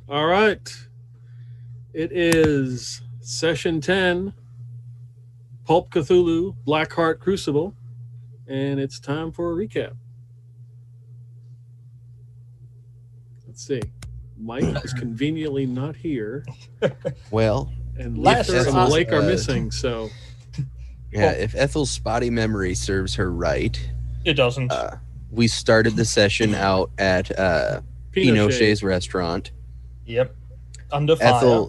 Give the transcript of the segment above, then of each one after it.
All right. It is session 10, Pulp Cthulhu, Blackheart Crucible, and it's time for a recap. Let's see. Mike is conveniently not here, Well, and Last Luther and time- Blake are missing, so yeah, if Ethel's spotty memory serves her right, It doesn't. we started the session out at Pinochet's restaurant. Yep. Under fire.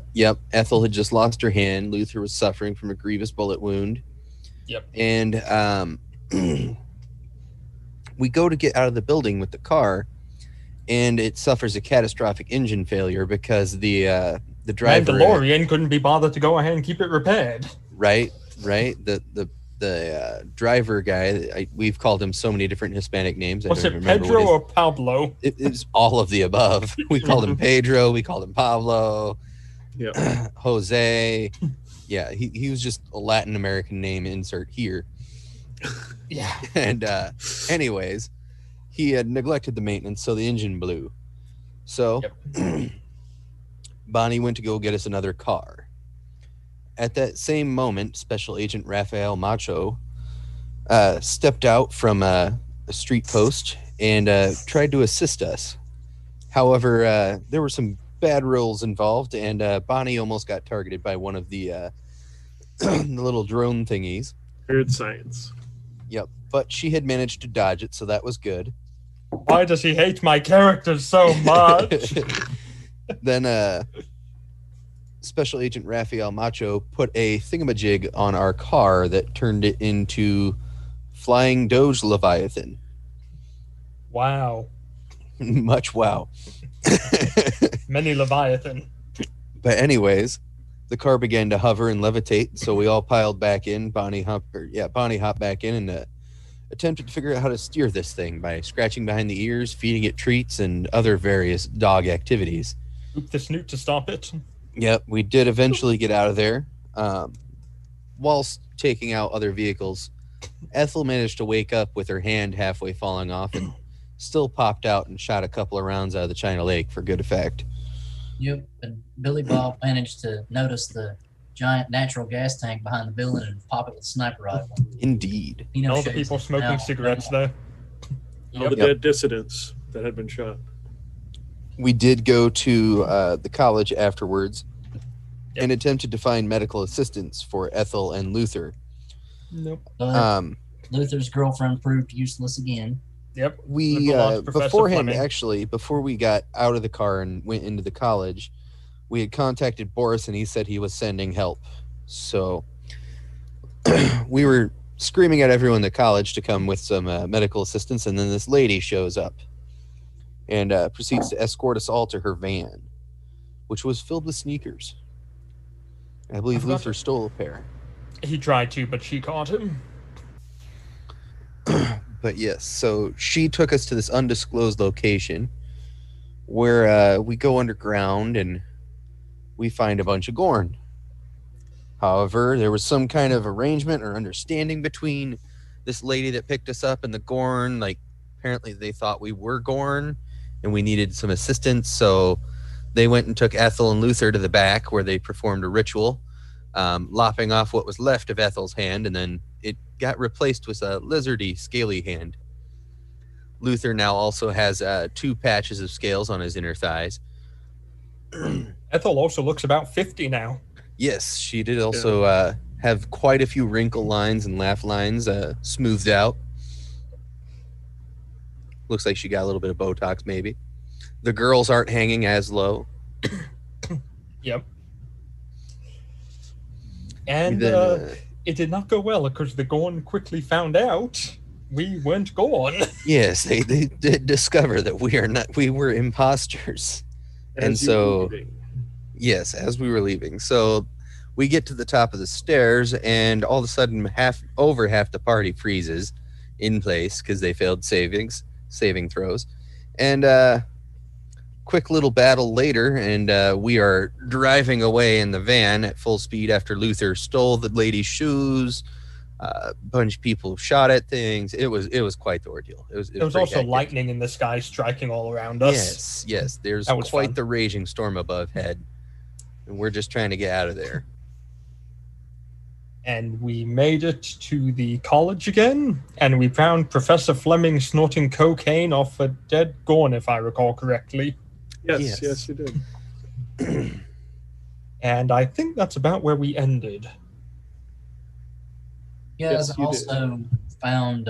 Ethel had just lost her hand. Luther was suffering from a grievous bullet wound. Yep. And we go to get out of the building with the car, and it suffers a catastrophic engine failure because the driver Mandalorian couldn't be bothered to go ahead and keep it repaired. right the driver guy, we've called him so many different Hispanic names. Was I don't it remember Pedro what or Pablo? it's all of the above. We called him Pedro, we called him Pablo, Jose. Yeah, he was just a Latin American name, insert here. Yeah. And anyways, he had neglected the maintenance, so the engine blew. So Bonnie went to go get us another car. At that same moment, Special Agent Rafael Macho stepped out from a street post and tried to assist us. However, there were some bad rolls involved, and Bonnie almost got targeted by one of the little drone thingies. weird science. Yep, but she had managed to dodge it, so that was good. Why does he hate my character so much? Then Special Agent Rafael Macho put a thingamajig on our car that turned it into Flying Doge Leviathan. Wow. Much wow. Many Leviathan. But anyways, the car began to hover and levitate, so we all piled back in. Bonnie hopped back in, and attempted to figure out how to steer this thing by scratching behind the ears, feeding it treats, and other various dog activities. Oop the snoot to stop it. Yep, we did eventually get out of there. Whilst taking out other vehicles, Ethel managed to wake up with her hand halfway falling off and still popped out and shot a couple of rounds out of the China Lake for good effect. Yep, and Billy Bob managed to notice the giant natural gas tank behind the building and pop it with a sniper rifle. Indeed. All the people smoking cigarettes there. All the dead dissidents that had been shot. We did go to the college afterwards and attempted to find medical assistance for Ethel and Luther. Nope. Luther's girlfriend proved useless again. Yep. We beforehand, actually, before we got out of the car and went into the college, we had contacted Boris and he said he was sending help. So we were screaming at everyone in the college to come with some medical assistance, and then this lady shows up and proceeds to escort us all to her van, which was filled with sneakers. I believe Luther stole a pair. He tried to, but she caught him. But yes, so she took us to this undisclosed location where we go underground and we find a bunch of Gorn. However, there was some kind of arrangement or understanding between this lady that picked us up and the Gorn. Like, apparently they thought we were Gorn and we needed some assistance, so they went and took Ethel and Luther to the back where they performed a ritual, lopping off what was left of Ethel's hand, and then it got replaced with a lizardy, scaly hand. Luther now also has 2 patches of scales on his inner thighs. Ethel also looks about 50 now. Yes, she did also have quite a few wrinkle lines and laugh lines smoothed out. Looks like she got a little bit of Botox, maybe. The girls aren't hanging as low. Yep. And it did not go well because the Gorn quickly found out we weren't Gorn. Yes, they did discover that we were imposters. And so, yes, as we were leaving. So we get to the top of the stairs and all of a sudden over half the party freezes in place because they failed saving throws. And quick little battle later, and we are driving away in the van at full speed after Luther stole the lady's shoes. A bunch of people shot at things. It was quite the ordeal. It was also hectic. lightning in the sky striking all around us. Yes. There's quite fun. The raging storm above head, and we're just trying to get out of there. And we made it to the college again, and we found Professor Fleming snorting cocaine off a dead Gorn, if I recall correctly. Yes, you did. And I think that's about where we ended. You guys also found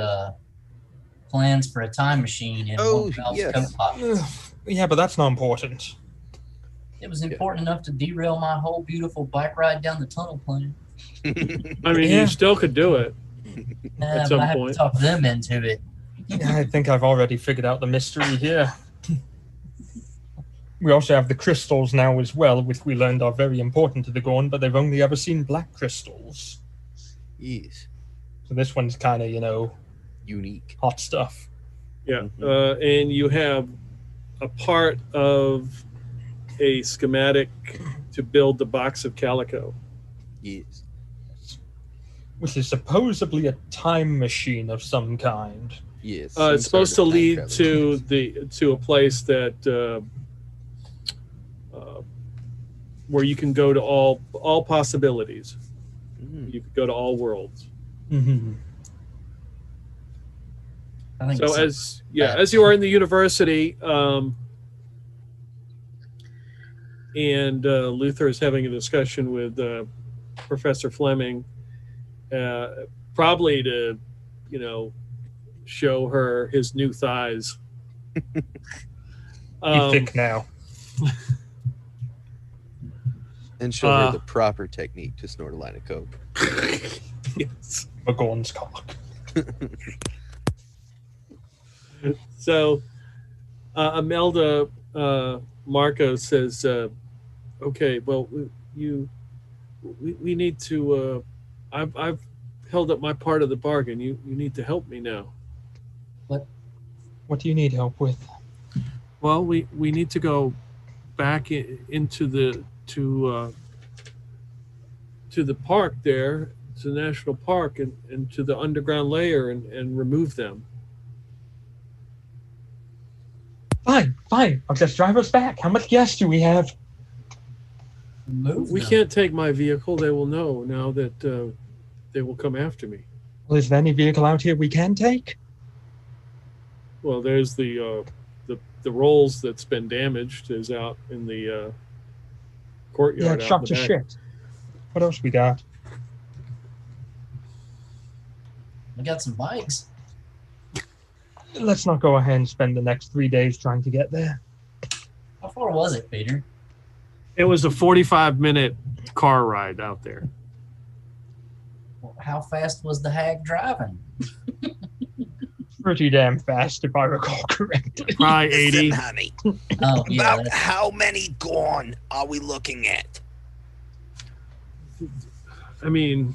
plans for a time machine in one coat pockets. Yeah, but that's not important. It was important enough to derail my whole beautiful bike ride down the tunnel plan. I mean, you still could do it at some but I have point. to talk them into it. Yeah, I think I've already figured out the mystery here. We also have the crystals now as well, which we learned are very important to the Gorn, but they've only ever seen black crystals. Yes. So this one's kind of, unique. Hot stuff. Yeah, and you have a part of a schematic to build the box of calico. Yes. Which is supposedly a time machine of some kind. Yes. It's supposed to lead to a place that where you can go to all possibilities. Mm. You could go to all worlds. Mm-hmm. So as you are in the university, and Luther is having a discussion with Professor Fleming, probably to, show her his new thighs. You think now. And show her the proper technique to snort a line of coke. Yes. A Gorn's cock. So, Imelda Marco says, "Okay, well, we need to. I've held up my part of the bargain. You need to help me now. What do you need help with? Well, we need to go back into the to the park there, to the national park, and to the underground layer and remove them. Fine. I'll just drive us back. How much gas do we have? We can't take my vehicle. They will know now that they will come after me. Well, is there any vehicle out here we can take? Well, there's the Rolls that's been damaged is out in the courtyard. Yeah, it's shot to shit. What else we got? We got some bikes. Let's not go ahead and spend the next 3 days trying to get there. How far was it, Peter? It was a 45-minute car ride out there. Well, how fast was the hag driving? Pretty damn fast, if I recall correctly. Probably 80. Listen, honey, Oh, yeah. about how many gone are we looking at? I mean,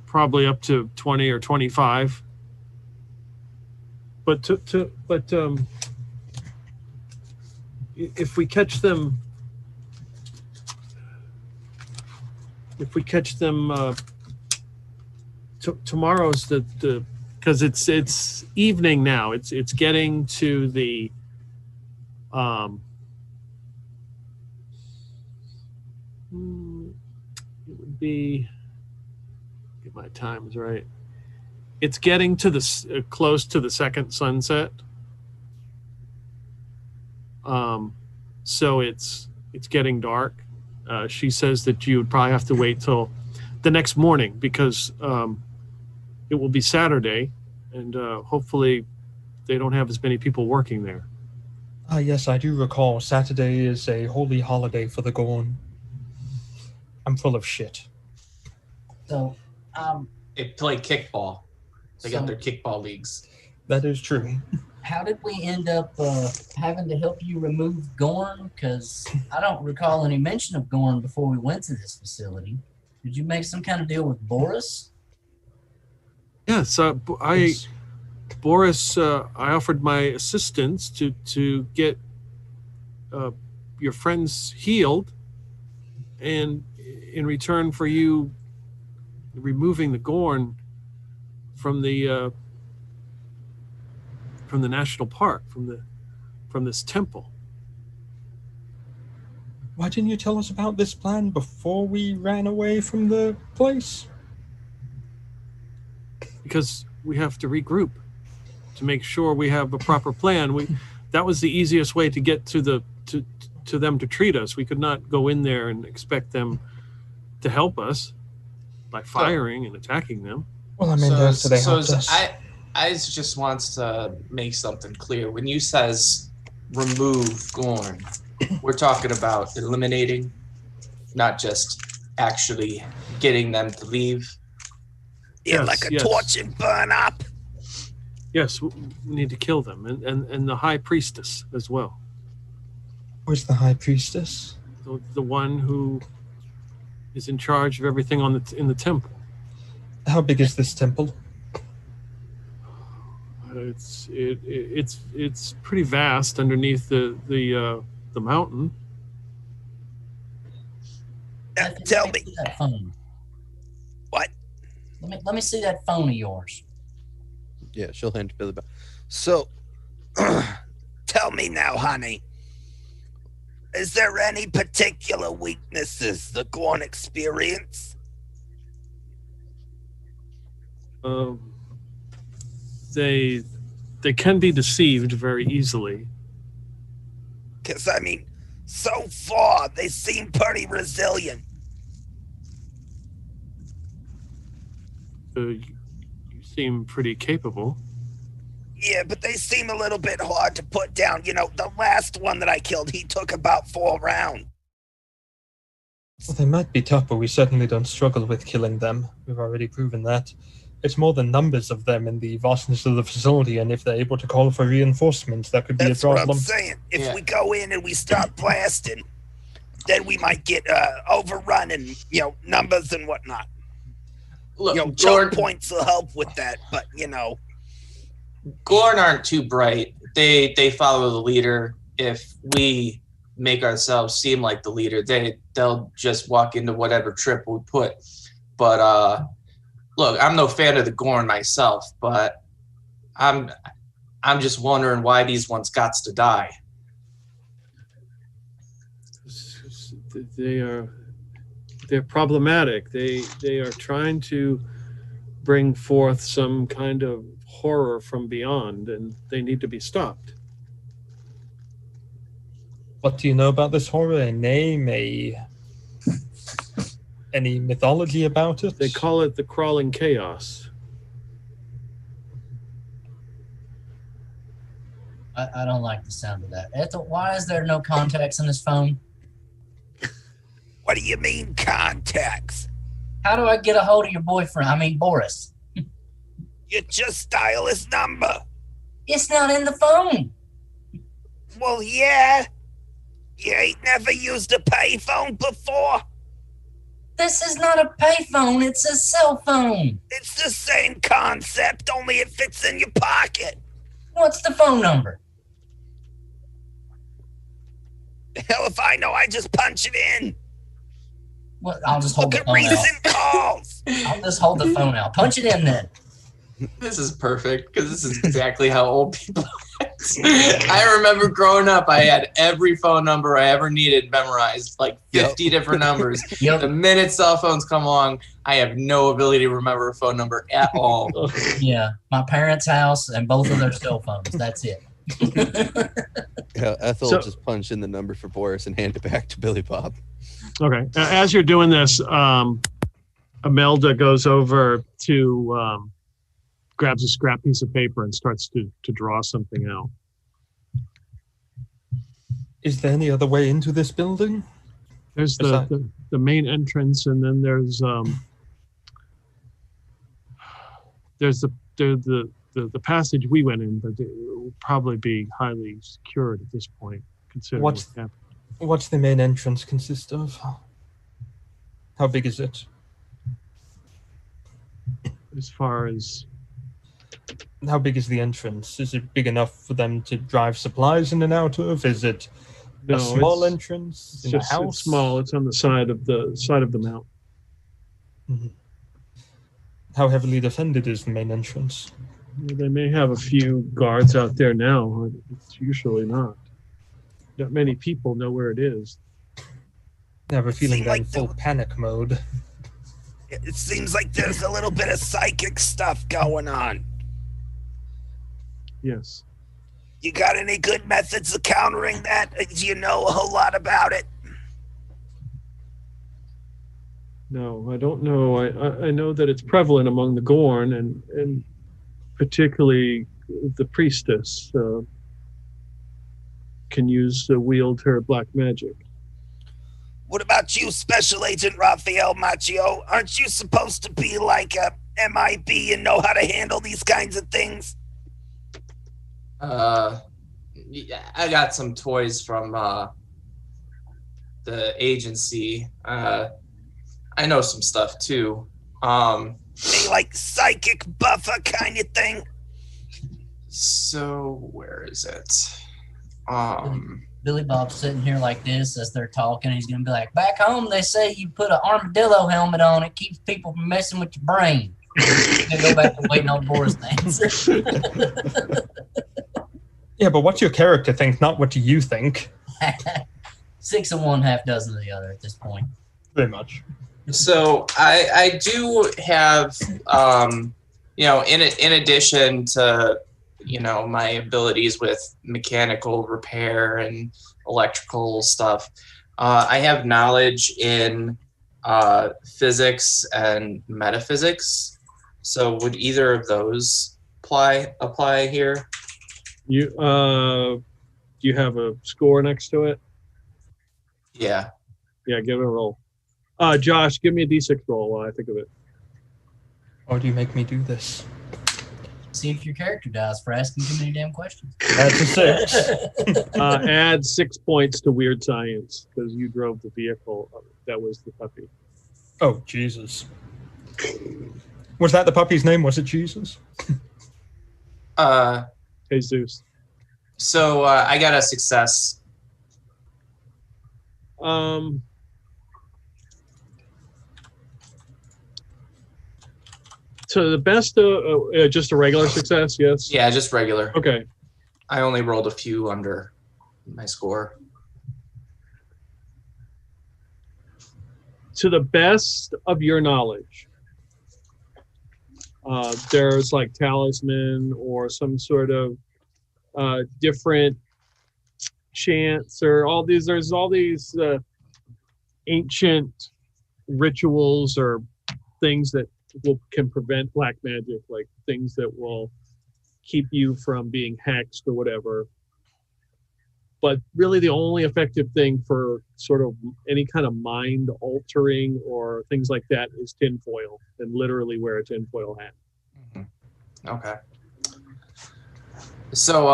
probably up to 20 or 25. But if we catch them, tomorrow's the because it's evening now. It's getting to the it would be, get my times right. It's getting to the close to the second sunset. So it's getting dark. She says that you would probably have to wait till the next morning because it will be Saturday, and hopefully they don't have as many people working there. Yes, I do recall. Saturday is a holy holiday for the Gorn. I'm full of shit. So, They play kickball. They got So- their kickball leagues. That is true. how did we end up having to help you remove Gorn? Because I don't recall any mention of Gorn before we went to this facility. Did you make some kind of deal with Boris? Yes, Boris, I offered my assistance to get your friends healed, and in return for you removing the Gorn from the national park, from this temple. Why didn't you tell us about this plan before we ran away from the place? Because we have to regroup to make sure we have a proper plan. That was the easiest way to get to them to treat us. We could not go in there and expect them to help us by firing and attacking them. Well, I mean, they helped us. I just wants to make something clear. When you says remove Gorn, we're talking about eliminating, not just actually getting them to leave. Yeah, Yes, like a yes. torch and burn up. Yes, we need to kill them, and the high priestess as well. Where's the high priestess? The one who is in charge of everything in the temple. How big is this temple? It's pretty vast underneath the mountain. Tell Let me. see that phone. What? Let me see that phone of yours. Yeah, she'll hand to Billy Bob. So, Tell me now, honey. Is there any particular weaknesses the Gorn experience? They can be deceived very easily. Because, I mean, so far, they seem pretty resilient. You seem pretty capable. Yeah, but they seem a little bit hard to put down. You know, the last one that I killed, he took about 4 rounds. Well, they might be tough, but we certainly don't struggle with killing them. We've already proven that. It's more the numbers of them and the vastness of the facility, and if they're able to call for reinforcements, that could be That's a what problem. I'm saying. If Yeah. we go in and we start blasting, then we might get overrun in numbers and whatnot. Look, choke points will help with that, but Gorn aren't too bright. They follow the leader. If we make ourselves seem like the leader, they'll just walk into whatever trip we put. But look, I'm no fan of the Gorn myself, but I'm just wondering why these ones gots to die. They're problematic. They are trying to bring forth some kind of horror from beyond, and they need to be stopped. What do you know about this horror? A name? Any mythology about it? They call it the crawling chaos. I don't like the sound of that. Ethel, why is there no contacts in this phone? What do you mean contacts? How do I get a hold of your boyfriend? I mean, Boris. You just dial his number. It's not in the phone. Well, yeah. You ain't never used a payphone before? This is not a payphone. It's a cell phone. It's the same concept, only it fits in your pocket. What's the phone number? Hell if I know, I just punch it in. Well, I'll just hold Look the at phone out. recent calls. I'll just hold the phone out. Punch it in then. This is perfect because this is exactly how old people act. I remember growing up, I had every phone number I ever needed memorized, like 50 different numbers. Yep. The minute cell phones come along, I have no ability to remember a phone number at all. Yeah, my parents' house and both of their cell phones. That's it. Yeah, Ethel So- will just punch in the number for Boris and hand it back to Billy Bob. Okay. As you're doing this, Imelda goes over to grabs a scrap piece of paper and starts to draw something out. Is there any other way into this building? There's the main entrance, and then there's the passage we went in, but it will probably be highly secured at this point, considering what's happened. What's the main entrance consist of? How big is it? As far as How big is the entrance? Is it big enough for them to drive supplies in and out of? Is it a small entrance it's in just a house? it's small. It's on the side of the mount. Mhm. How heavily defended is the main entrance? They may have a few guards out there now, but it's usually not. Not many people know where it is. I have a feeling Seem they're in like full panic mode. It seems like there's a little bit of psychic stuff going on. Yes. You got any good methods of countering that? Do you know a whole lot about it? No, I don't know. I know that it's prevalent among the Gorn, and particularly the priestess can wield her black magic. What about you, Special Agent Raphael Macchio? Aren't you supposed to be like a MIB and know how to handle these kinds of things? Yeah, I got some toys from the agency. I know some stuff too. They like psychic buffer kind of thing? So where is it? Billy Bob's sitting here like this as they're talking. He's going to be like, back home, they say you put an armadillo helmet on. It keeps people from messing with your brain. And go back to waiting on Boris to answer. Yeah, but what's your character think, not what do you think? 6 of one, half dozen of the other at this point. Very much. So I do have, in addition to, my abilities with mechanical repair and electrical stuff, I have knowledge in physics and metaphysics. So would either of those apply here? You do you have a score next to it? Yeah. Yeah, give it a roll. Josh, give me a D6 roll while I think of it. Or do you make me do this? See if your character dies for asking too many damn questions. That's a 6. Add 6 points to weird science because you drove the vehicle that was the puppy. Oh, Jesus. Was that the puppy's name? Was it Jesus? Jesus. So I got a success. To the best, just a regular success, yes? Yeah, just regular. Okay. I only rolled a few under my score. To the best of your knowledge, there's like talisman or some sort of different chants or all these. There's all these ancient rituals or things that can prevent black magic, like things that will keep you from being hexed or whatever. But really the only effective thing for sort of any kind of mind altering or things like that is tinfoil, and literally wear a tinfoil hat. Mm-hmm. Okay. So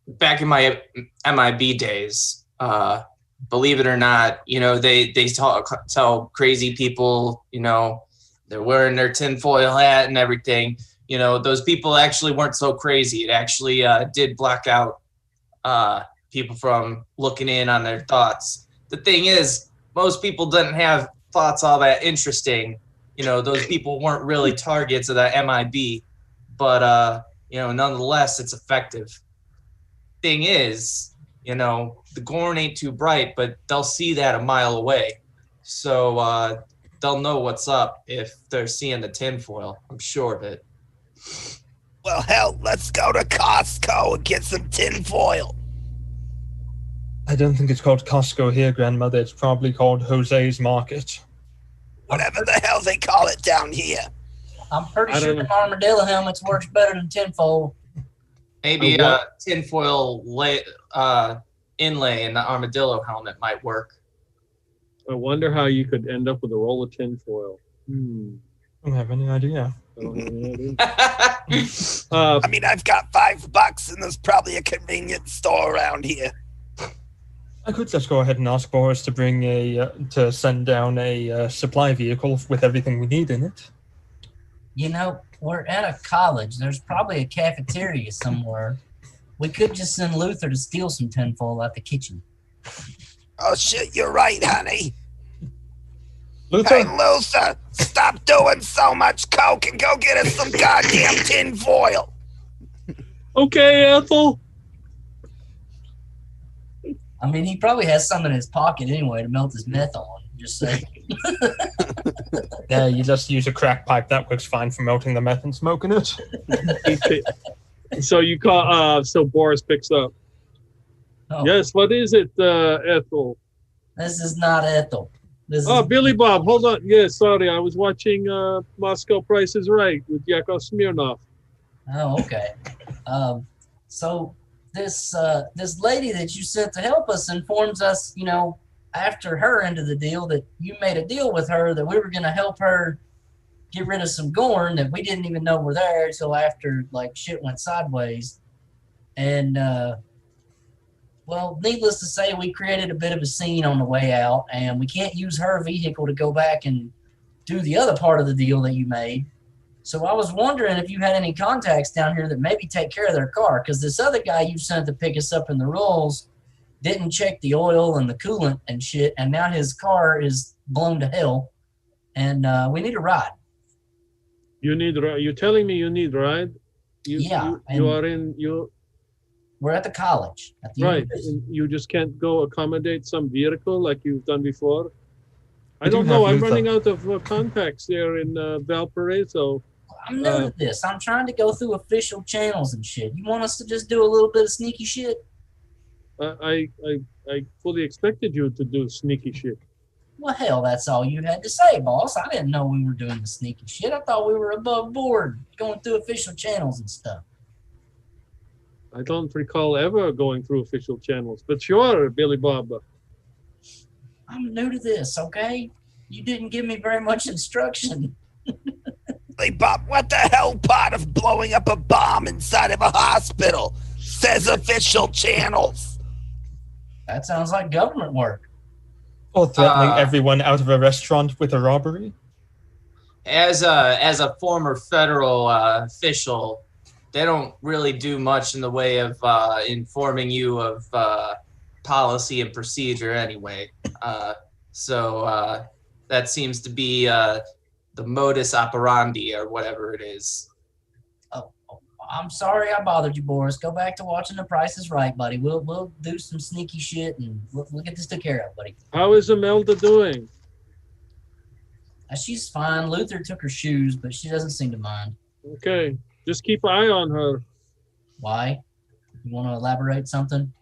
back in my MIB days, believe it or not, they tell crazy people, they're wearing their tinfoil hat and everything. Those people actually weren't so crazy. It actually did block out people from looking in on their thoughts. The thing is, most people didn't have thoughts all that interesting. Those people weren't really targets of that MIB, but nonetheless, it's effective. Thing is, the Gorn ain't too bright, but they'll see that a mile away. So they'll know what's up if they're seeing the tinfoil. I'm sure of it. Well, hell, let's go to Costco and get some tinfoil. I don't think it's called Costco here, Grandmother. It's probably called Jose's Market. Whatever the hell they call it down here. I'm pretty sure the armadillo helmets works better than tinfoil. Maybe tinfoil inlay in the armadillo helmet might work. I wonder how you could end up with a roll of tinfoil. I don't have any idea. I mean, I've got $5 and there's probably a convenience store around here. I could just go ahead and ask Boris to bring to send down a supply vehicle with everything we need in it. We're at a college. There's probably a cafeteria somewhere. We could just send Luther to steal some tinfoil out the kitchen. Oh, shit, you're right, honey. Luther? Hey, Luther, stop doing so much coke and go get us some goddamn tinfoil. Okay, Ethel. I mean, he probably has some in his pocket anyway to melt his meth on. Just saying. Yeah, you just use a crack pipe. That works fine for melting the meth and smoking it. So you call. So Boris picks up. Oh, Yes, what is it, Ethel? this is not Ethel. This Oh, is Billy Bob, hold on. Yeah, sorry, I was watching Moscow Price is Right with Yakov Smirnov. Oh, okay. So this lady that you sent to help us informs us, after her end of the deal, that you made a deal with her that we were going to help her get rid of some Gorn that we didn't even know were there until after shit went sideways. And well, needless to say, we created a bit of a scene on the way out, and we can't use her vehicle to go back and do the other part of the deal that you made. So I was wondering if you had any contacts down here that maybe take care of their car, because this other guy you sent to pick us up in the rolls didn't check the oil and the coolant and shit, and now his car is blown to hell, and we need a ride. You're telling me you need ride? Yeah, we're at the college. At the Right. university. You just can't go accommodate some vehicle like you've done before? I We do don't know. have I'm Luther. running out of contacts there in Valparaiso. I'm new to this. I'm trying to go through official channels and shit. You want us to just do a little bit of sneaky shit? I fully expected you to do sneaky shit. Well, hell, that's all you had to say, boss. I didn't know we were doing the sneaky shit. I thought we were above board, going through official channels and stuff. I don't recall ever going through official channels, but sure, Billy Bob. I'm new to this, okay? You didn't give me very much instruction. Bob, what the hell part of blowing up a bomb inside of a hospital? Says official channels. That sounds like government work. Or threatening everyone out of a restaurant with a robbery? As a former federal official, they don't really do much in the way of informing you of policy and procedure anyway. So that seems to be the modus operandi or whatever it is. Oh, I'm sorry I bothered you, Boris. Go back to watching The Price is Right, buddy. We'll do some sneaky shit and we'll get this taken care of, buddy. How is Imelda doing? She's fine. Luther took her shoes, but she doesn't seem to mind. Okay, just keep an eye on her. Why? You want to elaborate something?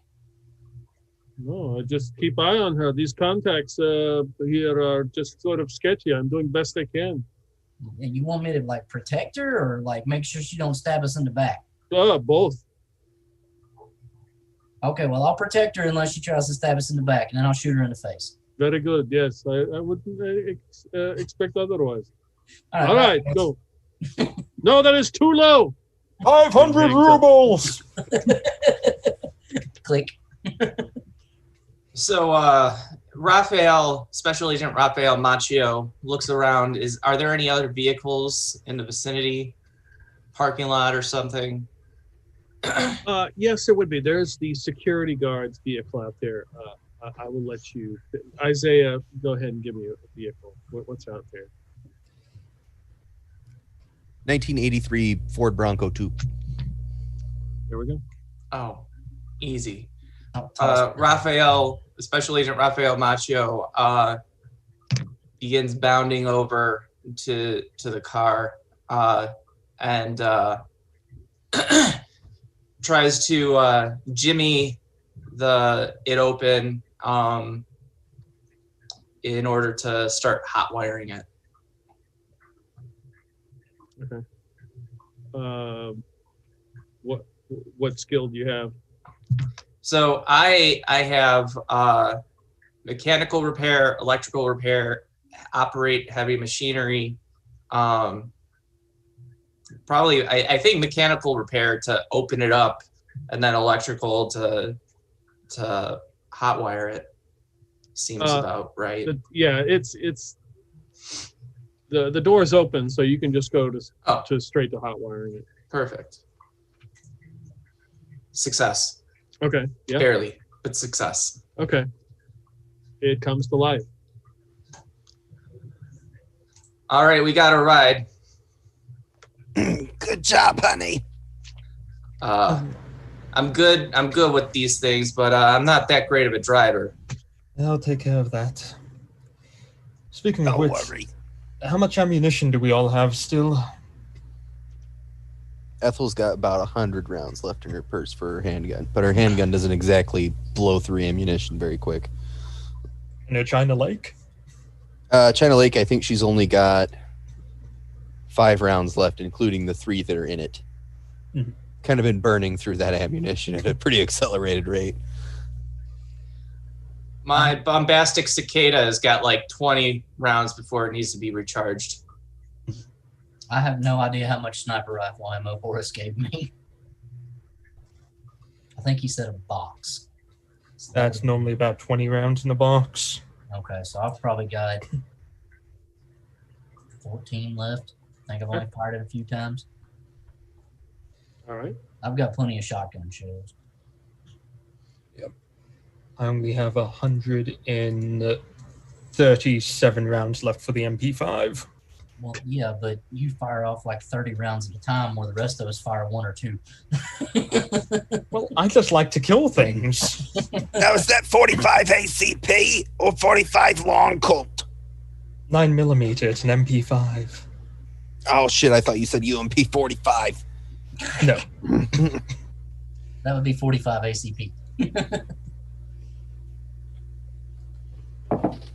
No, just keep eye on her. These contacts here are just sort of sketchy. I'm doing best I can. And you want me to like protect her or like make sure she don't stab us in the back? Both. Okay, well I'll protect her unless she tries to stab us in the back, and then I'll shoot her in the face. Very good. Yes, I wouldn't expect otherwise. All right, go. No, that is too low. 500 rubles! Click. So Raphael, Special Agent Raphael Macchio, looks around. Are there any other vehicles in the vicinity? Parking lot or something? Yes, it would be. There's the security guard's vehicle out there. I will let you. Isaiah, go ahead and give me a vehicle. What's out there? 1983 Ford Bronco 2. There we go. Oh, easy. Oh, Special Agent Raphael Macchio begins bounding over to the car and tries to jimmy it open in order to start hot wiring it. Okay. What skill do you have? So I have mechanical repair, electrical repair, operate heavy machinery. Probably, I think mechanical repair to open it up, and then electrical to hotwire it. Seems about right. It's the door's open, so you can just go to straight to hot wiring it. Perfect. Success. Okay. Yeah. Barely, but success. Okay. It comes to life. All right, we got a ride. Good job, honey. I'm good with these things, but I'm not that great of a driver. I'll take care of that. Speaking of Don't which, worry. how much ammunition do we all have still? Ethel's got about 100 rounds left in her purse for her handgun, but her handgun doesn't exactly blow through ammunition very quick. No China Lake? China Lake, I think she's only got 5 rounds left, including the 3 that are in it. Mm-hmm. Kind of been burning through that ammunition at a pretty accelerated rate. My bombastic cicada has got like 20 rounds before it needs to be recharged. I have no idea how much sniper rifle ammo Boris gave me. I think he said a box. So That's normally about 20 rounds in the box. Okay, so I've probably got 14 left. I think I've only fired it a few times. All right. I've got plenty of shotgun shells. I only have 137 rounds left for the MP5. Well, yeah, but you fire off like 30 rounds at a time, where the rest of us fire 1 or 2. Well, I just like to kill things. Now, is that 45 ACP or 45 long Colt? 9mm, it's an MP5. Oh shit, I thought you said UMP 45. No. That would be 45 ACP.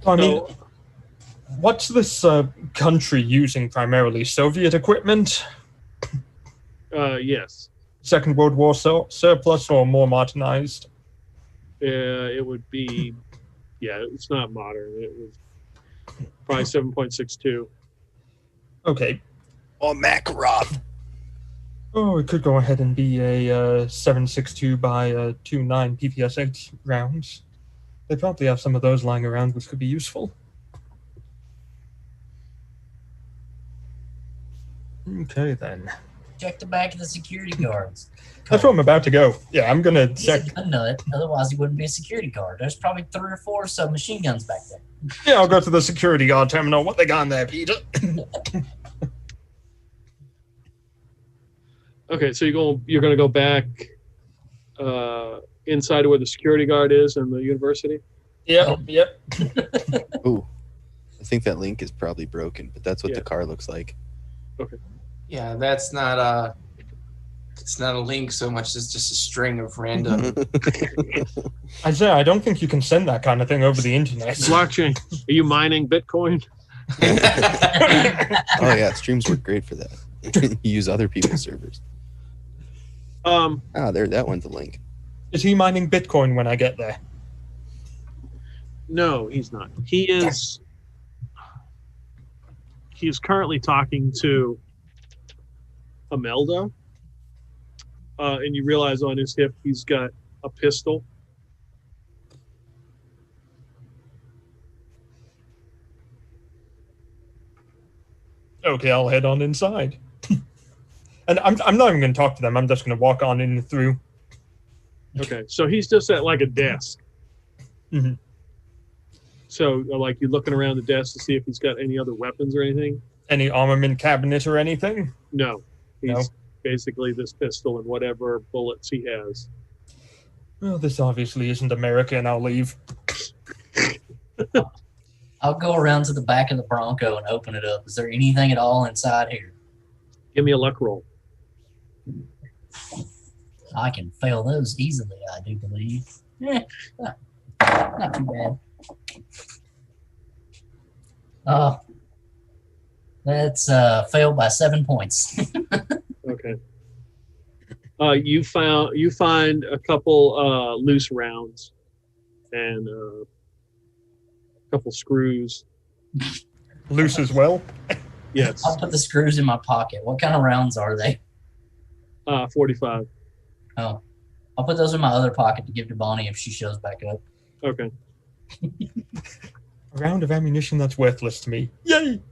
I mean, what's this country using primarily? Soviet equipment? Yes. Second World War surplus or more modernized? It would be, it's not modern. It was probably 7.62. Okay. Or Makarov. Oh, it could go ahead and be a 7.62 by 29 PPS-8 rounds. They probably have some of those lying around, which could be useful. Okay, then. Check the back of the security guards. That's where I'm about to go. Yeah, I'm gonna He's check. a gun nut. Otherwise, he wouldn't be a security guard. There's probably 3 or 4 submachine guns back there. Yeah, I'll go to the security guard terminal. What they got in there, Peter? Okay, so you're going to go back inside of where the security guard is in the university? Yep. Ooh, I think that link is probably broken, but that's what Yeah. the car looks like. Okay. Yeah, that's not it's not a link so much as just a string of random. Isaiah, I don't think you can send that kind of thing over the internet. Blockchain. Are you mining Bitcoin? Oh yeah, streams work great for that. You use other people's servers. There, that one's a link. Is he mining Bitcoin when I get there? No, he's not. He's currently talking to Imelda, and you realize on his hip he's got a pistol. Okay, I'll head on inside. And I'm not even going to talk to them. I'm just going to walk on in through. Okay, so he's just at like a desk. Mm-hmm. So, like, you're looking around the desk to see if he's got any other weapons or anything? Any armament cabinet or anything? No. He's No. basically this pistol and whatever bullets he has. Well, this obviously isn't America, and I'll leave. I'll go around to the back of the Bronco and open it up. Is there anything at all inside here? Give me a luck roll. I can fail those easily, I do believe. Not too bad. That's failed by 7 points. Okay. You find a couple loose rounds and a couple screws. Loose as well? Yes. I'll put the screws in my pocket. What kind of rounds are they? 45. Oh, I'll put those in my other pocket to give to Bonnie if she shows back up. Okay. A round of ammunition that's worthless to me. Yay!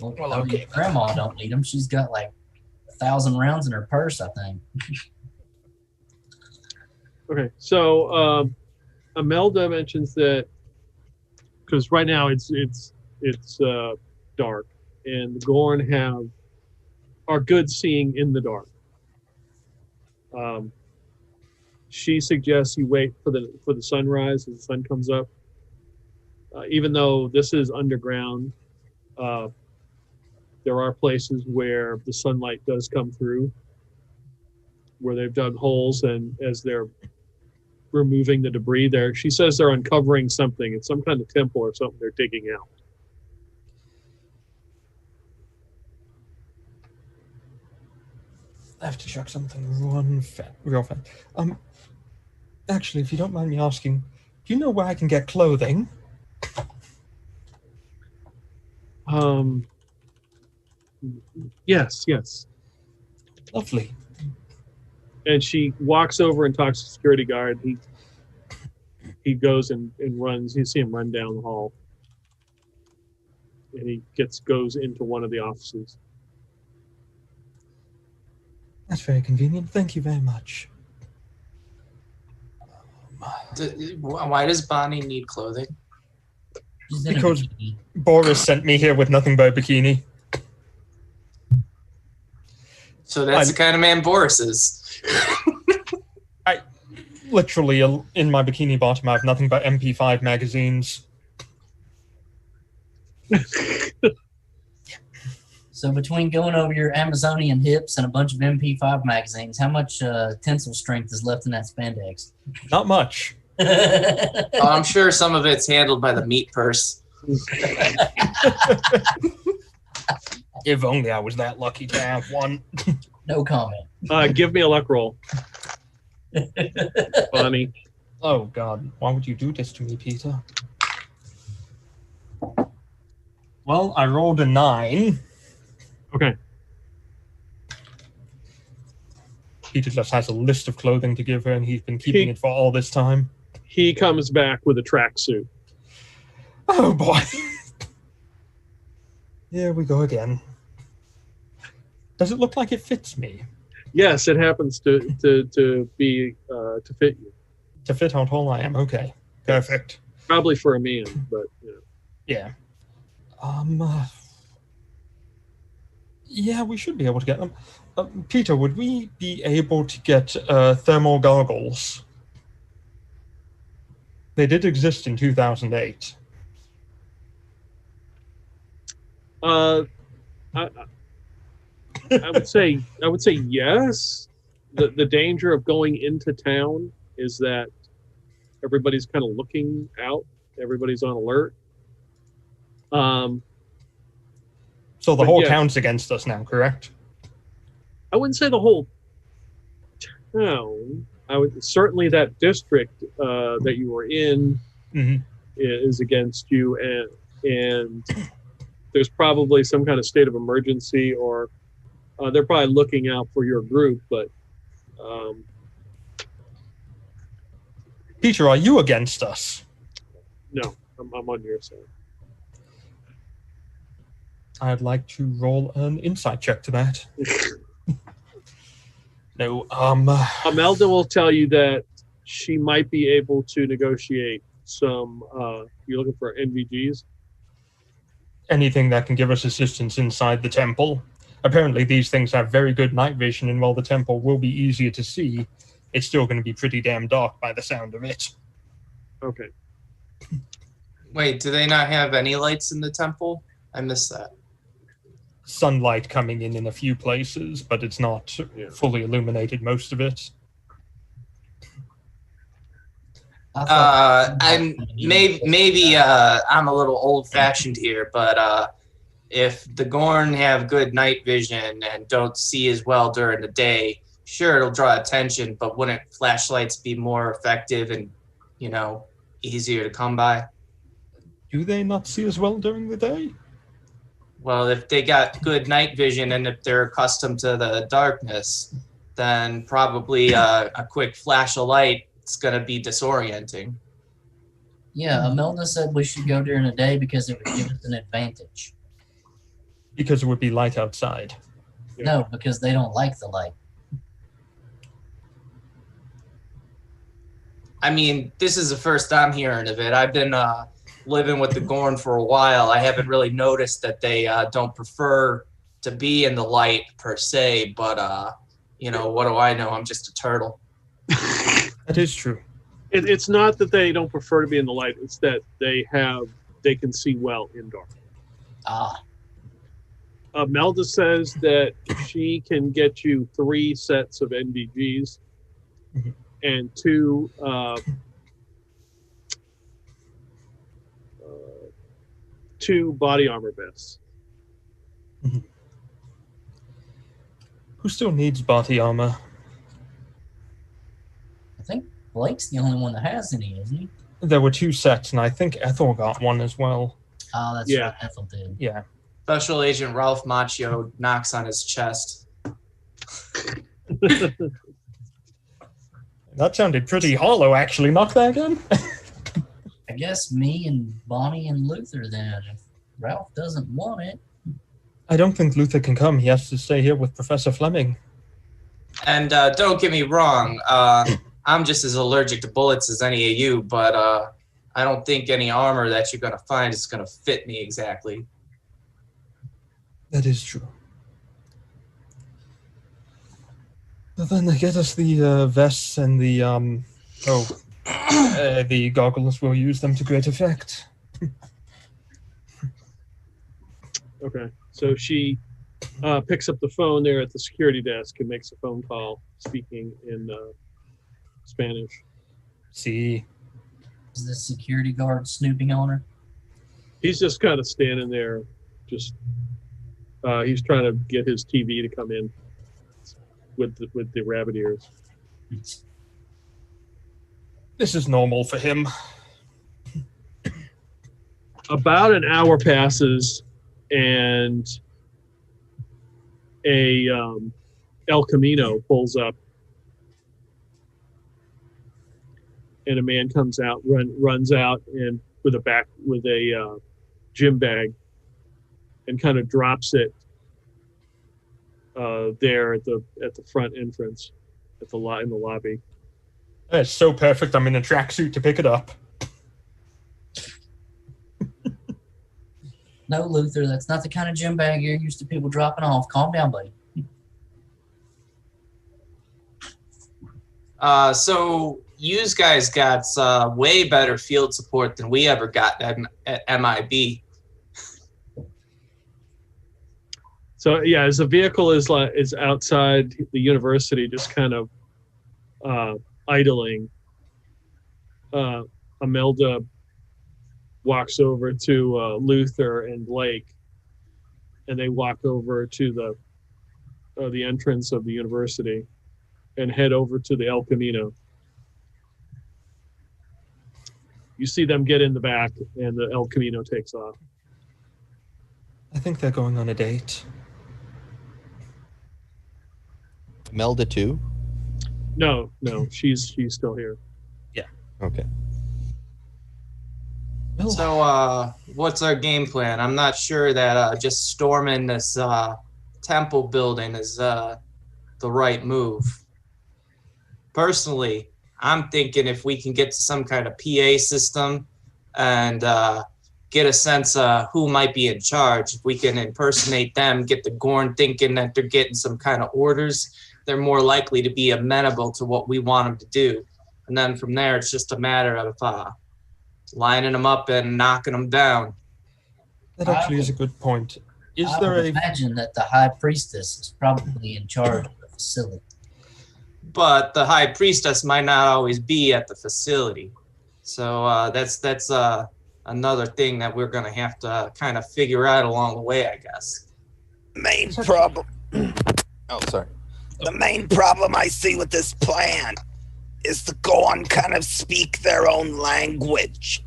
Well, okay. Grandma don't need them. She's got like 1,000 rounds in her purse, I think. Okay. So Imelda mentions that because right now it's dark, and the Gorn are good seeing in the dark. She suggests you wait for the sunrise as the sun comes up. Even though this is underground, there are places where the sunlight does come through, where they've dug holes, and as they're removing the debris there, she says they're uncovering something. It's some kind of temple or something they're digging out. I have to check something real fast. Actually, if you don't mind me asking, do you know where I can get clothing? Yes. Lovely. And she walks over and talks to the security guard. He goes and runs. You see him run down the hall. And he goes into one of the offices. That's very convenient. Thank you very much. Why does Bonnie need clothing? She's in a Because bikini. Boris sent me here with nothing but a bikini. So that's the kind of man Boris is. Literally, in my bikini bottom, I have nothing but MP5 magazines. So between going over your Amazonian hips and a bunch of MP5 magazines, how much tensile strength is left in that spandex? Not much. Oh, I'm sure some of it's handled by the meat purse. If only I was that lucky to have one. No comment. Give me a luck roll. Bonnie. Oh, God. Why would you do this to me, Peter? Well, I rolled a 9. Okay. Peter just has a list of clothing to give her, and he's been keeping it for all this time. He comes back with a tracksuit. Oh, boy. Here we go again. Does it look like it fits me? Yes, it happens to be to fit you. To fit how tall I am? Okay. Perfect. Probably for a man, but Yeah. Yeah, we should be able to get them. Peter, would we be able to get thermal goggles? They did exist in 2008. I would say yes. The danger of going into town is that everybody's kind of looking out. Everybody's on alert. So the whole yes. town's against us now, correct? I wouldn't say the whole town. I would certainly that district that you were in is against you, and there's probably some kind of state of emergency, or they're probably looking out for your group. But Peter, are you against us? no, I'm on your side. I'd like to roll an insight check to that. No, Imelda will tell you that she might be able to negotiate some. You're looking for NVGs? Anything that can give us assistance inside the temple. Apparently, these things have very good night vision, and while the temple will be easier to see, it's still going to be pretty damn dark by the sound of it. Okay. Wait, do they not have any lights in the temple? I missed that. Sunlight coming in a few places, but it's not fully illuminated, most of it. I'm maybe I'm a little old-fashioned here, but if the Gorn have good night vision and don't see as well during the day, sure, it'll draw attention, but wouldn't flashlights be more effective and, easier to come by? Do they not see as well during the day? Well, if they got good night vision and if they're accustomed to the darkness, then probably a quick flash of light is going to be disorienting. Yeah, Imelda said we should go during the day because it would give us an advantage. Because it would be light outside. Yeah. No, because they don't like the light. I mean, this is the first I'm hearing of it. I've been living with the Gorn for a while. I haven't really noticed that they don't prefer to be in the light per se, but what do I know? I'm just a turtle. That is true. It's not that they don't prefer to be in the light. It's that they can see well in dark. Melda says that she can get you 3 sets of NVGs and 2 body armor vests. Who still needs body armor? I think Blake's the only one that has any, isn't he? There were 2 sets, and I think Ethel got one as well. Oh, that's right. Ethel did. Yeah. Special Agent Ralph Macchio knocks on his chest. That sounded pretty hollow, actually. Knock that again. I guess me and Bonnie and Luther then, if Ralph doesn't want it. I don't think Luther can come. He has to stay here with Professor Fleming. And don't get me wrong, I'm just as allergic to bullets as any of you, but I don't think any armor that you're going to find is going to fit me exactly. That is true. But then they get us the vests and the the goggles. We'll use them to great effect. Okay, so she picks up the phone there at the security desk and makes a phone call, speaking in Spanish. See, is the security guard snooping on her? He's just kind of standing there, just he's trying to get his TV to come in with the rabbit ears. This is normal for him. About an hour passes and a El Camino pulls up, and a man comes out, runs out, and with a gym bag, and kind of drops it there at the front entrance, in the lobby. That's so perfect. I'm in a tracksuit to pick it up. No, Luther, that's not the kind of gym bag you're used to people dropping off. Calm down, buddy. So you guys got way better field support than we ever got at MIB. So yeah, as the vehicle is outside the university, just kind of idling, Imelda walks over to Luther and Blake, and they walk over to the entrance of the university and head over to the El Camino. You see them get in the back, and the El Camino takes off. I think they're going on a date. Melda too? No, she's still here. Okay. Well, So what's our game plan? I'm not sure that just storming this temple building is the right move. Personally, I'm thinking if we can get to some kind of PA system and get a sense of who might be in charge, if we can impersonate them, get the Gorn thinking that they're getting some kind of orders, they're more likely to be amenable to what we want them to do. And then from there, it's just a matter of lining them up and knocking them down. that actually is a good point. Is I there would a... imagine that the high priestess is probably in charge of the facility. But the high priestess might not always be at the facility. So that's another thing that we're going to have to kind of figure out along the way, I guess. Main problem. Oh, sorry. The main problem I see with this plan is the Gorn kind of speak their own language.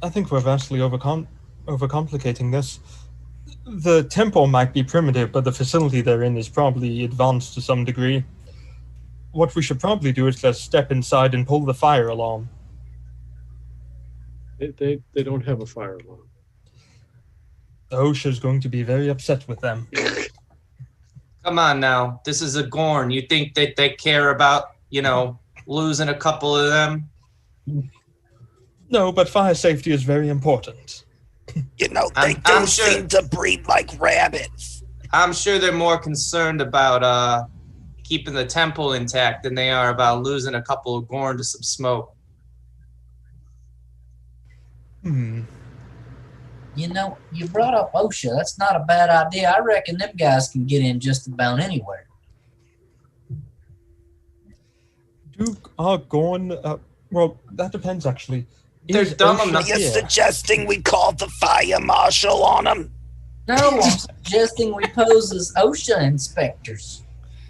I think we're vastly overcomplicating this. The temple might be primitive, but the facility they're in is probably advanced to some degree. What we should probably do is just step inside and pull the fire alarm. They don't have a fire alarm. OSHA's going to be very upset with them. Come on now. This is a Gorn. You think that they care about, losing a couple of them? No, but fire safety is very important. They I'm do sure- seem to breed like rabbits. I'm sure they're more concerned about keeping the temple intact than they are about losing a couple of Gorn to some smoke. You brought up OSHA. That's not a bad idea. I reckon them guys can get in just about anywhere. Are Gorn... well, that depends, actually. They're Is dumb OSHA enough- You're here? suggesting we call the fire marshal on them? No, I'm suggesting we pose as OSHA inspectors.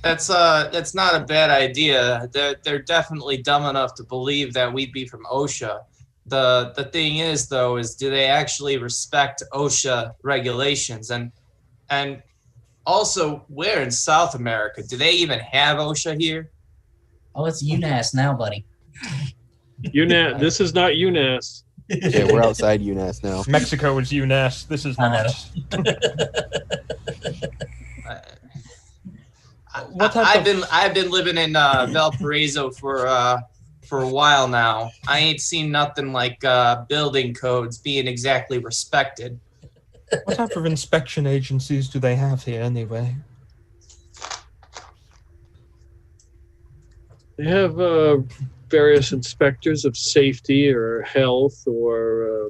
That's not a bad idea. They're definitely dumb enough to believe that we'd be from OSHA. The thing is, though, is do they actually respect OSHA regulations? And also, we're in South America. Do they even have OSHA here? Oh, it's UNAS now, buddy. UNAS. This is not UNAS. Yeah, we're outside UNAS now. Mexico is UNAS. This is I not. What type I've been living in Valparaiso for a while now. I ain't seen nothing like building codes being exactly respected. What type of inspection agencies do they have here, anyway? They have various inspectors of safety or health or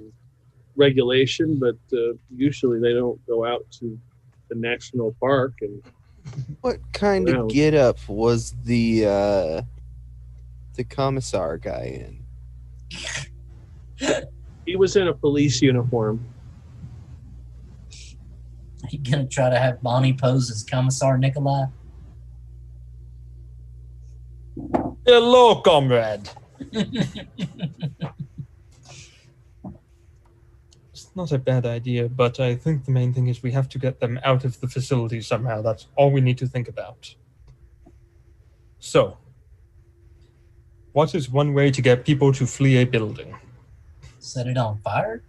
regulation, but usually they don't go out to the national park. And What kind Wow. of get up was the commissar guy in? he was in a police uniform. You gonna try to have Bonnie pose as Commissar Nikolai? Hello, comrade. not a bad idea, but I think the main thing is we have to get them out of the facility somehow. That's all we need to think about. So, what is one way to get people to flee a building? Set it on fire?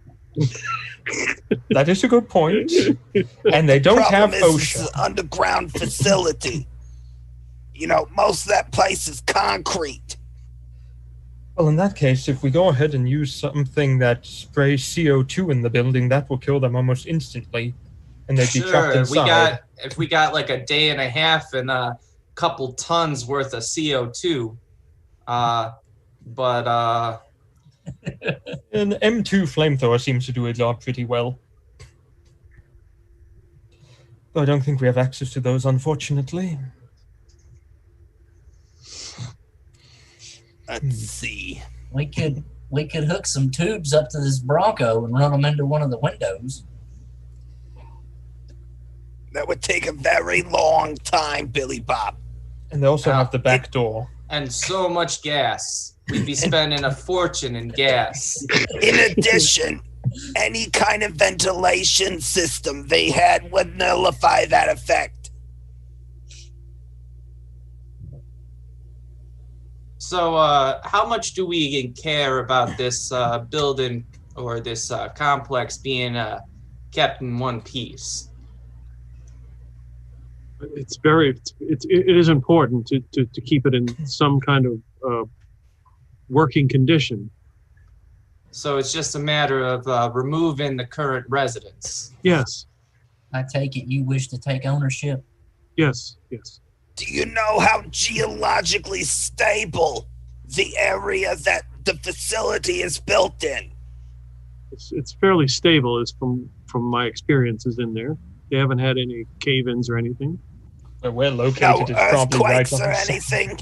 That is a good point. And they don't have Problem is, OSHA. it's an underground facility. You know, most of that place is concrete. Well, in that case, if we go ahead and use something that sprays CO2 in the building, that will kill them almost instantly, and they'd be trapped inside. If we got like a day and a half and a couple tons worth of CO2, but An M2 flamethrower seems to do a job pretty well. Though I don't think we have access to those, unfortunately. Let's see. We could hook some tubes up to this Bronco and run them into one of the windows. That would take a very long time, Billy Bob. And they also have the back door. And so much gas. We'd be spending a fortune in gas. In addition, any kind of ventilation system they had would nullify that effect. So, how much do we care about this building or this complex being kept in one piece? It is important to keep it in some kind of working condition. So it's just a matter of removing the current residents. Yes. I take it you wish to take ownership? Yes. Do you know how geologically stable the area that the facility is built in? It's fairly stable, as from my experiences in there. They haven't had any cave-ins or anything. Where we're located No is probably right earthquakes on or the side. anything?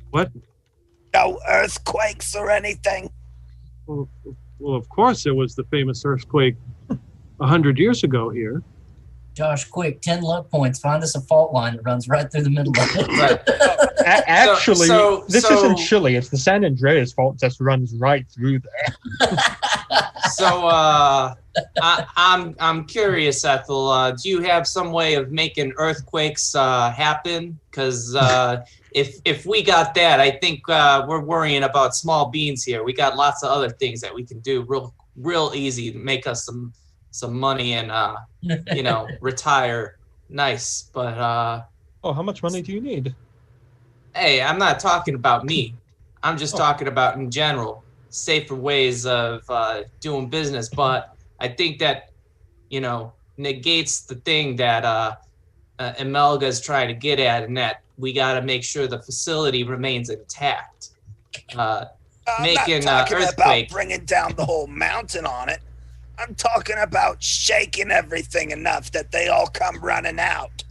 What? No earthquakes or anything? Well, of course there was the famous earthquake 100 years ago here. Josh, quick, 10 luck points. Find us a fault line that runs right through the middle of it. Right. Actually, this so- isn't Chile. It's the San Andreas fault that runs right through there. So I'm curious, Ethel. Do you have some way of making earthquakes happen? Because if we got that, I think we're worrying about small beans here. We got lots of other things that we can do real easy to make us some money and retire nice. But Oh, how much money do you need? hey, I'm not talking about me. I'm just talking about in general safer ways of doing business. But I think that negates the thing that Imelga's trying to get at, and that we got to make sure the facility remains intact. I'm Making not talking earthquake. about bringing down the whole mountain on it. I'm talking about shaking everything enough that they all come running out.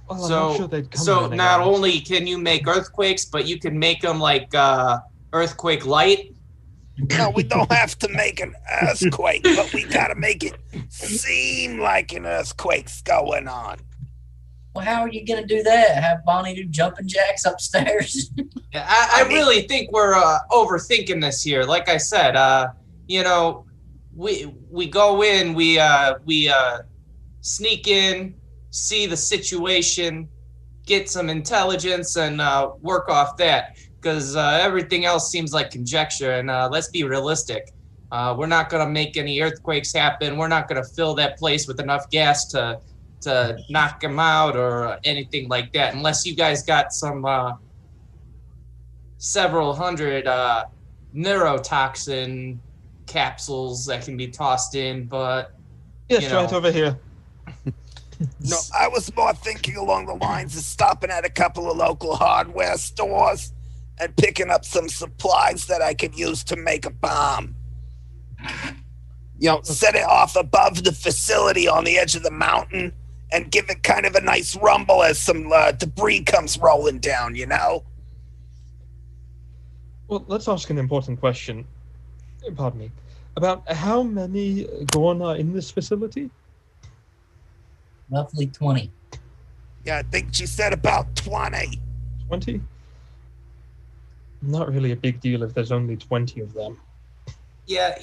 Well, I'm not sure they'd come So running not out. only can you make earthquakes, but you can make them like earthquake light. No, we don't have to make an earthquake, but we gotta make it seem like an earthquake's going on. Well, how are you going to do that? Have Bonnie do jumping jacks upstairs? I really think we're overthinking this here. Like I said, we go in, we sneak in, see the situation, get some intelligence, and work off that. Because everything else seems like conjecture, and let's be realistic. We're not going to make any earthquakes happen. We're not going to fill that place with enough gas to knock them out or anything like that, unless you guys got some several hundred neurotoxin capsules that can be tossed in. But Yes, right over here. No, I was more thinking along the lines of stopping at a couple of local hardware stores and picking up some supplies that I could use to make a bomb. Set it off above the facility on the edge of the mountain and give it kind of a nice rumble as some debris comes rolling down, Well, let's ask an important question. Pardon me. About how many Gorn are in this facility? Roughly 20. Yeah, I think she said about 20. 20? Not really a big deal if there's only 20 of them. Yeah,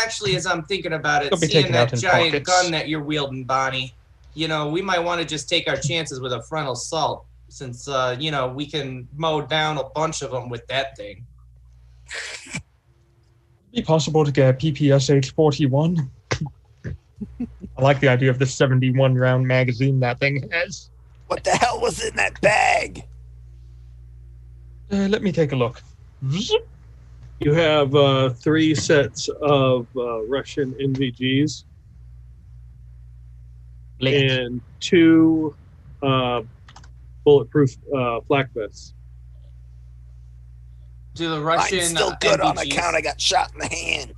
actually, as I'm thinking about it, They'll be seeing taken out that in giant pockets. gun that you're wielding, Bonnie, we might want to just take our chances with a frontal assault, since, we can mow down a bunch of them with that thing. Be possible to get a PPSH-41. I like the idea of the 71-round magazine that thing has. What the hell was in that bag? Let me take a look. You have 3 sets of Russian NVGs and 2 bulletproof flak vests. Do the Russian I'm still good on NVGs account I got shot in the hand.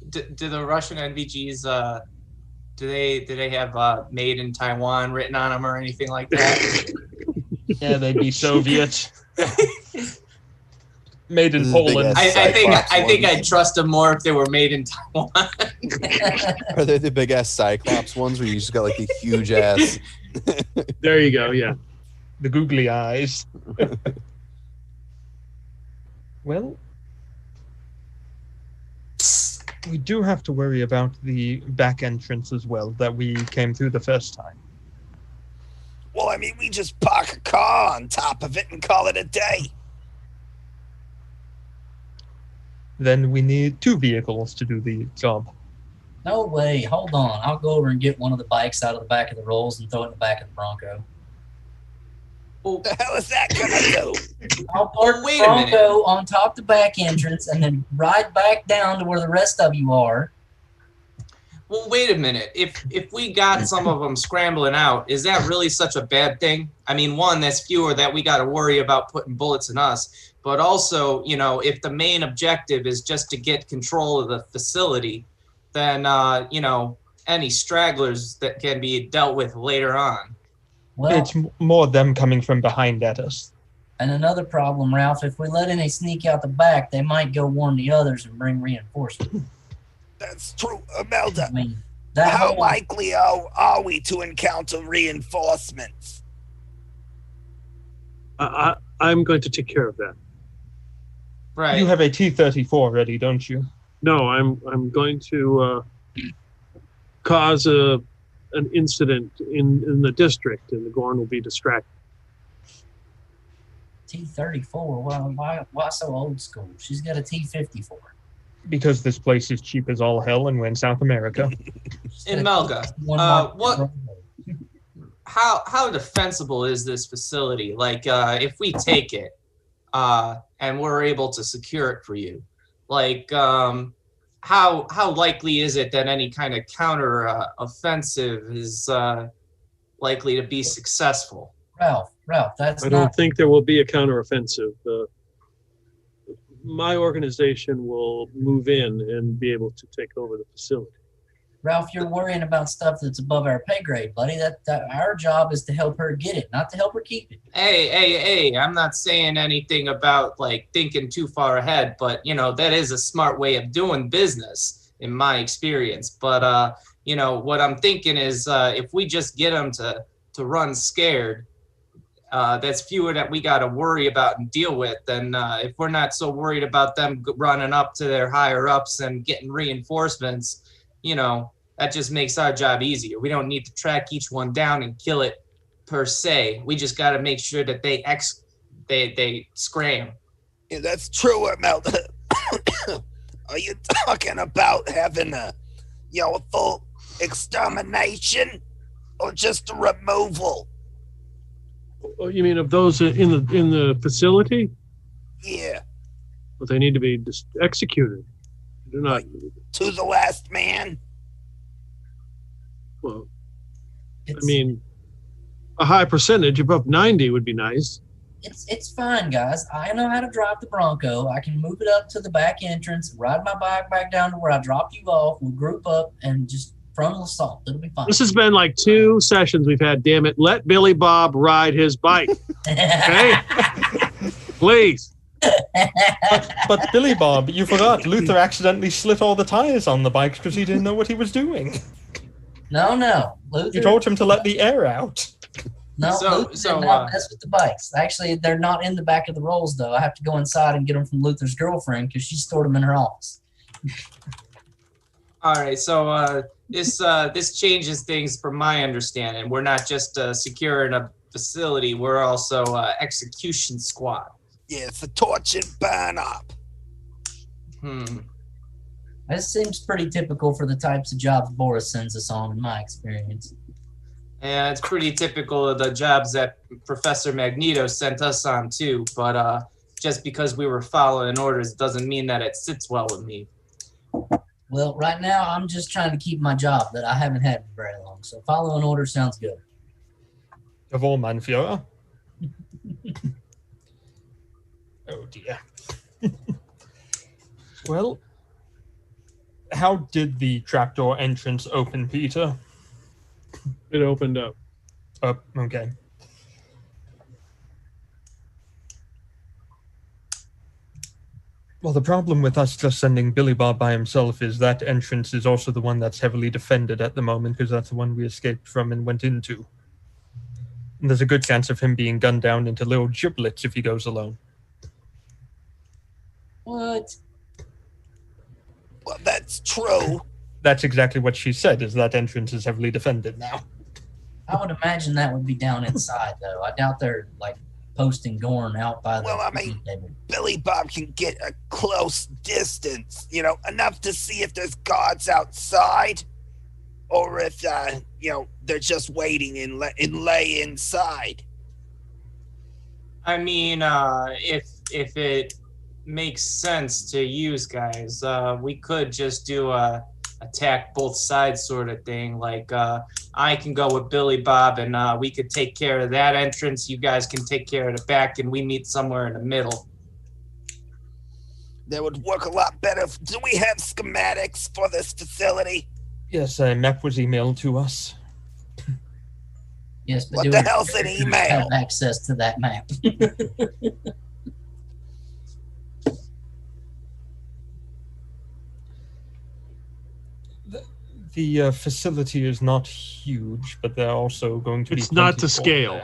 Do the Russian NVGs do they have made in Taiwan written on them or anything like that? Yeah, they'd be Soviet. Made in This is big Poland. ass I think Cyclops ones. I'd trust them more if they were made in Taiwan. Are they the big ass Cyclops ones where you just got like the huge ass? There you go. Yeah. The googly eyes. Well, we do have to worry about the back entrance as well that we came through the first time. Well, I mean, we just park a car on top of it and call it a day. Then we need 2 vehicles to do the job. No way. Hold on. I'll go over and get one of the bikes out of the back of the rolls and throw it in the back of the Bronco. What the hell is that gonna do? I'll park the Wait a minute. Bronco on top the back entrance and then ride back down to where the rest of you are. Well, wait a minute. If we got some of them scrambling out, is that really such a bad thing? I mean, one, that's fewer that we got to worry about putting bullets in us. But also, if the main objective is just to get control of the facility, then, any stragglers that can be dealt with later on. Well, It's more them coming from behind at us. and another problem, Ralph, if we let any sneak out the back, they might go warn the others and bring reinforcements. That's true, Imelda. I mean, that How whole- likely are we to encounter reinforcements? I'm going to take care of that. Right. You have a T-34 ready, don't you? No, I'm going to cause an incident in the district, and the Gorn will be distracted. T-34. Why so old school? She's got a T-54. Because this place is cheap as all hell and we're in South America. Imelda, how defensible is this facility? Like, if we take it and we're able to secure it for you, like, how likely is it that any kind of counter offensive is likely to be successful? Ralph, that's I not... don't think there will be a counteroffensive. My organization will move in and be able to take over the facility. Ralph, you're worrying about stuff that's above our pay grade, buddy. That our job is to help her get it, not to help her keep it. Hey, I'm not saying anything about like thinking too far ahead, but that is a smart way of doing business in my experience. But what I'm thinking is if we just get them to run scared, that's fewer that we got to worry about and deal with. Then if we're not so worried about them running up to their higher ups and getting reinforcements, that just makes our job easier. We don't need to track each one down and kill it per se. We just got to make sure that they scram. Yeah, that's true, Imelda. Are you talking about having a full extermination or just a removal? Oh, you mean of those in the facility? Yeah, Well, they need to be just executed. They're not. to the last man. Well, I It's, mean, a high percentage above 90 would be nice. it's fine, guys. I know how to drive the Bronco. I can move it up to the back entrance, ride my bike back down to where I dropped you off. We'll group up and just frontal assault. It'll be fine. This has been like 2 sessions we've had. Damn it! Let Billy Bob ride his bike, okay? Please. But Billy Bob, you forgot, Luther accidentally slit all the tires on the bikes because he didn't know what he was doing. No. Luther, You told him to let the air out. No, So- Luther so, did not mess with the bikes. Actually, they're not in the back of the rolls, though. I have to go inside and get them from Luther's girlfriend because she stored them in her office. All right, so this changes things from my understanding. We're not just securing a facility; we're also execution squad. Yeah, it's a torch and burn up. This seems pretty typical for the types of jobs Boris sends us on, in my experience. And it's pretty typical of the jobs that Professor Magneto sent us on too. But just because we were following orders doesn't mean that it sits well with me. Well, right now, I'm just trying to keep my job that I haven't had for very long. So following orders sounds good. Of all man, Fiora. Oh dear. Well, how did the trapdoor entrance open, Peter? It opened up. Okay. Well, the problem with us just sending Billy Bob by himself is that entrance is also the one that's heavily defended at the moment, because that's the one we escaped from and went into. And there's a good chance of him being gunned down into little giblets if he goes alone. What? Well, that's true. That's exactly what she said, is that entrance is heavily defended now. I would imagine that would be down inside, though. I doubt they're, like, posting Gorn out by the Well, I mean, table. Billy Bob can get a close distance, enough to see if there's guards outside, or if, they're just waiting and lay inside. I mean, if it makes sense to use, guys, we could just do a attack both sides sort of thing. Like, I can go with Billy Bob, and we could take care of that entrance. You guys can take care of the back, and we meet somewhere in the middle. That would work a lot better. Do we have schematics for this facility? Yes, a map was emailed to us. Yes, but What do the our hell's an characters email? have access to that map? The facility is not huge, but they're also going to be. It's not to plentiful scale.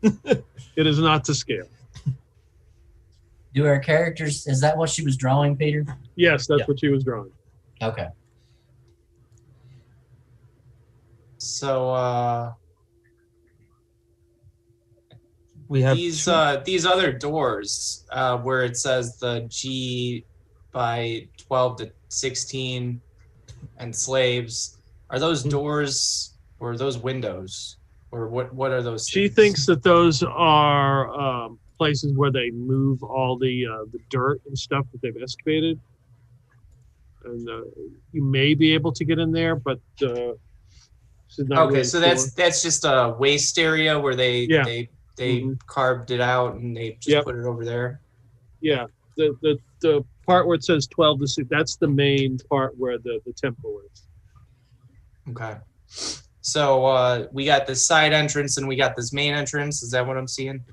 there. It is not to scale. Do our characters, is that what she was drawing, Peter? Yes, that's Yeah. what she was drawing. Okay. So We have these two- these other doors where it says the G by 12 to 16 and slaves, are those doors or are those windows, or what are those She things? thinks that those are places where they move all the dirt and stuff that they've excavated, and you may be able to get in there, but she's not Okay, really so sure. that's just a waste area where they Yeah. they Mhm. carved it out and they just Yep. put it over there. Yeah, the part where it says 12 to 6, that's the main part where the temple is. Okay. So we got this side entrance and we got this main entrance. Is that what I'm seeing?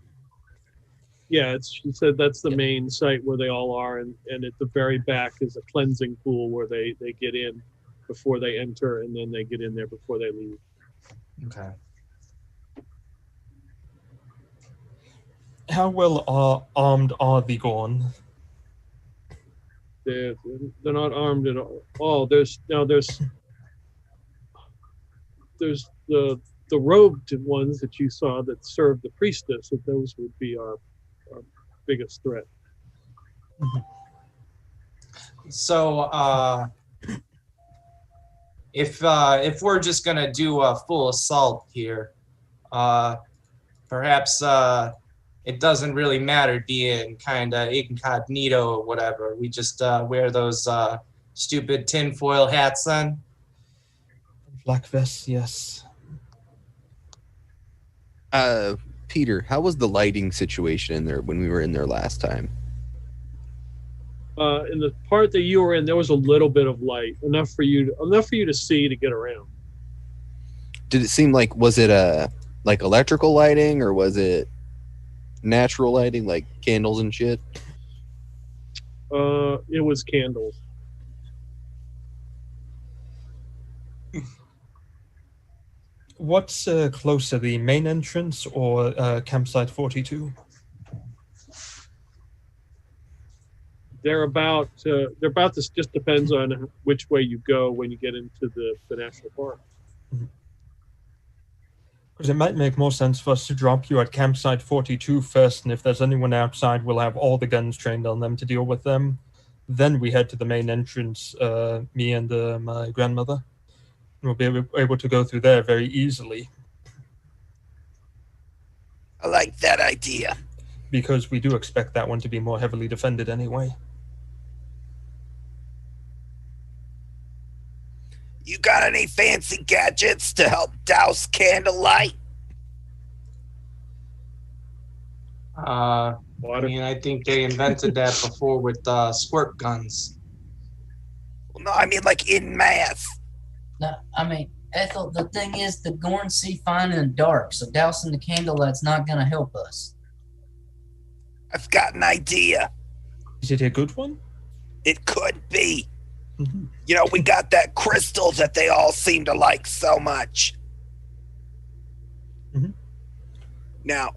Yeah, she said that's the Yep. main site where they all are, and at the very back is a cleansing pool where they get in before they enter, and then they get in there before they leave. Okay. How well armed are the Gorn? They're not armed at all. Oh, there's the robed ones that you saw that serve the priestess. That those would be our biggest threat. So if we're just gonna do a full assault here, perhaps it doesn't really matter being kind of incognito or whatever. We just wear those stupid tinfoil hats then. Black vests, yes. Peter, how was the lighting situation in there when we were in there last time? In the part that you were in, there was a little bit of light, enough for you to see to get around. Did it seem like, was it like electrical lighting, or was it natural lighting, like candles and shit? It was candles. What's closer, the main entrance or campsite 42? They're about this. Just depends on which way you go when you get into the national park. Because it might make more sense for us to drop you at campsite 42 first, and if there's anyone outside, we'll have all the guns trained on them to deal with them. Then we head to the main entrance, me and my grandmother. We'll be able to go through there very easily. I like that idea. Because we do expect that one to be more heavily defended anyway. You got any fancy gadgets to help douse candlelight? I mean, I think they invented that before with squirt guns. Well, no, I mean like in mass. No, I mean, Ethel, the thing is, the Gorns see fine in the dark, so dousing the candlelight's not going to help us. I've got an idea. Is it a good one? It could be. Mm-hmm. You know, we got that crystal that they all seem to like so much. Mm-hmm. Now,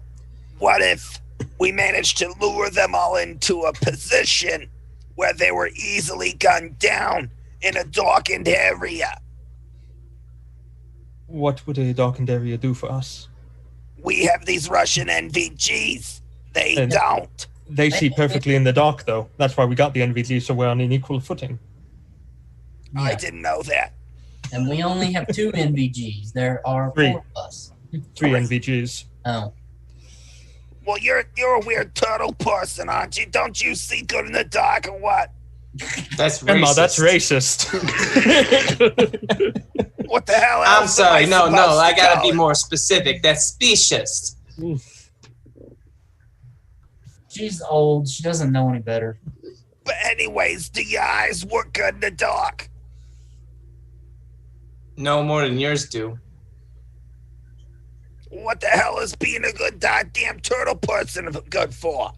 what if we managed to lure them all into a position where they were easily gunned down in a darkened area? What would a darkened area do for us? We have these Russian NVGs. They And- don't. They see perfectly in the dark, though. That's why we got the NVG, so we're on an equal footing. I didn't know that. And we only have 2 NVGs. There are 3. 4 of us. 3 NVGs. Oh, Well, you're a weird turtle person, aren't you? Don't you see good in the dark or what? That's Emma, racist. that's racist. What the hell else? I'm am sorry. No, supposed I to gotta call be it? more specific. That's specious. she's old. She doesn't know any better. But anyways, do your eyes work good in the dark? No more than yours do. What the hell is being a good goddamn turtle person good for?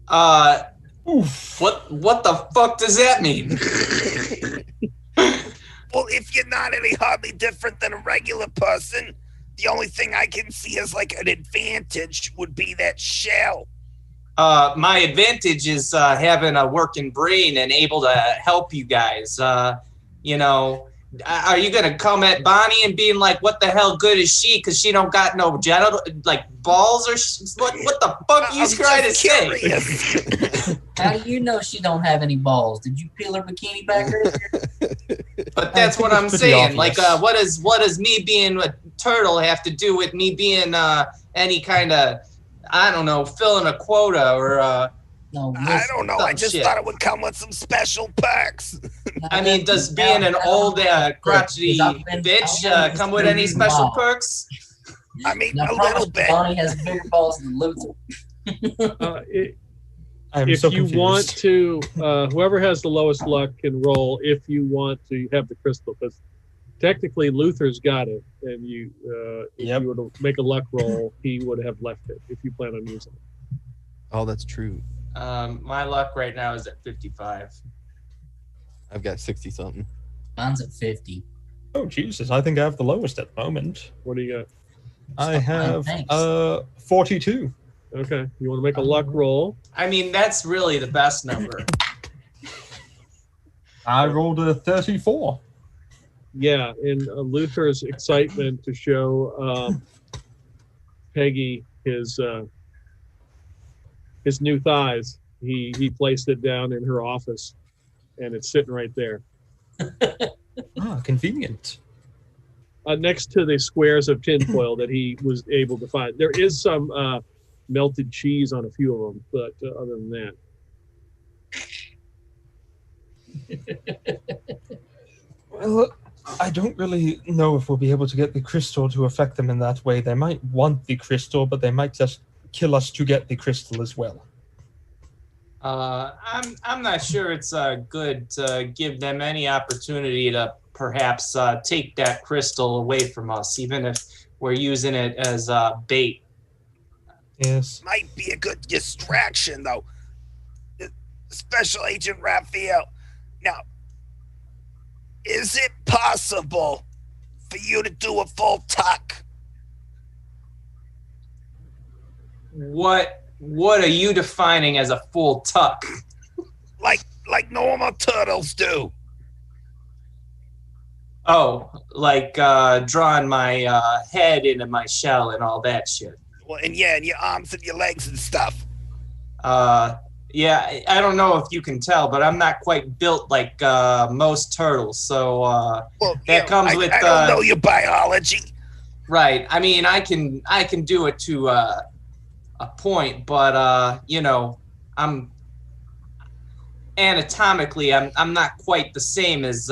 What the fuck does that mean? Well, if you're not any hardly different than a regular person, the only thing I can see as like an advantage would be that shell. My advantage is having a working brain and able to help you guys. You know, are you gonna come at Bonnie and being like, "What the hell good is she? Because she don't got no genital like balls or what the fuck you I'm trying to just say?" curious. How do you know she don't have any balls? Did you peel her bikini back earlier? But that's what it's I'm pretty saying. Like, obvious. what does me being a turtle have to do with me being any kind of, I don't know, filling a quota or No, I don't know. I Some just shit. thought it would come with some special perks. I mean, does being an old crotchety bitch come with any special perks? I mean, Now, a promise little me bit. Bonnie has bigger balls than Luther. I'm If so you confused. want to, whoever has the lowest luck can roll. If you want to have the crystal, because technically Luther's got it, and you, if Yep. you were to make a luck roll, he would have left it if you plan on using it. Oh, that's true. My luck right now is at 55. I've got 60 something. Mine's at 50. Oh, Jesus. I think I have the lowest at the moment. What do you got? I have thanks. 42. Okay, you want to make a luck roll? I mean, that's really the best number. I rolled a 34. Yeah, in Luther's excitement to show Peggy his new thighs, he placed it down in her office, and it's sitting right there Ah, convenient. next to the squares of tinfoil that he was able to find. There is some melted cheese on a few of them, but other than that, Well, I don't really know if we'll be able to get the crystal to affect them in that way. They might want the crystal, but they might just kill us to get the crystal as well. I'm not sure it's good to give them any opportunity to perhaps take that crystal away from us, even if we're using it as bait. Yes. Might be a good distraction, though. Special Agent Raphael. Now, is it possible for you to do a full tuck. What are you defining as a full tuck? Like normal turtles do. Oh, like drawing my head into my shell and all that shit. Well, and your arms and your legs and stuff. Yeah, I don't know if you can tell, but I'm not quite built like most turtles. So that comes with. I don't know your biology. Right. I mean, I can do it to a point, but I'm anatomically, I'm not quite the same as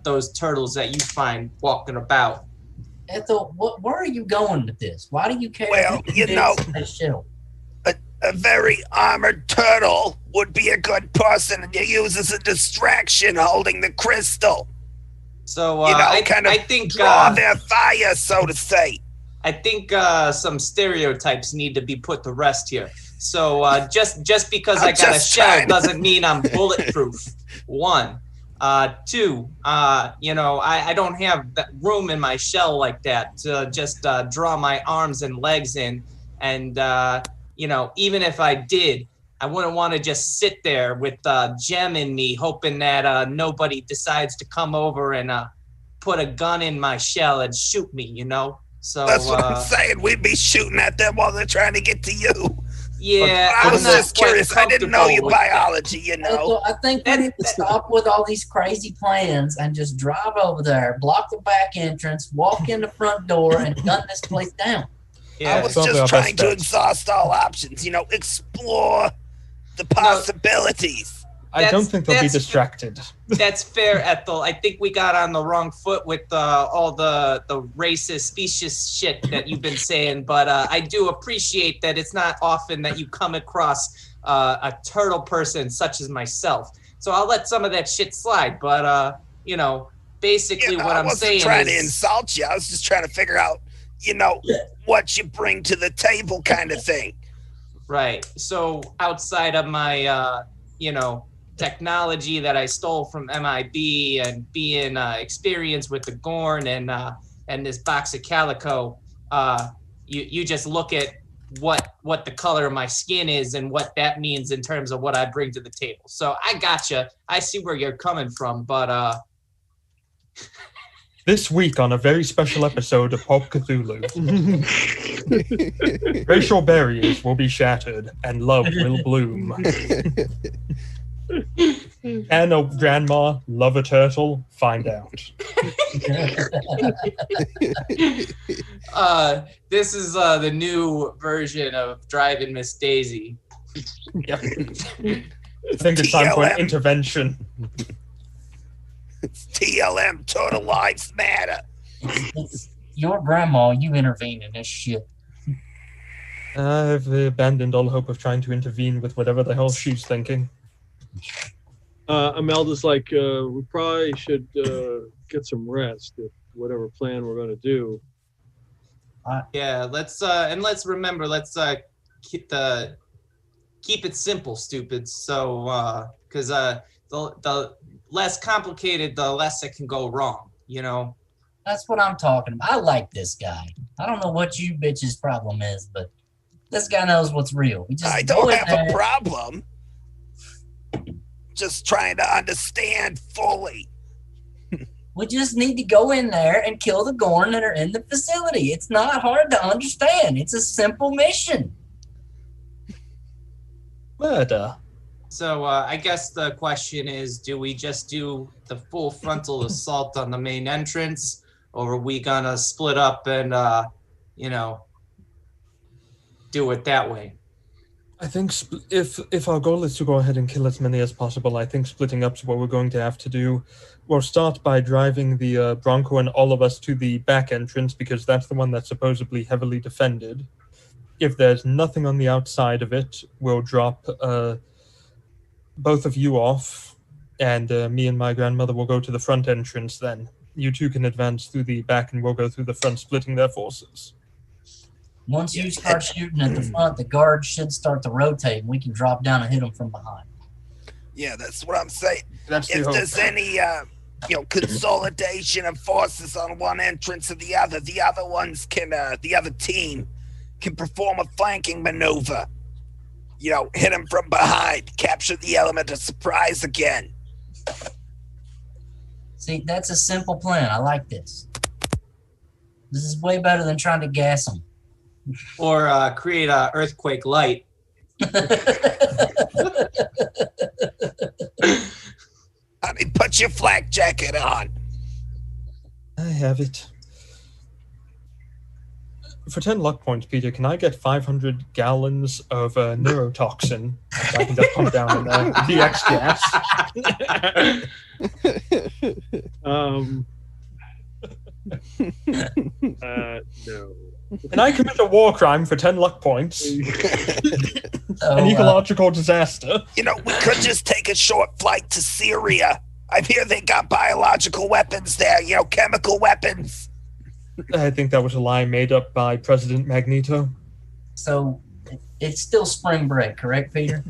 those turtles that you find walking about. Ethel, where are you going with this? Why do you care? Well, a very armored turtle would be a good person to use as a distraction, holding the crystal. So I think draw their fire, so to say. I think some stereotypes need to be put to rest here. So just because I got a shell doesn't mean I'm bulletproof. 1, 2. I don't have that room in my shell like that to just draw my arms and legs in, and even if I did, I wouldn't want to just sit there with gem in me, hoping that nobody decides to come over and put a gun in my shell and shoot me. So that's what I'm saying. We'd be shooting at them while they're trying to get to you. Yeah, I was just curious. I didn't know your biology, I think we need to stop with all these crazy plans and just drive over there, block the back entrance, walk in the front door, and gun this place down. Yeah, I was just trying to exhaust all options, explore the possibilities. I don't think they'll be distracted. That's fair, Ethel. I think we got on the wrong foot with all the racist, specious shit that you've been saying, but I do appreciate that it's not often that you come across a turtle person such as myself. So I'll let some of that shit slide, but, basically what I'm saying is... I wasn't trying to insult you. I was just trying to figure out, what you bring to the table kind of thing. Right. So outside of my, technology that I stole from MIB and being experienced with the Gorn and this box of calico, you just look at what the color of my skin is and what that means in terms of what I bring to the table. So I gotcha. I see where you're coming from, but this week on a very special episode of Pulp Cthulhu, racial barriers will be shattered and love will bloom. Can a grandma love a turtle? Find out. This is the new version of Driving Miss Daisy. Yep. I think it's time for an intervention. It's TLM, Total Lives Matter. It's your grandma, you intervene in this shit. I've abandoned all hope of trying to intervene with whatever the hell she's thinking. Imelda's like, we probably should get some rest if whatever plan we're going to do. Yeah, let's remember, let's keep it simple, stupid. So, because the less complicated, the less it can go wrong. That's what I'm talking about. I like this guy. I don't know what you bitches' problem is, but this guy knows what's real. I don't have a problem. Just trying to understand fully. We just need to go in there and kill the Gorn that are in the facility. It's not hard to understand. It's a simple mission. Murder. So I guess the question is, do we just do the full frontal assault on the main entrance, or are we gonna split up and, do it that way? I think if our goal is to go ahead and kill as many as possible, I think splitting up is what we're going to have to do. We'll start by driving the Bronco and all of us to the back entrance, because that's the one that's supposedly heavily defended. If there's nothing on the outside of it, we'll drop both of you off, and me and my grandmother will go to the front entrance then. You two can advance through the back, and we'll go through the front, splitting their forces. Once you start shooting at the front, the guards should start to rotate, and we can drop down and hit them from behind. Yeah, that's what I'm saying. That's if there's any consolidation of forces on one entrance or the other. The other team can perform a flanking maneuver. Hit them from behind, capture the element of surprise again. See, that's a simple plan. I like this. This is way better than trying to gas them. Or create a earthquake light. Honey, put your flak jacket on. I have it. For 10 luck points, Peter, can I get 500 gallons of neurotoxin? So I can just pump down in there. DX gas. No. Can I commit a war crime for 10 luck points? An ecological disaster. We could just take a short flight to Syria. I hear they got biological weapons there, chemical weapons. I think that was a lie made up by President Magneto. So it's still spring break, correct, Peter?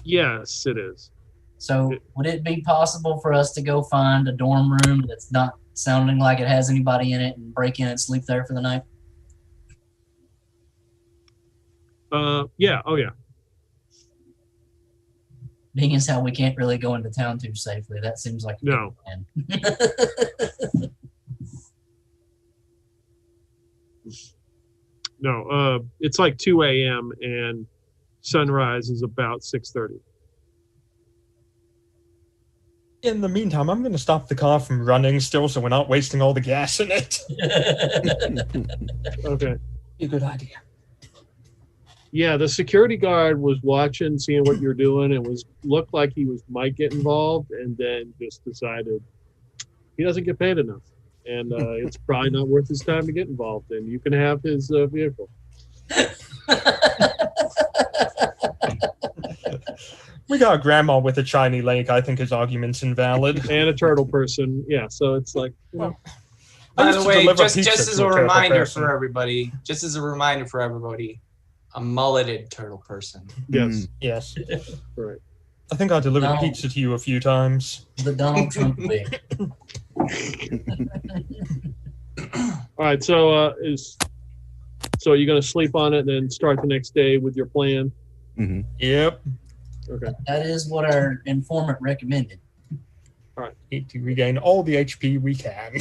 Yes, it is. So would it be possible for us to go find a dorm room that's not sounding like it has anybody in it and break in and sleep there for the night? Yeah. Oh, yeah. Being as how we can't really go into town too safely, that seems like a No. good plan. No. It's like 2 a.m. and sunrise is about 6:30. In the meantime, I'm going to stop the car from running still so we're not wasting all the gas in it. Okay. A good idea. Yeah, the security guard was watching, seeing what you're doing, and looked like he might get involved, and then just decided he doesn't get paid enough, and it's probably not worth his time to get involved. And you can have his vehicle. We got a grandma with a shiny leg. I think his argument's invalid. And a turtle person. Yeah, so it's like, By the way, just as a reminder for everybody, a mulleted turtle person. Yes. Yes. Right. I think I delivered pizza to you a few times. The Donald Trump way. All right, so you're going to sleep on it and then start the next day with your plan? Mm-hmm. Yep. Okay. That is what our informant recommended. All right. Need to regain all the HP we can.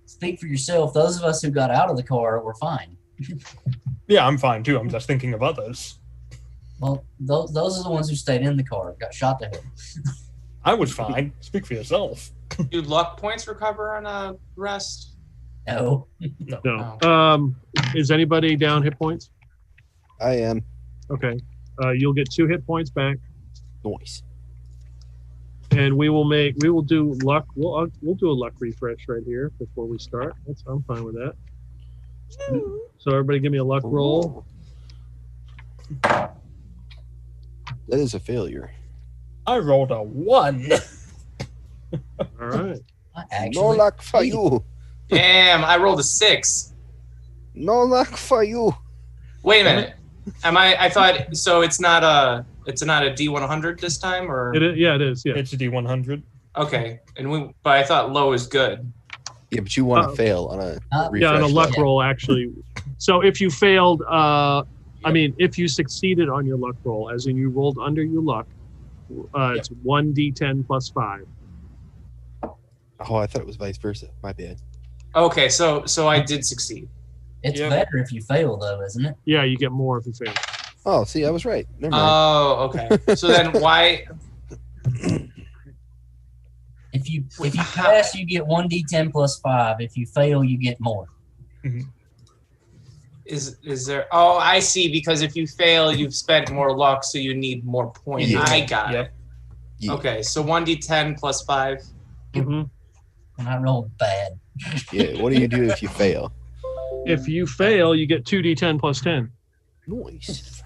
Speak for yourself. Those of us who got out of the car were fine. Yeah, I'm fine too. I'm just thinking of others. Well, those are the ones who stayed in the car, got shot to head. I was fine. Speak for yourself. Do luck points recover on a rest? No. No. Is anybody down hit points? I am. Okay. You'll get 2 hit points back, Nice. and we will do luck. We'll do a luck refresh right here before we start. I'm fine with that. So everybody, give me a luck roll. That is a failure. I rolled a 1. All right. No luck for you. Damn, I rolled a 6. No luck for you. Wait a minute. I thought so. It's not a D100 this time, or It is. Yeah, it is. Yeah. It's a D100. okay. But I thought low is good. Yeah, but you want to fail on a refresh. Yeah, on a luck Yeah. roll actually. So if you failed, if you succeeded on your luck roll, as in you rolled under your luck, it's 1d10 plus 5. Oh, I thought it was vice versa. My bad. Okay, so I did succeed. It's Yeah. better if you fail, though, isn't it? Yeah, you get more if you fail. Oh, see, I was right. Never mind. Oh, okay. So then why? If you pass, you get 1d10 plus 5. If you fail, you get more. Is there? Oh, I see. Because if you fail, you've spent more luck, so you need more points. Yeah. I got Yep. it. Yeah. Okay, so 1d10 plus 5. Mm-hmm. And I rolled bad. Yeah, what do you do if you fail? If you fail, you get 2d10 plus 10. Nice.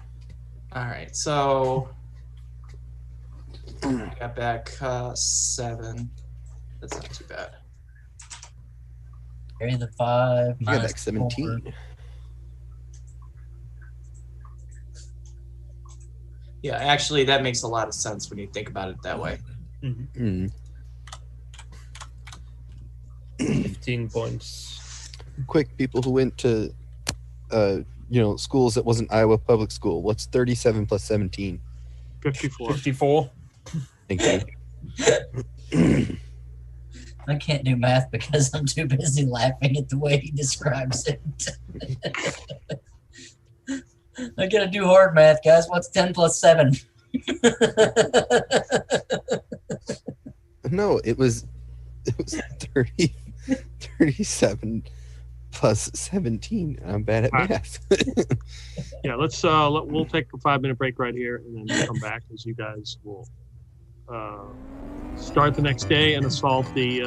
All right, so I got back 7. That's not too bad. Carry the 5. You got minus back 17. 4. Yeah, actually, that makes a lot of sense when you think about it that way. Mm-hmm. 15 points. Quick, people who went to, schools that wasn't Iowa Public School. What's 37 plus 17? 54. 54. Thank you. I can't do math because I'm too busy laughing at the way he describes it. I gotta do hard math, guys. What's 10 plus 7? No, it was 37 plus 17. I'm bad at math. Yeah, we'll take a 5-minute break right here and then come back as you guys will start the next day and assault the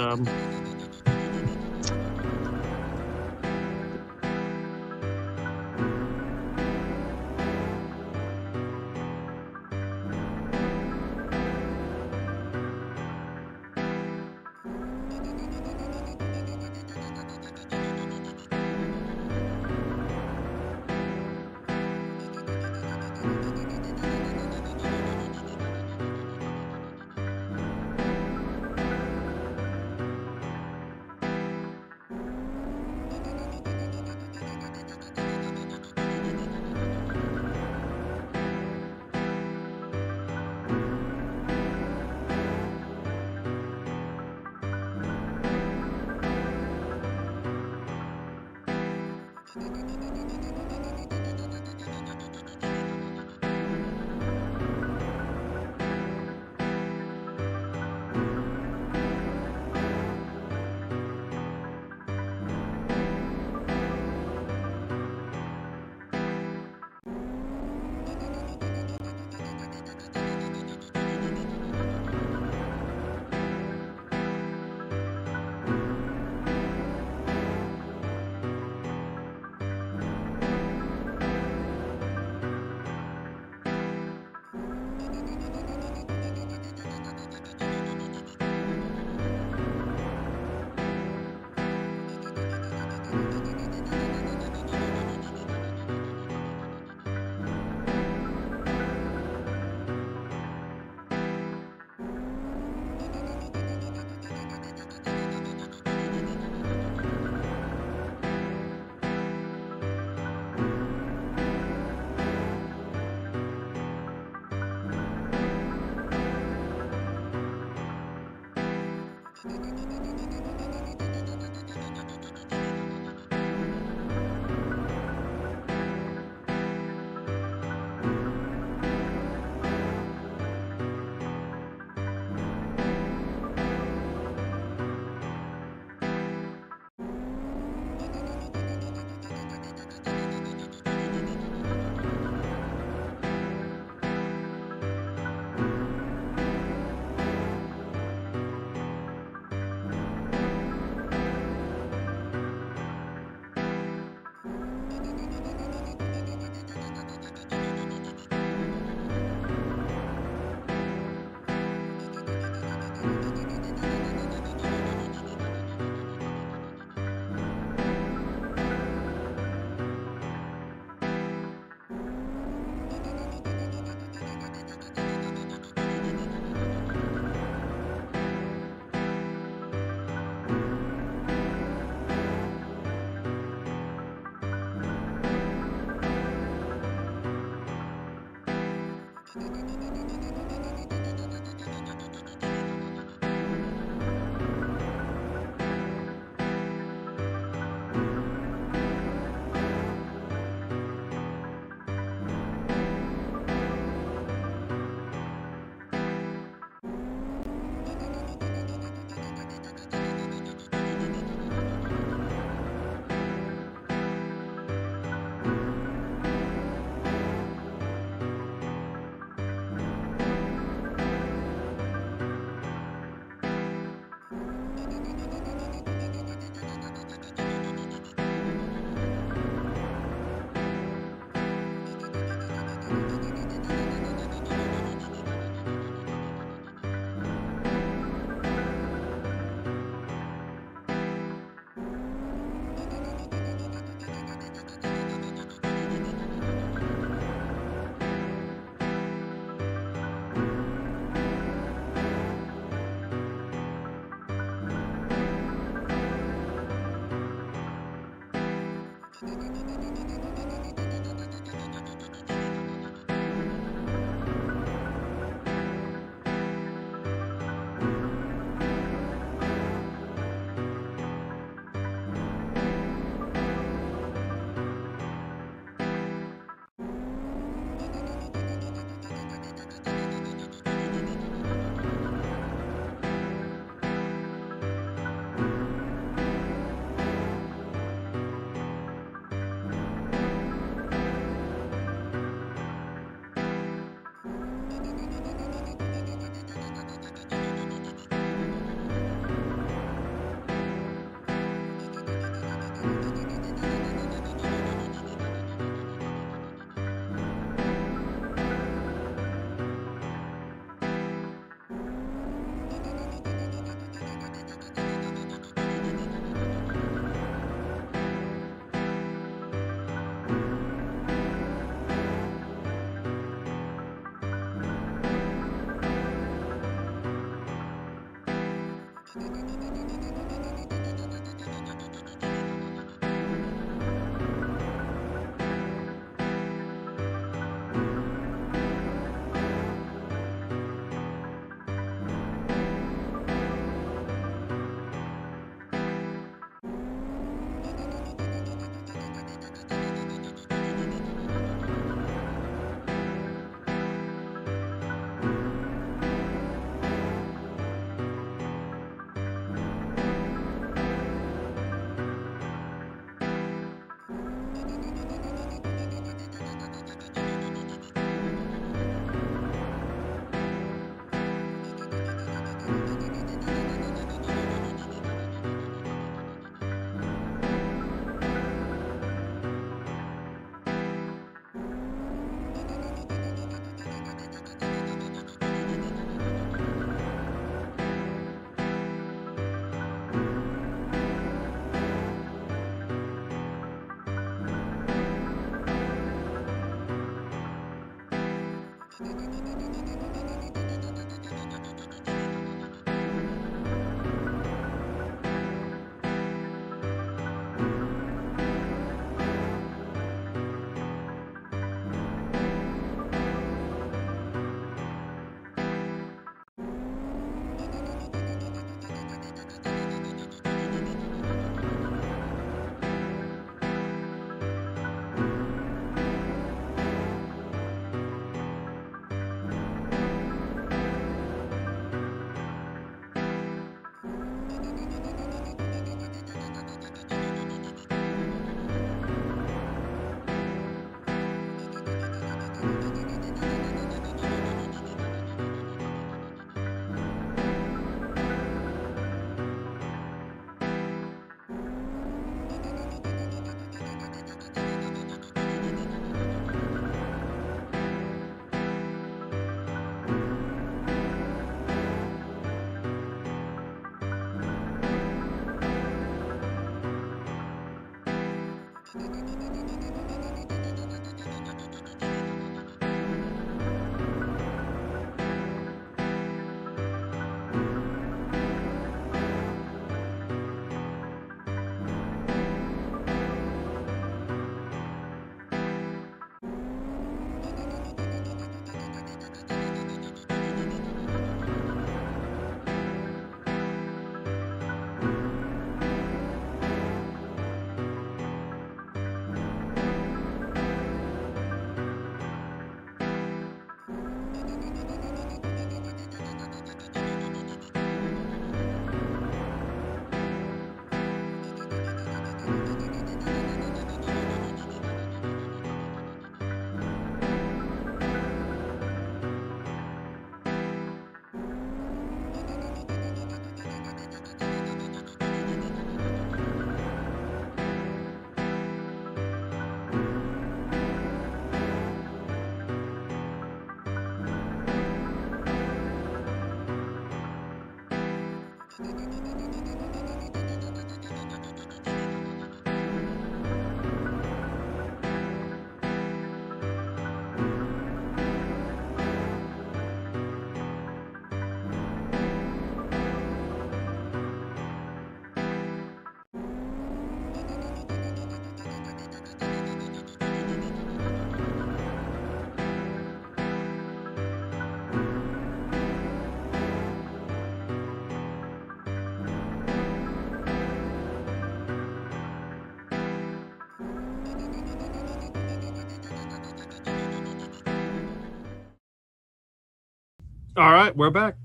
All right, we're back.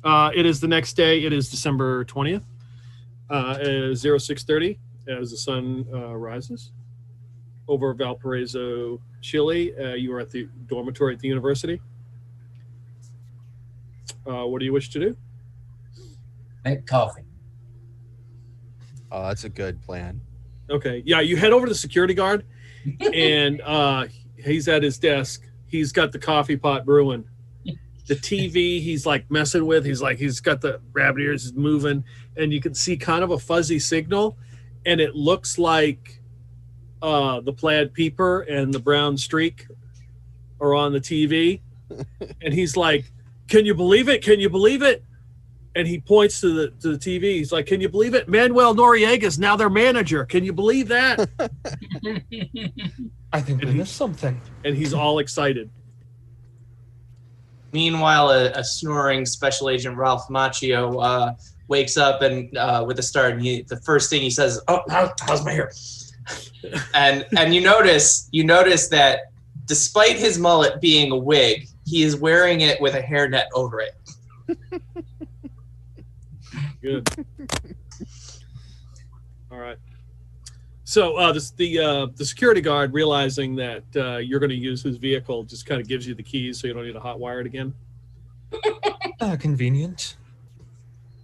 It is the next day. It is December 20th. It is 06:30 as the sun rises over Valparaiso, Chile. You are at the dormitory at the university. What do you wish to do? Make coffee. Oh, that's a good plan. Okay. Yeah, you head over to the security guard, and he's at his desk. He's got the coffee pot brewing. The TV he's like messing with. He's got the rabbit ears, he's moving, and you can see kind of a fuzzy signal, and it looks like the plaid peeper and the brown streak are on the TV. And he's like, "Can you believe it? Can you believe it?" And he points to the TV. He's like, "Can you believe it? Manuel Noriega is now their manager. Can you believe that?" I think we missed something. And he's all excited. Meanwhile, a snoring Special Agent Ralph Macchio wakes up and with a start, and the first thing he says, "Oh, how's my hair?" and you notice that despite his mullet being a wig, he is wearing it with a hairnet over it. Good. All right. So the security guard, realizing that you're going to use his vehicle, just kind of gives you the keys so you don't need to hotwire it again. Convenient.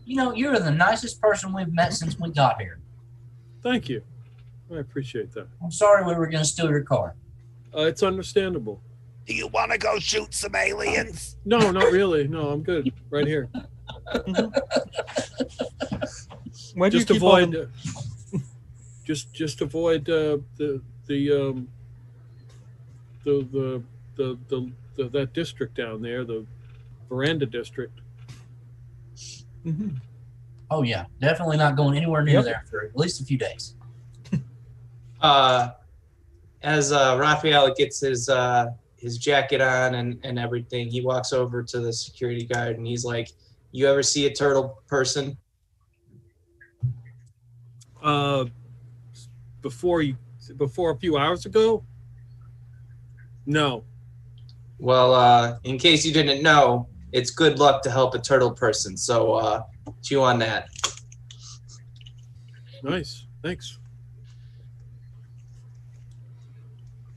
You know, you're the nicest person we've met since we got here. Thank you. I appreciate that. I'm sorry we were going to steal your car. It's understandable. Do you want to go shoot some aliens? No, not really. No, I'm good right here. Why do Just you keep avoid. on- Just avoid that district down there, the veranda district. Mhm. Oh, yeah. Definitely not going anywhere near Yep. there for at least a few days. As Raphael gets his jacket on and everything, he walks over to the security guard and he's like, "You ever see a turtle person?" Before a few hours ago? No. Well, in case you didn't know, it's good luck to help a turtle person. So chew on that. Nice. Thanks.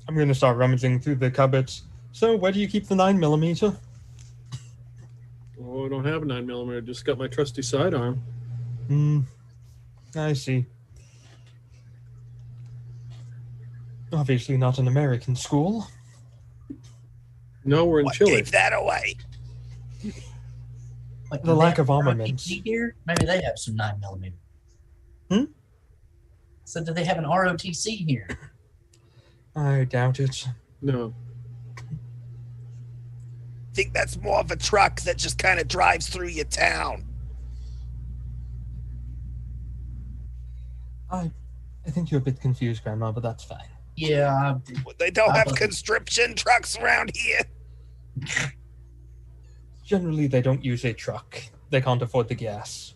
I'm going to start rummaging through the cupboards. So, where do you keep the 9mm? Oh, I don't have a 9mm. Just got my trusty sidearm. I see. Obviously not an American school. No, we're in What Chile. gave that away? Like, The do they lack have of armaments. ROTC here? Maybe they have some 9mm. Hmm? So do they have an ROTC here? I doubt it. No. Think that's more of a truck that just kind of drives through your town. I think you're a bit confused, Grandma, but that's fine. Yeah. They don't have Uh-huh. conscription trucks around here. Generally, they don't use a truck. They can't afford the gas.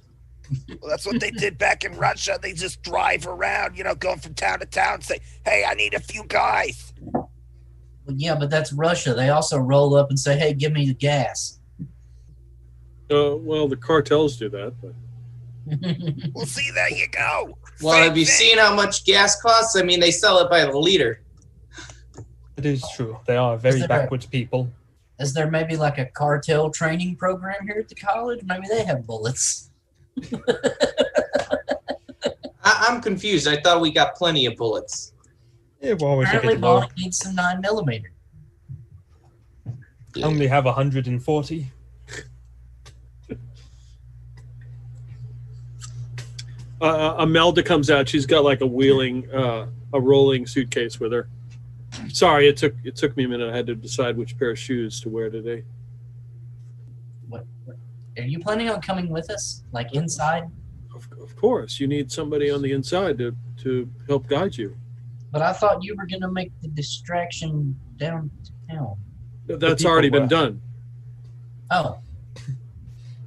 Well, that's what they did back in Russia. They just drive around, going from town to town and say, "Hey, I need a few guys." Well, yeah, but that's Russia. They also roll up and say, "Hey, give me the gas." Well, the cartels do that, but Well, see, there you go. Well, Same have you thing. seen how much gas costs? I mean, they sell it by the liter. It is true. They are very there a- backwards people. Is there maybe like a cartel training program here at the college? Maybe they have bullets. I'm confused. I thought we got plenty of bullets. Yeah, we're always a Apparently, bit low. Bonnie needs some 9mm. I only have 140. Imelda comes out. She's got like a rolling suitcase with her. Sorry, it took me a minute. I had to decide which pair of shoes to wear today. What? Are you planning on coming with us? Like inside? Of course, you need somebody on the inside to help guide you. But I thought you were going to make the distraction downtown. That's people already been were. done. Oh.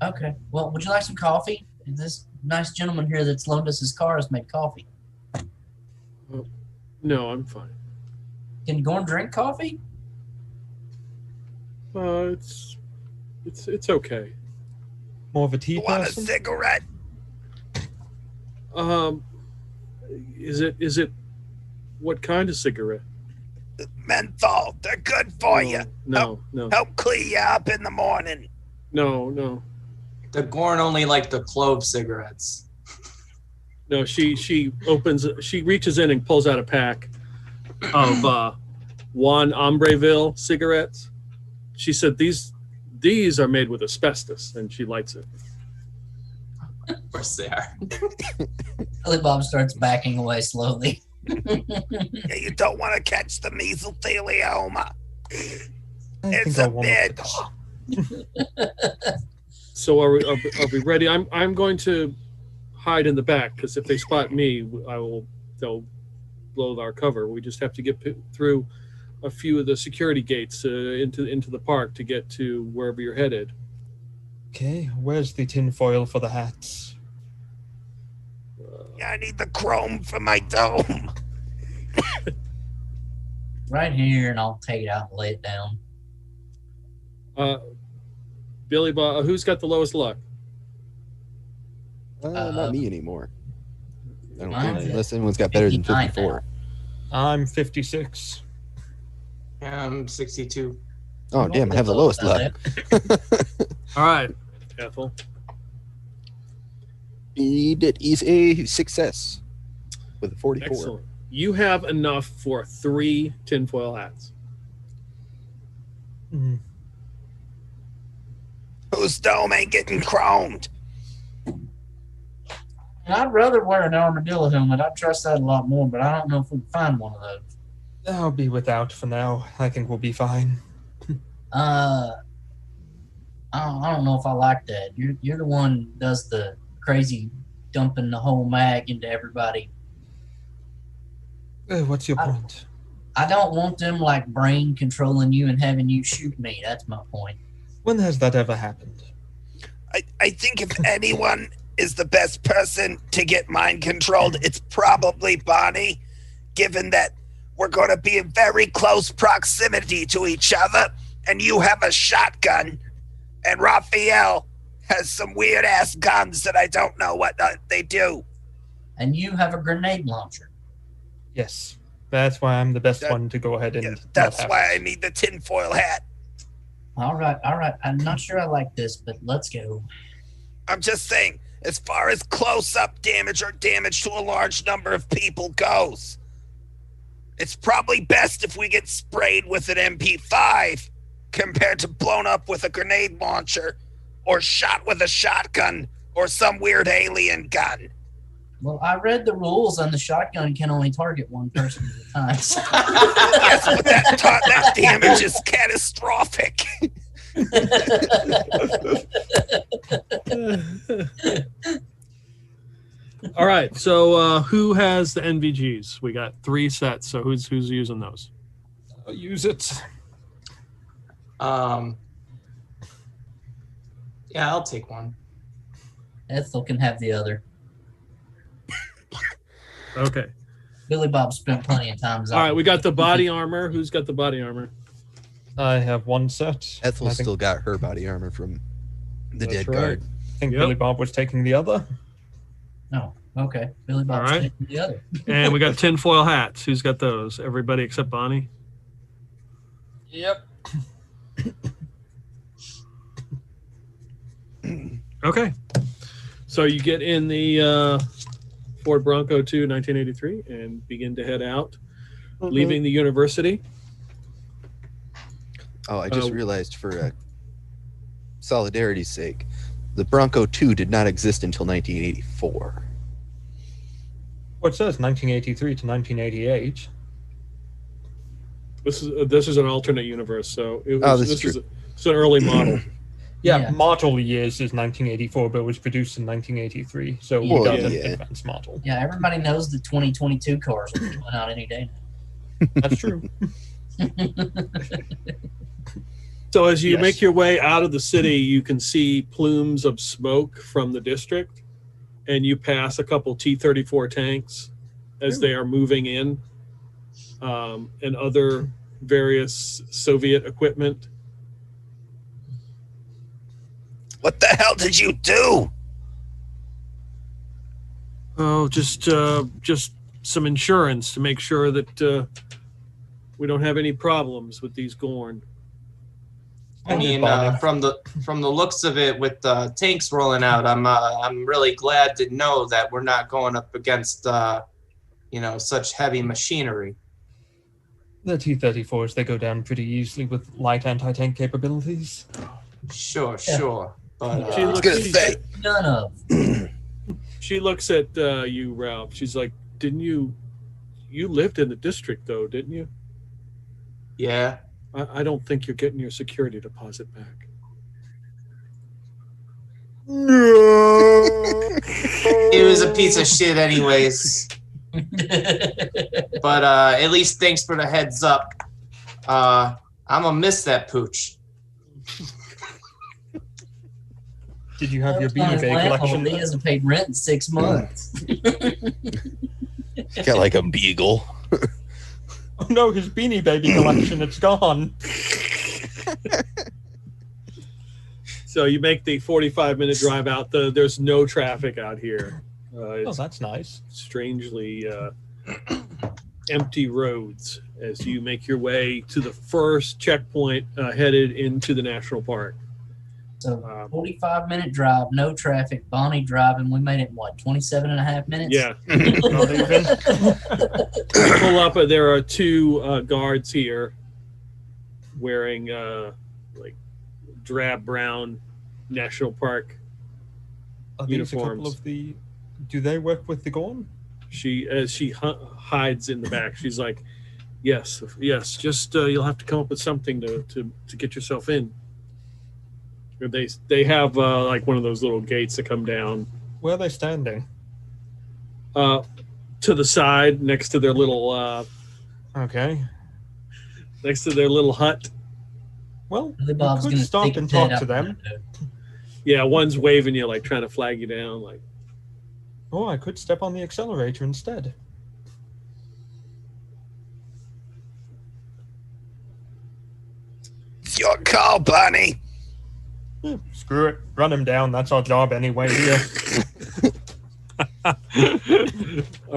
Okay. Well, would you like some coffee? This nice gentleman here that's loaned us his car has made coffee. No, I'm fine. Can you go and drink coffee? It's It's okay. More of a tea You want a person? cigarette? Is it what kind of cigarette? Menthol. They're good for you. No. Help clear you up in the morning. No. The Gorn only like the clove cigarettes. No, she reaches in and pulls out a pack of Juan Hombreville cigarettes. She said these are made with asbestos, and she lights it. Of course they are. Billy Bob starts backing away slowly. Yeah, you don't want to catch the mesothelioma. I It's think a I'll warm up the bitch. car. So are we ready? I'm going to hide in the back because if they spot me, they'll blow our cover. We just have to get through a few of the security gates into the park to get to wherever you're headed. Okay, where's the tinfoil for the hats? Yeah, I need the chrome for my dome. Right here, and I'll take it out and lay it down. Billy Bob, who's got the lowest luck? Not me anymore. I don't Mine's think, at unless anyone's got better than 59 54. I'm 56. I'm 62. Oh, damn, I have the lowest luck. All right, Ethel. It is a success with a 44. Excellent. You have enough for 3 tinfoil hats. Mm. Whose dome ain't getting chromed? And I'd rather wear an armadillo helmet. I trust that a lot more, but I don't know if we can find one of those. I'll be without for now. I think we'll be fine. I don't know if I like that. You're the one who does the crazy dumping the whole mag into everybody. What's your point? I don't want them like brain controlling you and having you shoot me. That's my point. When has that ever happened? I think if anyone is the best person to get mind controlled, it's probably Bonnie, given that we're going to be in very close proximity to each other, and you have a shotgun, and Raphael has some weird-ass guns that I don't know what they do. And you have a grenade launcher. Yes. That's why I'm the best one to go ahead and... Yeah, not that's have why it. I need the tinfoil hat. All right. I'm not sure I like this, but let's go. I'm just saying, as far as close-up damage or damage to a large number of people goes, it's probably best if we get sprayed with an MP5 compared to blown up with a grenade launcher or shot with a shotgun or some weird alien gun. Well, I read the rules, and the shotgun can only target one person at a time. So. Yes, but that damage is catastrophic. All right. So who has the NVGs? We got 3 sets. So who's using those? I'll use it. Yeah, I'll take one. Ethel can have the other. Okay. Billy Bob spent plenty of time. All right. We got the body armor. Who's got the body armor? I have 1 set. Ethel's I think, still got her body armor from the That's dead right. guard. I think Yep. Billy Bob was taking the other. Oh, okay. Billy Bob's All right. taking the other. And we got tinfoil hats. Who's got those? Everybody except Bonnie. Yep. Okay. So you get in the Ford Bronco 2 1983 and begin to head out, leaving the university. Oh, I just realized for solidarity's sake, the Bronco 2 did not exist until 1984. Well, it says 1983 to 1988. This is an alternate universe, so it was, Oh, this is true. It's an early model. Yeah, model years is 1984, but it was produced in 1983. So we Well, got an yeah. advanced model. Yeah, everybody knows the 2022 cars will be coming out any day That's true. now. So as you Yes. make your way out of the city, you can see plumes of smoke from the district, and you pass a couple T-34 tanks as they are moving in, and other various Soviet equipment. What the hell did you do? Oh, just some insurance to make sure that we don't have any problems with these Gorn. I mean, from the looks of it, with the tanks rolling out, I'm really glad to know that we're not going up against such heavy machinery. The T-34s, they go down pretty easily with light anti-tank capabilities. Sure. But She I was looks- gonna say, None of. She looks at you, Ralph. She's like, "Didn't you lived in the district though, didn't you? yeah. I don't think you're getting your security deposit back." It was a piece of shit anyways. But at least thanks for the heads up. I'm gonna miss that pooch. Did you have your That was on Beanie his Bay landlord. collection? He hasn't paid rent in 6 months. Got like a beagle. Oh no, his Beanie Baby collection, it's gone. So you make the 45-minute drive out. There's no traffic out here. Oh, It's that's nice. strangely empty roads as you make your way to the first checkpoint headed into the national park. So 45-minute drive, no traffic, Bonnie driving. We made it in, what, 27 and a half minutes? Yeah. Not even. You pull up, there are two guards here wearing like drab brown National Park Are these a couple uniforms. of the... Do they work with the Gorn? As she hides in the back, she's like, yes, just you'll have to come up with something to get yourself in. Or they have like one of those little gates that come down Where are they standing? to the side next to their little Okay. hut. Well, Billy we Bob's could gonna stop stick and his head talk to out them. the window. Yeah, one's waving you, like trying to flag you down. Like, Oh, I could step on the accelerator instead. it's your call, Bunny. Screw it. Run him down. That's our job anyway here. all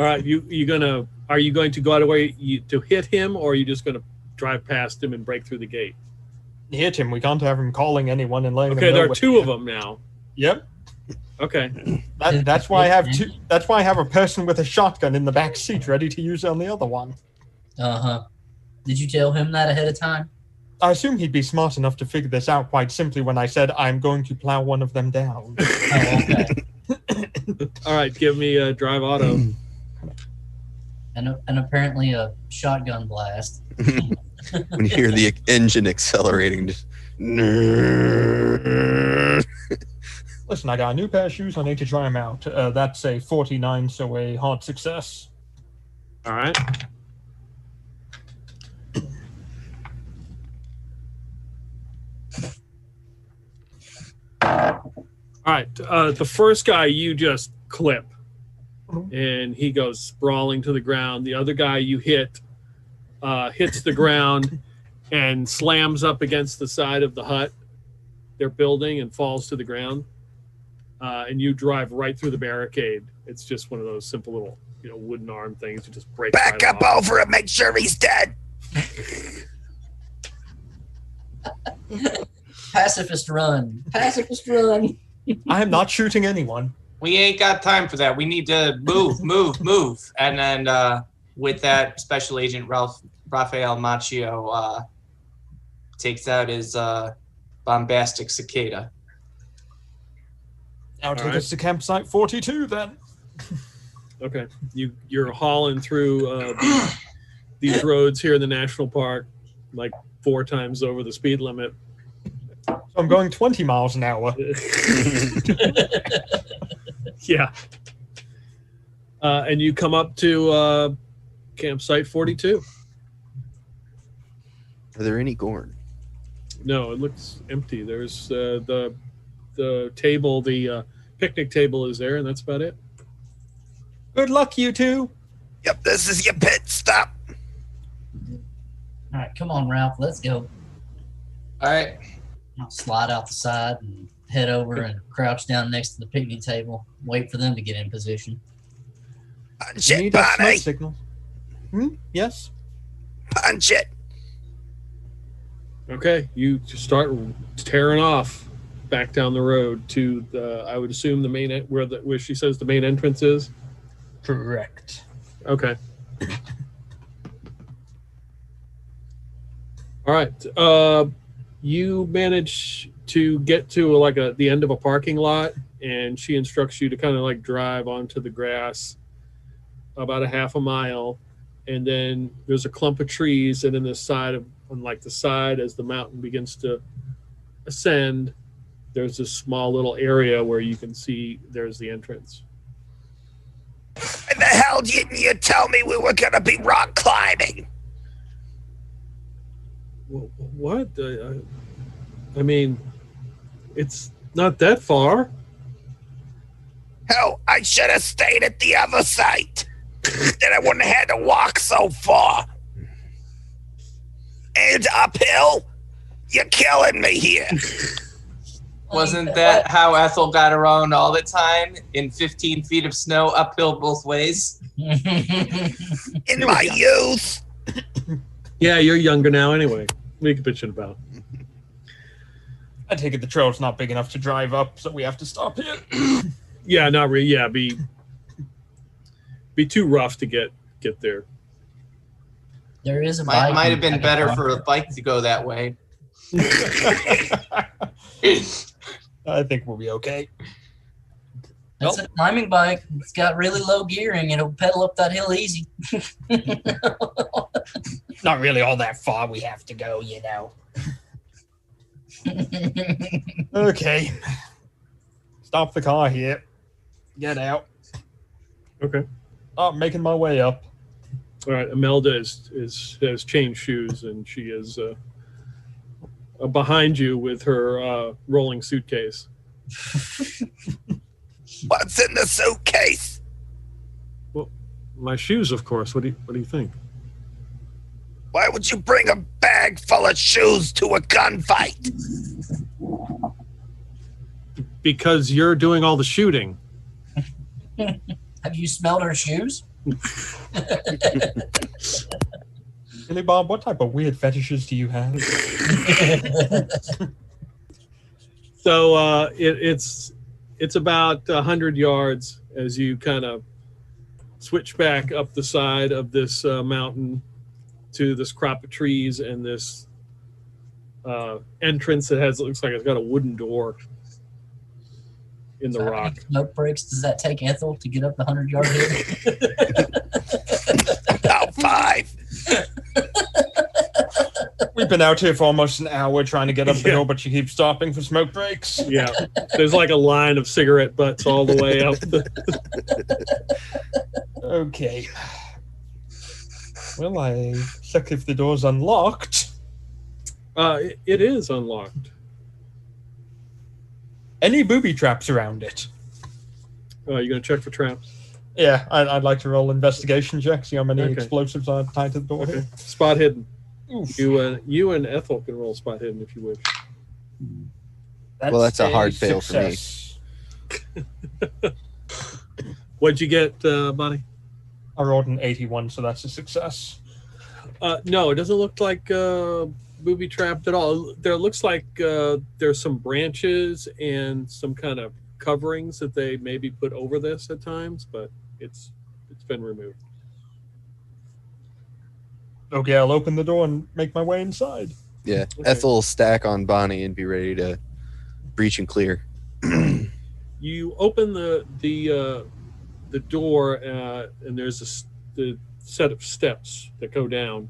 right, are you going to go out of way to hit him, or are you just going to drive past him and break through the gate? Hit him. We can't have him calling anyone and letting Okay, them know there are what- two of them now. Yep. Okay. That's why I have two. That's why I have a person with a shotgun in the back seat ready to use on the other one. Uh-huh. Did you tell him that ahead of time? I assume he'd be smart enough to figure this out quite simply when I said I'm going to plow one of them down. Oh, okay. All right, give me a drive auto. and apparently a shotgun blast. When you hear the engine accelerating, just Listen, I got a new pair of shoes. I need to try them out. That's a 49, so a hard success. All right. All right. The first guy you just clip, and he goes sprawling to the ground. The other guy you hit hits the ground and slams up against the side of the hut they're building and falls to the ground. And you drive right through the barricade. It's just one of those simple little, wooden arm things. You just break Back right up off. over him, make sure he's dead. Pacifist run. Pacifist run. I am not shooting anyone. We ain't got time for that. We need to move. And then with that, Special Agent Rafael Macchio takes out his bombastic cicada. Now take right. us to campsite 42 then. Okay, you're hauling through these roads here in the national park, like 4 times over the speed limit. So I'm going 20 miles an hour. Yeah. And you come up to campsite 42. are there any Gorn? No, it looks empty. There's the table, the picnic table is there, and that's about it. Good luck, you two. Yep, this is your pit stop. All right, come on, Ralph. Let's go. All right. I'll slide out the side and head over and crouch down next to the picnic table, wait for them to get in position. Punch You it, need that smoke Bonnie. signal. Yes. Punch it. Okay, you just start tearing off back down the road to the, I would assume the main where she says the main entrance is. Correct. Okay. All right. You manage to get to the end of a parking lot, and she instructs you to kind of like drive onto the grass about a half a mile, and then there's a clump of trees, and on the side as the mountain begins to ascend, there's this small little area where you can see there's the entrance. Why the hell didn't you tell me we were gonna be rock climbing? What? I mean, it's not that far. Hell, I should have stayed at the other site. Then I wouldn't have had to walk so far. And uphill? You're killing me here. Wasn't that how Ethel got around all the time in 15 feet of snow uphill both ways? In my youth. Yeah, you're younger now anyway. What are you bitching about? I take it the trail's not big enough to drive up, so we have to stop here. Yeah, not really. Yeah, be too rough to get there. There is a bike. Might have been better for a bike to go that way. I think we'll be okay. It's a climbing bike. It's got really low gearing. It'll pedal up that hill easy. Not really all that far we have to go, you know. Okay. Stop the car here. Get out. Okay. Oh, I'm making my way up. All right. Imelda has changed shoes, and she is behind you with her rolling suitcase. What's in the suitcase? Well, my shoes, of course. What do you think? Why would you bring a bag full of shoes to a gunfight? Because you're doing all the shooting. Have you smelled her shoes? Billy Bob, what type of weird fetishes do you have? So it's about 100 yards as you kind of switch back up the side of this mountain to this crop of trees and this entrance that looks like it's got a wooden door in the rock. Smoke breaks. Does that take Ethel to get up the 100-yard hill? About 5. We've been out here for almost an hour trying to get up the hill, but you keep stopping for smoke breaks. Yeah, there's like a line of cigarette butts all the way up. Okay. Well, I check if the door's unlocked. It is unlocked. Any booby traps around it? You gonna check for traps? Yeah, I'd like to roll investigation check, see how many Okay. explosives are tied to the door. Okay. Spot hidden. Oof. You and Ethel can roll spot hidden if you wish. Well, that's a hard fail for me. success. What'd you get, Bonnie? I rolled an 81, so that's a success. No, it doesn't look like booby trapped at all. There looks like there's some branches and some kind of coverings that they maybe put over this at times, but it's been removed. Okay, I'll open the door and make my way inside. Yeah, Okay. Ethel will stack on Bonnie and be ready to breach and clear. You open the door, and there's the set of steps that go down.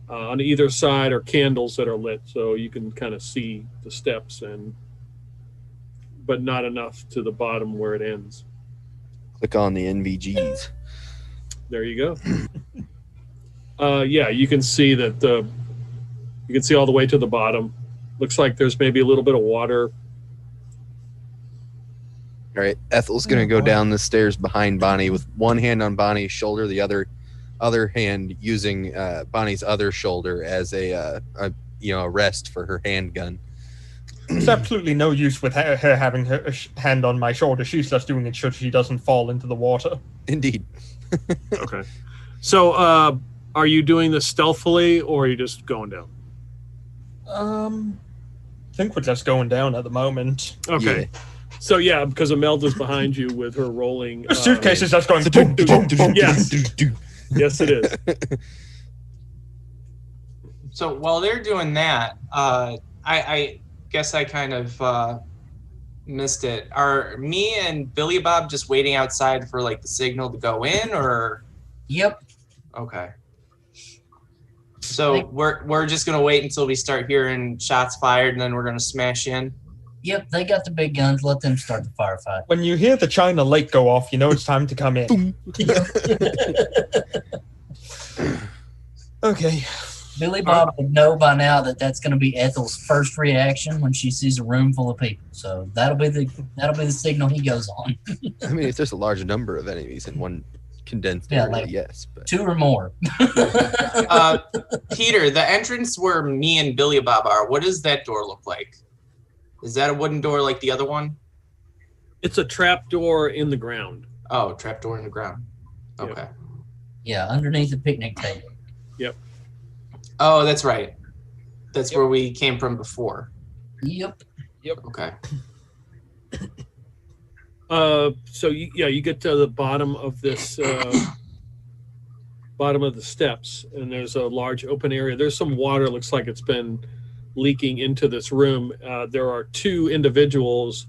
On either side are candles that are lit, so you can kind of see the steps, but not enough to the bottom where it ends. Click on the NVGs. There you go. Yeah, you can see that you can see all the way to the bottom. Looks like there's maybe a little bit of water. All right, Ethel's gonna go down the stairs behind Bonnie with one hand on Bonnie's shoulder, the other hand using Bonnie's other shoulder as a rest for her handgun. There's absolutely no use with her having her hand on my shoulder. She's just doing it so she doesn't fall into the water. Indeed. Okay. So, are you doing this stealthily, or are you just going down? I think we're just going down at the moment. Okay. Yeah. So yeah, because Imelda's behind you with her rolling. The suitcase is just going. Boom, boom, boom, Yes. Yes, it is. So while they're doing that, I guess I kind of missed it. Are me and Billy Bob just waiting outside for like the signal to go in, or? Yep. Okay. So we're just gonna wait until we start hearing shots fired, and then we're gonna smash in. Yep, they got the big guns. Let them start the firefight. When you hear the China Lake go off, you know it's time to come in. Okay. Billy Bob would know by now that that's going to be Ethel's first reaction when she sees a room full of people. So that'll be the signal he goes on. I mean, if there's a large number of enemies in one condensed Yeah, area, like yes. But 2 or more. Peter, the entrance where me and Billy Bob are, what does that door look like? Is that a wooden door like the other one? It's a trap door in the ground. Oh, trap door in the ground. Okay. Yeah, underneath the picnic table. Yep. Oh, that's right. That's where we came from before. Yep. Okay. So you get to the bottom of this bottom of the steps, and there's a large open area. There's some water. Looks like it's been leaking into this room. There are 2 individuals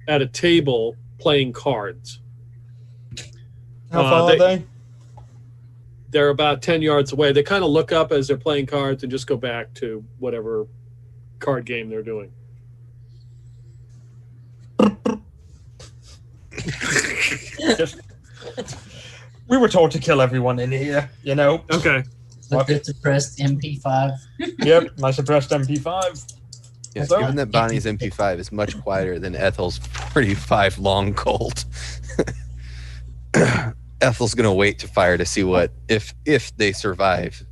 at a table playing cards. How far are they? They're about 10 yards away. They kind of look up as they're playing cards and just go back to whatever card game they're doing. We were told to kill everyone in here, you know. Okay. With the suppressed MP5. Yep, my suppressed MP5. yes, So- given that Bonnie's MP5 is much quieter than Ethel's 45 long Colt, Ethel's gonna wait to fire to see what if they survive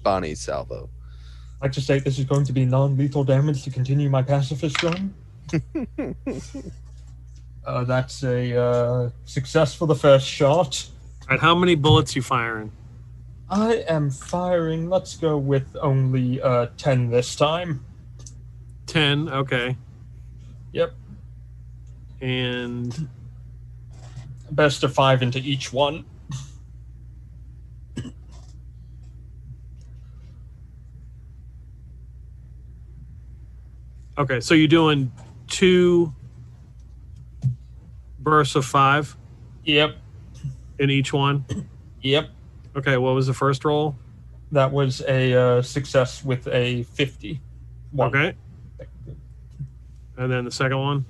Bonnie's salvo. I'd like to say this is going to be non-lethal damage to continue my pacifist run. That's a success for the first shot. All right, how many bullets you firing? I am firing. Let's go with only 10 this time. 10. Okay. Yep. And Best of 5 into each one. okay, so you're doing 2 bursts of 5 Yep. in each one. Yep. Okay, what was the first roll? That was a success with a 50. Okay. And then the second one?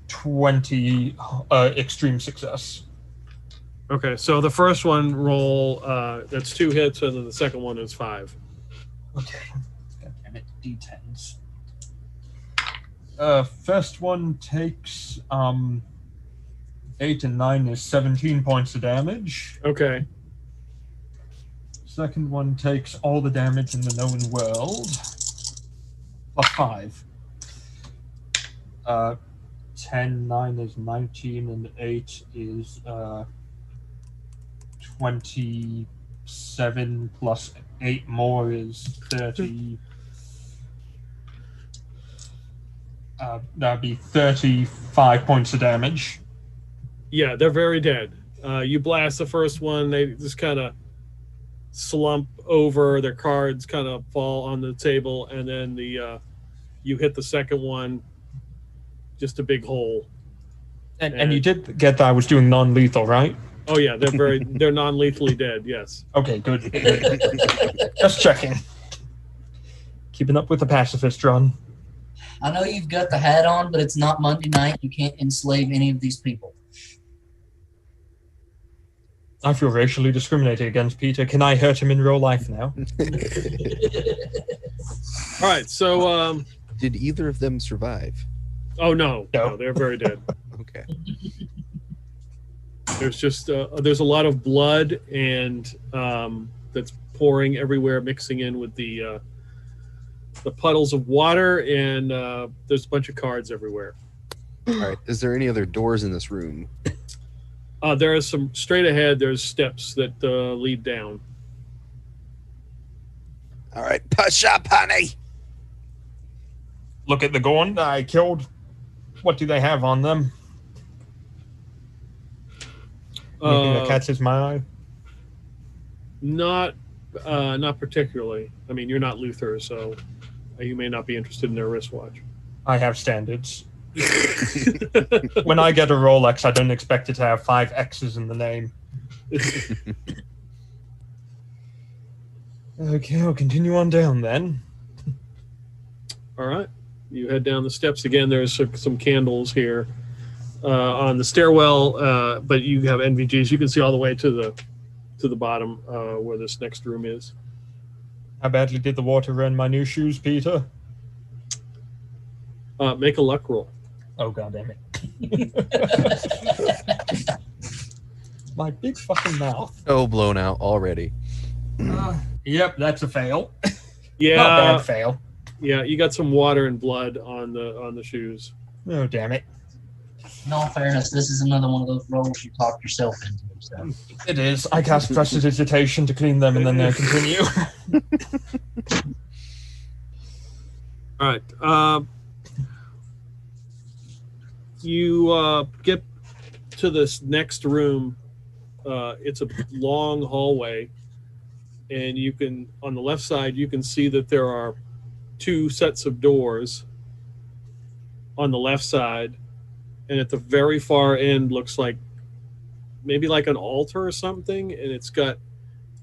20 extreme success. Okay, so the first one roll, that's 2 hits, and then the second one is 5. Okay. Damn it, D10s. First one takes 8 and 9 is 17 points of damage. Okay. Second one takes all the damage in the known world. Plus 5. 10, 9 is 19, and 8 is 27 plus 8 more is 30. That'd be 35 points of damage. Yeah, they're very dead. You blast the first one, they just kind of slump over, their cards kind of fall on the table, and then you hit the second one, just a big hole. And you did get that I was doing non-lethal, right? Oh yeah, they're non-lethally dead, yes. Okay, good. Just checking. Keeping up with the pacifist run. I know you've got the hat on, but it's not Monday night. You can't enslave any of these people. I feel racially discriminated against Peter. Can I hurt him in real life now? All right, so Did either of them survive? oh no, No. they're very dead. Okay. There's just there's a lot of blood and that's pouring everywhere, mixing in with the the puddles of water, and there's a bunch of cards everywhere. All right. Is there any other doors in this room? There are some straight ahead. There's steps that lead down. All right, push up, honey. Look at the Gorn I killed. What do they have on them? Anything that catches my eye? Not particularly. I mean, you're not Luther, so you may not be interested in their wristwatch. I have standards. When I get a Rolex, I don't expect it to have 5 X's in the name. Okay, I'll continue on down then. All right. You head down the steps again. There's some candles here on the stairwell, but you have NVGs. You can see all the way to the bottom where this next room is. How badly did the water run my new shoes, Peter? Make a luck roll. Oh, god damn it. My big fucking mouth. Oh, blown out already. Yep, that's a fail. Yeah. Not a bad fail. Yeah, you got some water and blood on the shoes. Oh, damn it. In all fairness, this is another one of those rolls you talk yourself into. So. It is. I cast prestidigitation to clean them and then they continue. All right. You get to this next room. It's a long hallway, and you can, on the left side, you can see that there are 2 sets of doors on the left side, and at the very far end looks like maybe like an altar or something, and it's got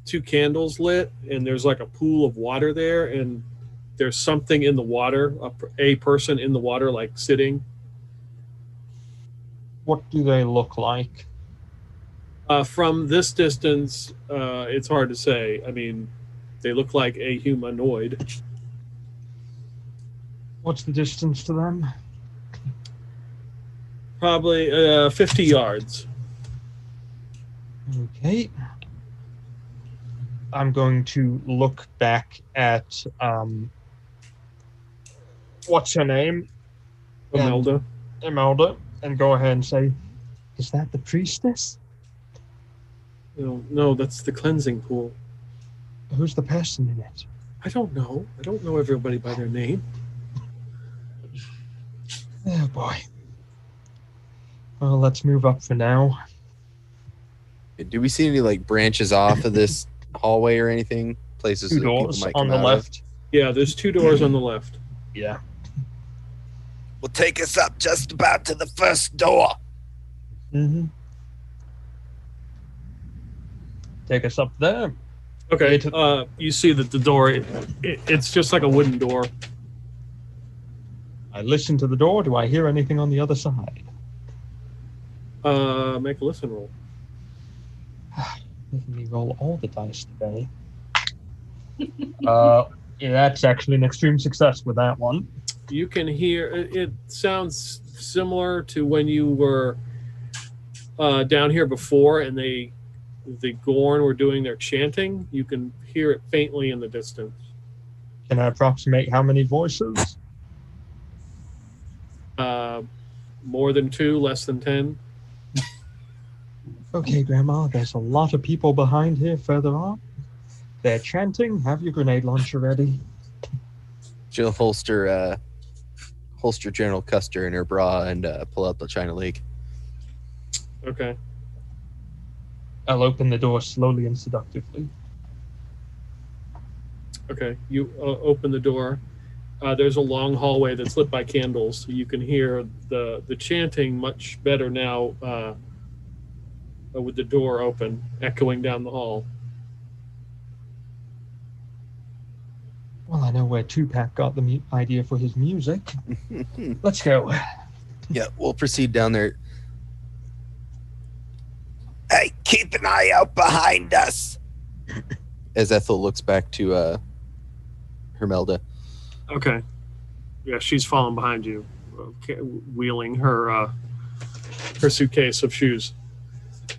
2 candles lit, and there's like a pool of water there, and there's something in the water, a person in the water, like sitting. What do they look like? From this distance, it's hard to say. I mean, they look like a humanoid. What's the distance to them? Probably 50 yards. Okay. I'm going to look back at what's her name? Imelda. Imelda, and go ahead and say, is that the priestess? No, that's the cleansing pool. Who's the person in it? I don't know. I don't know everybody by their name. Oh boy. Well, let's move up for now. Do we see any like branches off of this hallway or anything? Places 2 that people doors might on come the out of? left. Yeah, there's 2 doors on the left. Yeah. Will take us up just about to the first door. Mm-hmm. Take us up there. Okay. You see that the door, it's just like a wooden door. I listen to the door. Do I hear anything on the other side? Make a listen roll. Making me roll all the dice today. Yeah, that's actually an extreme success with that one. You can hear, it sounds similar to when you were down here before and the Gorn were doing their chanting. You can hear it faintly in the distance. Can I approximate how many voices? More than 2, less than 10. Okay, Grandma, there's a lot of people behind here further on. They're chanting. Have your grenade launcher ready. She'll holster General Custer in her bra and pull out the China Lake. Okay. I'll open the door slowly and seductively. Okay. You open the door. There's a long hallway that's lit by candles. So you can hear the chanting much better now with the door open, echoing down the hall. Well, I know where Tupac got the idea for his music. Let's go. Yeah, we'll proceed down there. Hey, keep an eye out behind us. As Ethel looks back to Hermelda. Okay. Yeah, she's falling behind you, wheeling her suitcase of shoes.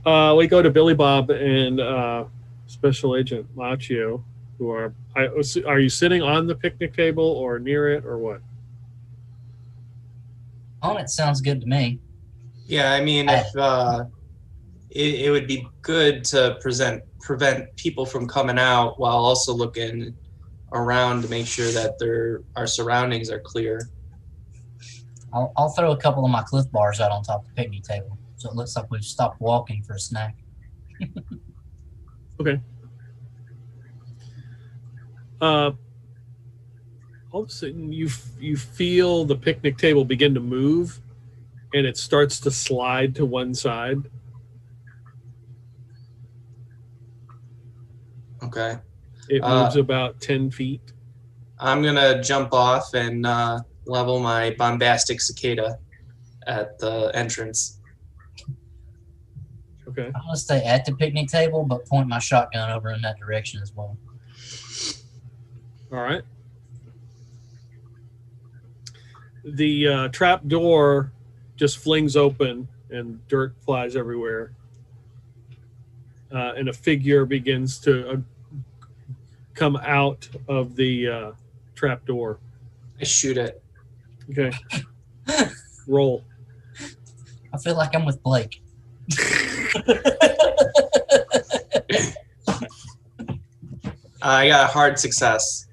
We go to Billy Bob and Special Agent Machio. who are. Are you sitting on the picnic table or near it or what? On it sounds good to me. Yeah, I mean, if it would be good to prevent people from coming out while also looking around to make sure that our surroundings are clear. I'll throw a couple of my Cliff Bars out on top of the picnic table, so it looks like we've stopped walking for a snack. Okay. All of a sudden, you feel the picnic table begin to move, and it starts to slide to one side. Okay. It moves about 10 feet. I'm gonna jump off and level my bombastic cicada at the entrance. Okay. I'm gonna stay at the picnic table, but point my shotgun over in that direction as well. All right. The trap door just flings open and dirt flies everywhere. And a figure begins to come out of the trap door. I shoot it. Okay. Roll. I feel like I'm with Blake. I got a hard success.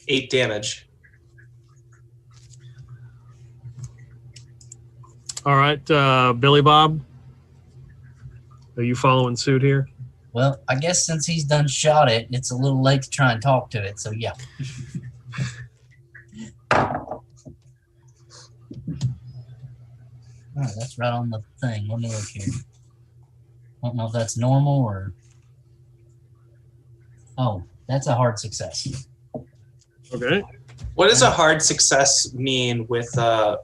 8 damage. All right, Billy Bob. Are you following suit here? Well, I guess since he's done shot it, it's a little late to try and talk to it, so yeah. Oh, that's right on the thing. Let me look here. I don't know if that's normal or... Oh, that's a hard success. Okay. What does a hard success mean with a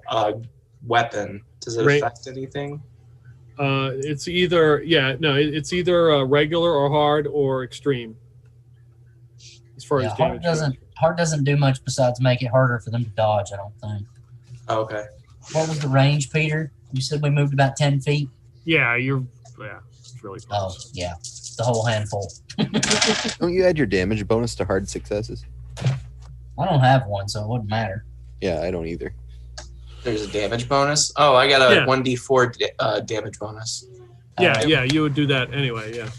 weapon? Does it affect anything? It's either it's either regular or hard or extreme. As far as damage hard doesn't do much besides make it harder for them to dodge, I don't think. Oh, okay. What was the range, Peter? You said we moved about 10 feet? Yeah, it's really close. Oh, yeah. The whole handful. Don't you add your damage bonus to hard successes? I don't have one, so it wouldn't matter. Yeah, I don't either. There's a damage bonus? Oh, I got a 1d4 damage bonus. Yeah, you would do that anyway, yeah.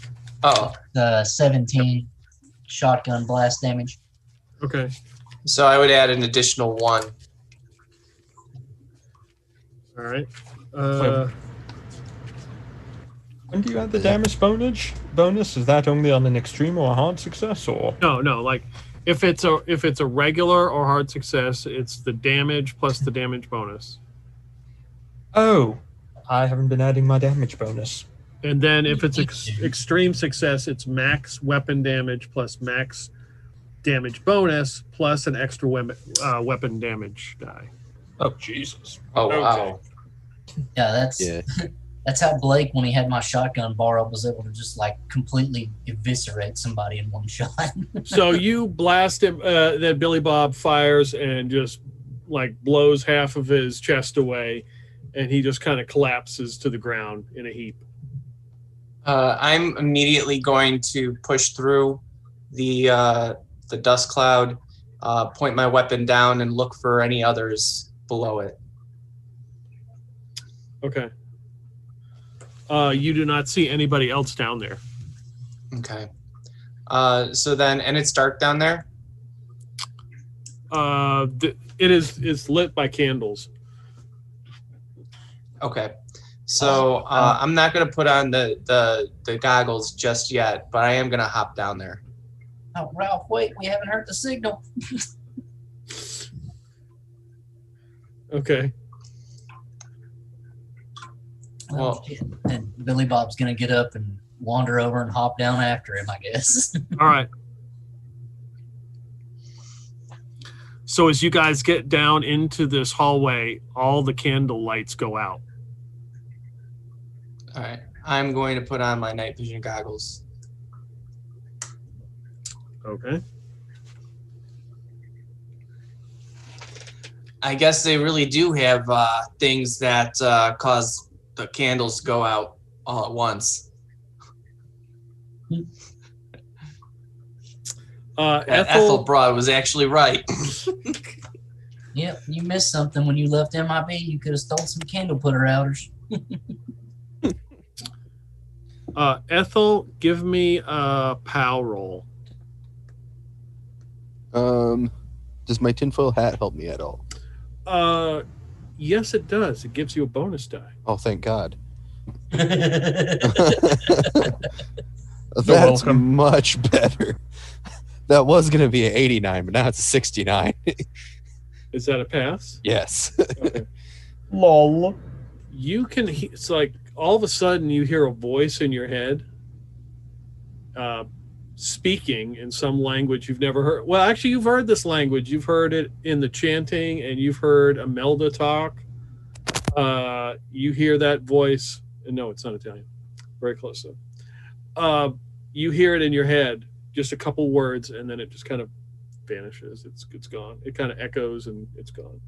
Oh. The 17 shotgun blast damage. Okay. So I would add an additional 1. All right. When do you add the damage bonus? Is that only on an extreme or a hard success, or? No. Like if it's a regular or hard success, it's the damage plus the damage bonus. Oh, I haven't been adding my damage bonus. And then if it's extreme success, it's max weapon damage plus max damage bonus plus an extra weapon damage die. Oh, Jesus. Oh, wow. Yeah, that's how Blake, when he had my shotgun bar up, was able to just like completely eviscerate somebody in one shot. So you blast him, then Billy Bob fires and just like blows half of his chest away, and he just kind of collapses to the ground in a heap. I'm immediately going to push through the dust cloud, point my weapon down, and look for any others below it. Okay. You do not see anybody else down there. Okay. So then, and it's dark down there? It's lit by candles. Okay. So I'm not going to put on the goggles just yet, but I am going to hop down there. Oh, Ralph, wait, we haven't heard the signal. Okay. Well, and Billy Bob's going to get up and wander over and hop down after him, I guess. All right. So as you guys get down into this hallway, all the candle lights go out. All right. I'm going to put on my night vision goggles. Okay. I guess they really do have things that cause the candles to go out all at once. Ethel Broad was actually right. Yep, you missed something when you left MIB. You could have stole some candle putter outers. Ethel, give me a POW roll. Does my tinfoil hat help me at all? Yes, it does. It gives you a bonus die. Oh, thank God. You're That's welcome. much better. That was going to be an 89, but now it's a 69. Is that a pass? Yes. Okay. Lol. You can. It's like all of a sudden you hear a voice in your head, speaking in some language you've never heard. Well, actually, you've heard this language. You've heard it in the chanting, and you've heard Imelda talk. You hear that voice. No, it's not Italian. Very close though. You hear it in your head, just a couple words, and then it just kind of vanishes. It's gone. It kind of echoes, and it's gone.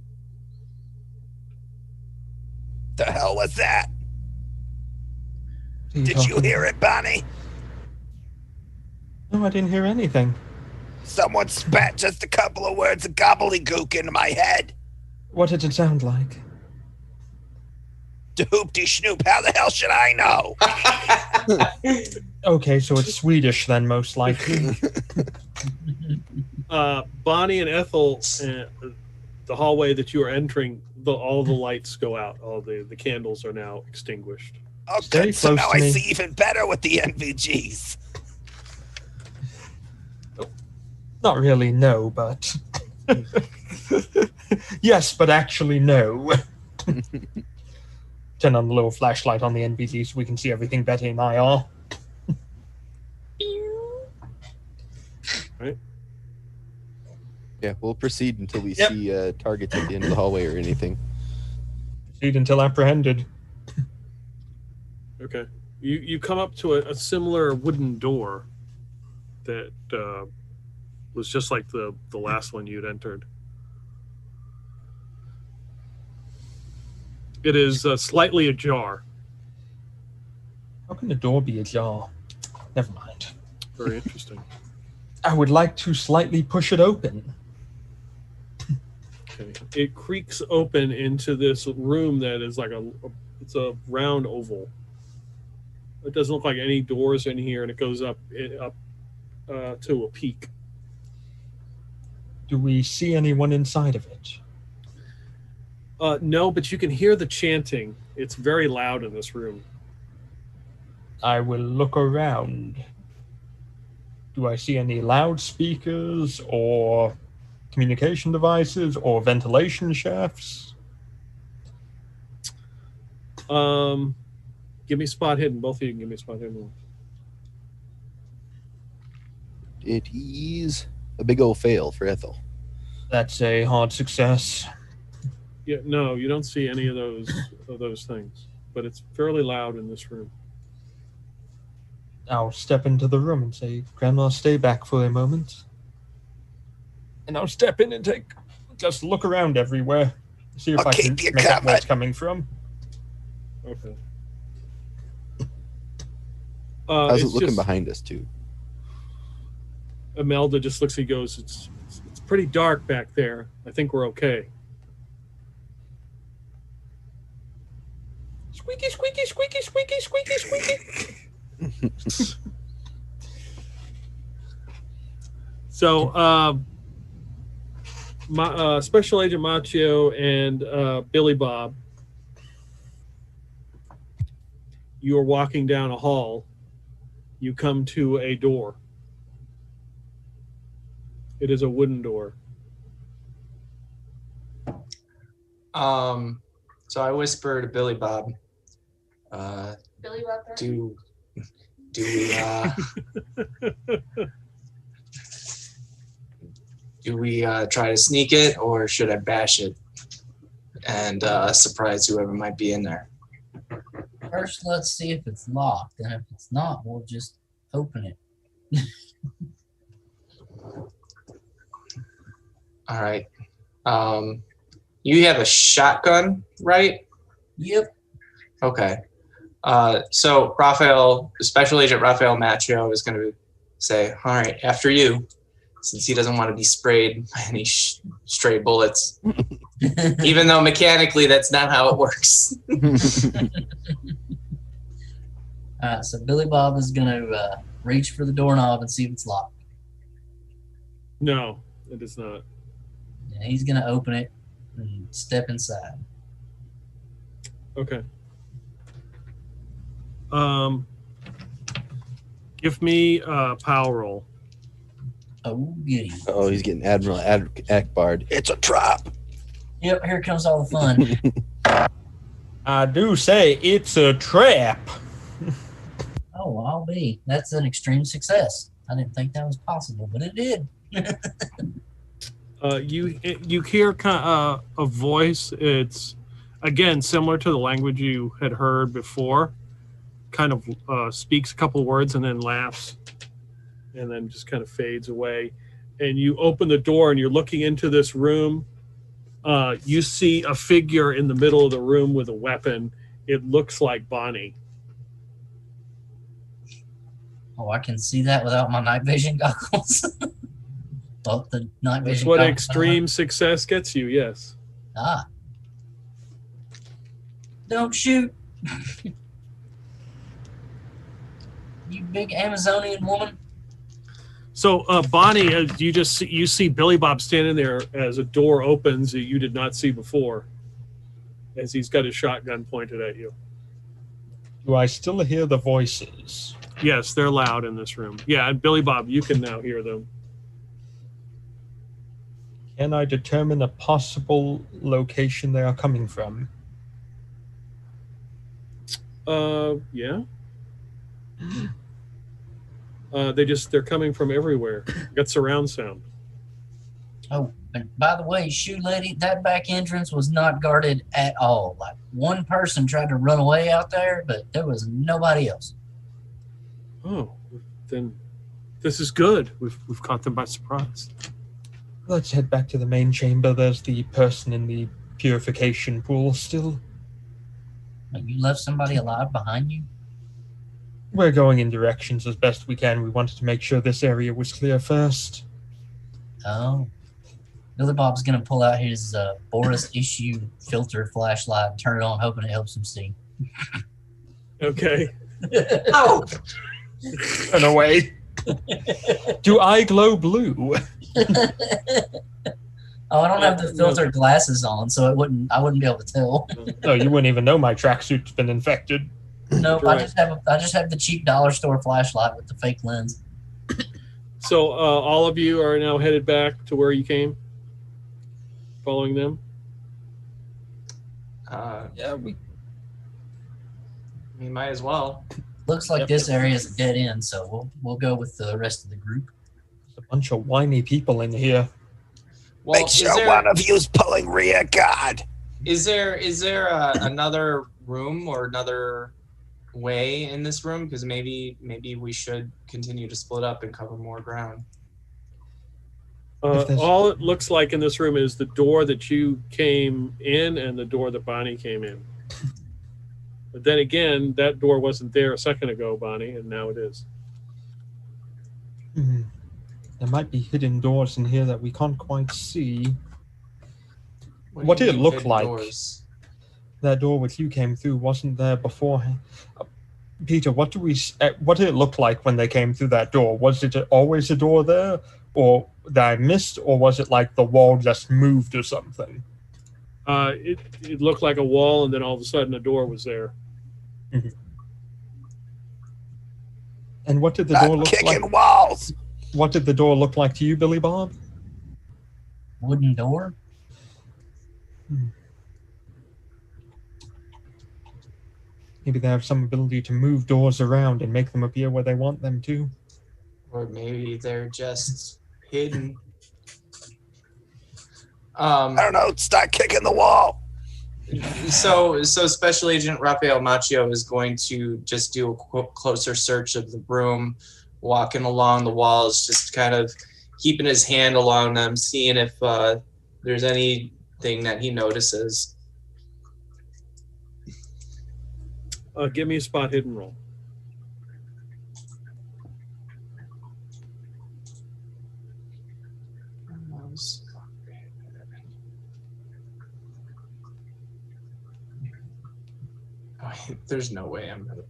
The hell was that? What are Did you talking hear it, Bonnie? about? No, I didn't hear anything. Someone spat just a couple of words of gobbledygook into my head. What did it sound like? Doopty Snoop, how the hell should I know? Okay, so it's Swedish then, most likely. Bonnie and Ethel, the hallway that you are entering, all the lights go out. All the candles are now extinguished. Oh, Stay good. So close now to I me. see even better with the NVGs. Not really, no, but... Yes, but actually, no. Turn on the little flashlight on the NVD so we can see everything Betty and I are. Yeah, we'll proceed until we Yep. see targets at the end of the hallway or anything. Proceed until apprehended. Okay. You come up to a similar wooden door that was just like the last one you'd entered. It is slightly ajar. How can the door be ajar? Never mind. Very interesting. I would like to slightly push it open. Okay. It creaks open into this room that is like it's a round oval. It doesn't look like any doors in here, and it goes up to a peak. Do we see anyone inside of it? No, but you can hear the chanting. It's very loud in this room. I will look around. Do I see any loudspeakers or communication devices or ventilation shafts? Give me spot hidden. Both of you can give me spot hidden. It is a big old fail for Ethel. That's a hard success. Yeah, no, you don't see any of those things. But it's fairly loud in this room. I'll step into the room and say, Grandma, stay back for a moment. And I'll step in and just look around everywhere. See if I'll I can keep you make out where it's covered. coming from. Okay. How's it it's looking just- behind us, too? Imelda just looks and goes, it's pretty dark back there. I think we're okay. Squeaky, squeaky, squeaky, squeaky, squeaky, squeaky. So, Special Agent Machio and Billy Bob, you are walking down a hall. You come to a door. It is a wooden door. So I whisper to Billy Bob, Billy Butler? do we do we try to sneak it, or should I bash it and surprise whoever might be in there? First, let's see if it's locked, and if it's not, we'll just open it. All right. You have a shotgun, right? Yep. Okay. So Raphael, Special Agent Raphael Macchio is going to say, all right, after you, since he doesn't want to be sprayed by any stray bullets, even though mechanically that's not how it works. Alright, so Billy Bob is going to reach for the doorknob and see if it's locked. No, it is not. And he's going to open it and step inside. Okay. Give me a power roll. Oh, goody. Oh, he's getting Admiral Akbard. It's a trap. Yep, here comes all the fun. I do say it's a trap. Oh, I'll be. That's an extreme success. I didn't think that was possible, but it did. You hear a voice. It's again similar to the language you had heard before. Kind of speaks a couple words and then laughs, and then just kind of fades away. And you open the door and you're looking into this room. You see a figure in the middle of the room with a weapon. It looks like Bonnie. Oh, I can see that without my night vision goggles. Well, the night That's vision what goggles extreme success gets you. Yes. Ah. Don't shoot. You big Amazonian woman. So Bonnie, you see Billy Bob standing there as a door opens that you did not see before, as he's got his shotgun pointed at you. Do I still hear the voices? Yes, they're loud in this room. Yeah, and Billy Bob, you can now hear them. Can I determine a possible location they are coming from? Yeah. They're coming from everywhere. Got surround sound. Oh, and by the way, Shoe Lady, that back entrance was not guarded at all. Like, one person tried to run away out there, but there was nobody else. Oh, then this is good. We've caught them by surprise. Let's head back to the main chamber. There's the person in the purification pool still. Like, you left somebody alive behind you? We're going in directions as best we can. We wanted to make sure this area was clear first. Oh. Billy Bob's going to pull out his Boris issue filter flashlight and turn it on, hoping it helps him see. Okay. Oh! Run away. Do I glow blue? Oh, I don't have the filter glasses on, so I wouldn't be able to tell. No, you wouldn't even know my tracksuit's been infected. Nope, Right. I just have the cheap dollar store flashlight with the fake lens. So all of you are now headed back to where you came, following them. Yeah, We might as well. Looks like Yep. this area is a dead end, so we'll go with the rest of the group. there's a bunch of whiny people in here. Well, Make sure one of you's pulling rear guard. Is there another room or another way in this room? Because maybe we should continue to split up and cover more ground. If there's- All it looks like in this room is the door that you came in and the door that Bonnie came in. But then again, that door wasn't there a second ago, Bonnie, and now it is. There might be hidden doors in here that we can't quite see. do What you did it mean look hidden like? doors? That door which you came through wasn't there beforehand. Peter, what did it look like when they came through that door? Was it always a door there, or that I missed, or was it like the wall just moved or something? It looked like a wall, and then all of a sudden a door was there. And what did the door Not look kicking like? walls. What did the door look like to you, Billy Bob? Wooden door? Maybe they have some ability to move doors around and make them appear where they want them to. Or maybe they're just hidden. I don't know. Start kicking the wall. So Special Agent Raphael Macchio is going to just do a closer search of the room, walking along the walls, just kind of keeping his hand along them, seeing if there's anything that he notices. Give me a spot hidden roll. There's no way I'm gonna.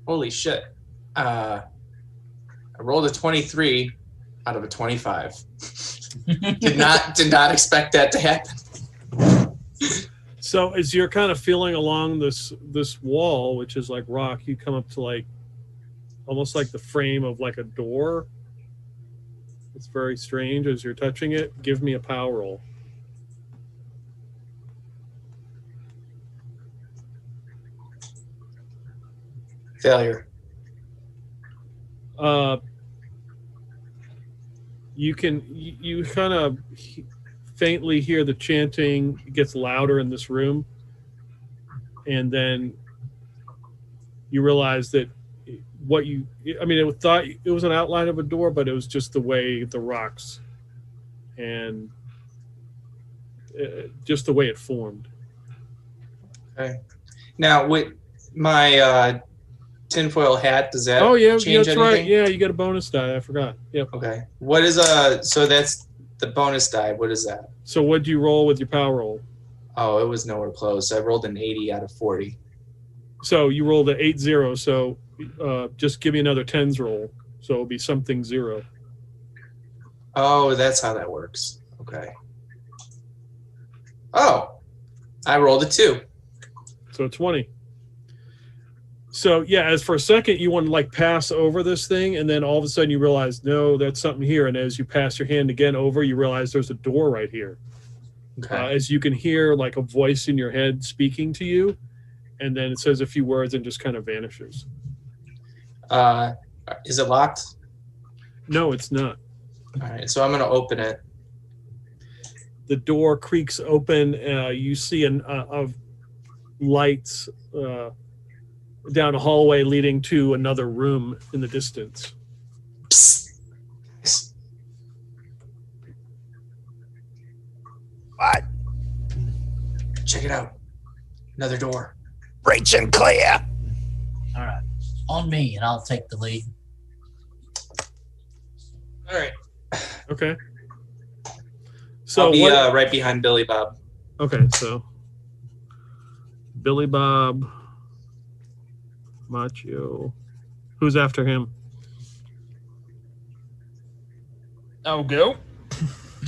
Holy shit! I rolled a 23 out of a 25. did not expect that to happen. So as you're kind of feeling along this wall, which is like rock, you come up to like almost like the frame of like a door. It's very strange as you're touching it. Give me a power roll. Failure. You kind of faintly hear the chanting. It gets louder in this room, and then you realize that it thought it was an outline of a door, but it was just the way the rocks and just the way it formed. Okay. Now with my tinfoil hat, does that change that's anything? right. Yeah, you get a bonus die. I forgot. Yep. Okay. What is so that's the bonus die. What is that? So what do you roll with your power roll? Oh, it was nowhere close. I rolled an 80 out of 40. So you rolled an 80, so just give me another tens roll. So it'll be something 0. Oh, that's how that works. Okay. Oh, I rolled a 2. So 20. So yeah, as for a second you want to like pass over this thing, and then all of a sudden you realize, no, that's something here. And as you pass your hand again over, you realize there's a door right here. Okay. As you can hear like a voice in your head speaking to you, and then it says a few words and just kind of vanishes. Is it locked? No, it's not. All right, so I'm going to open it. The door creaks open. You see of lights down a hallway leading to another room in the distance. Psst. What? Check it out. Another door. Reach and clear. All right. On me, and I'll take the lead. All right. Okay. So I'll be right behind Billy Bob. Okay, so Billy Bob, Macho. Who's after him? I'll go.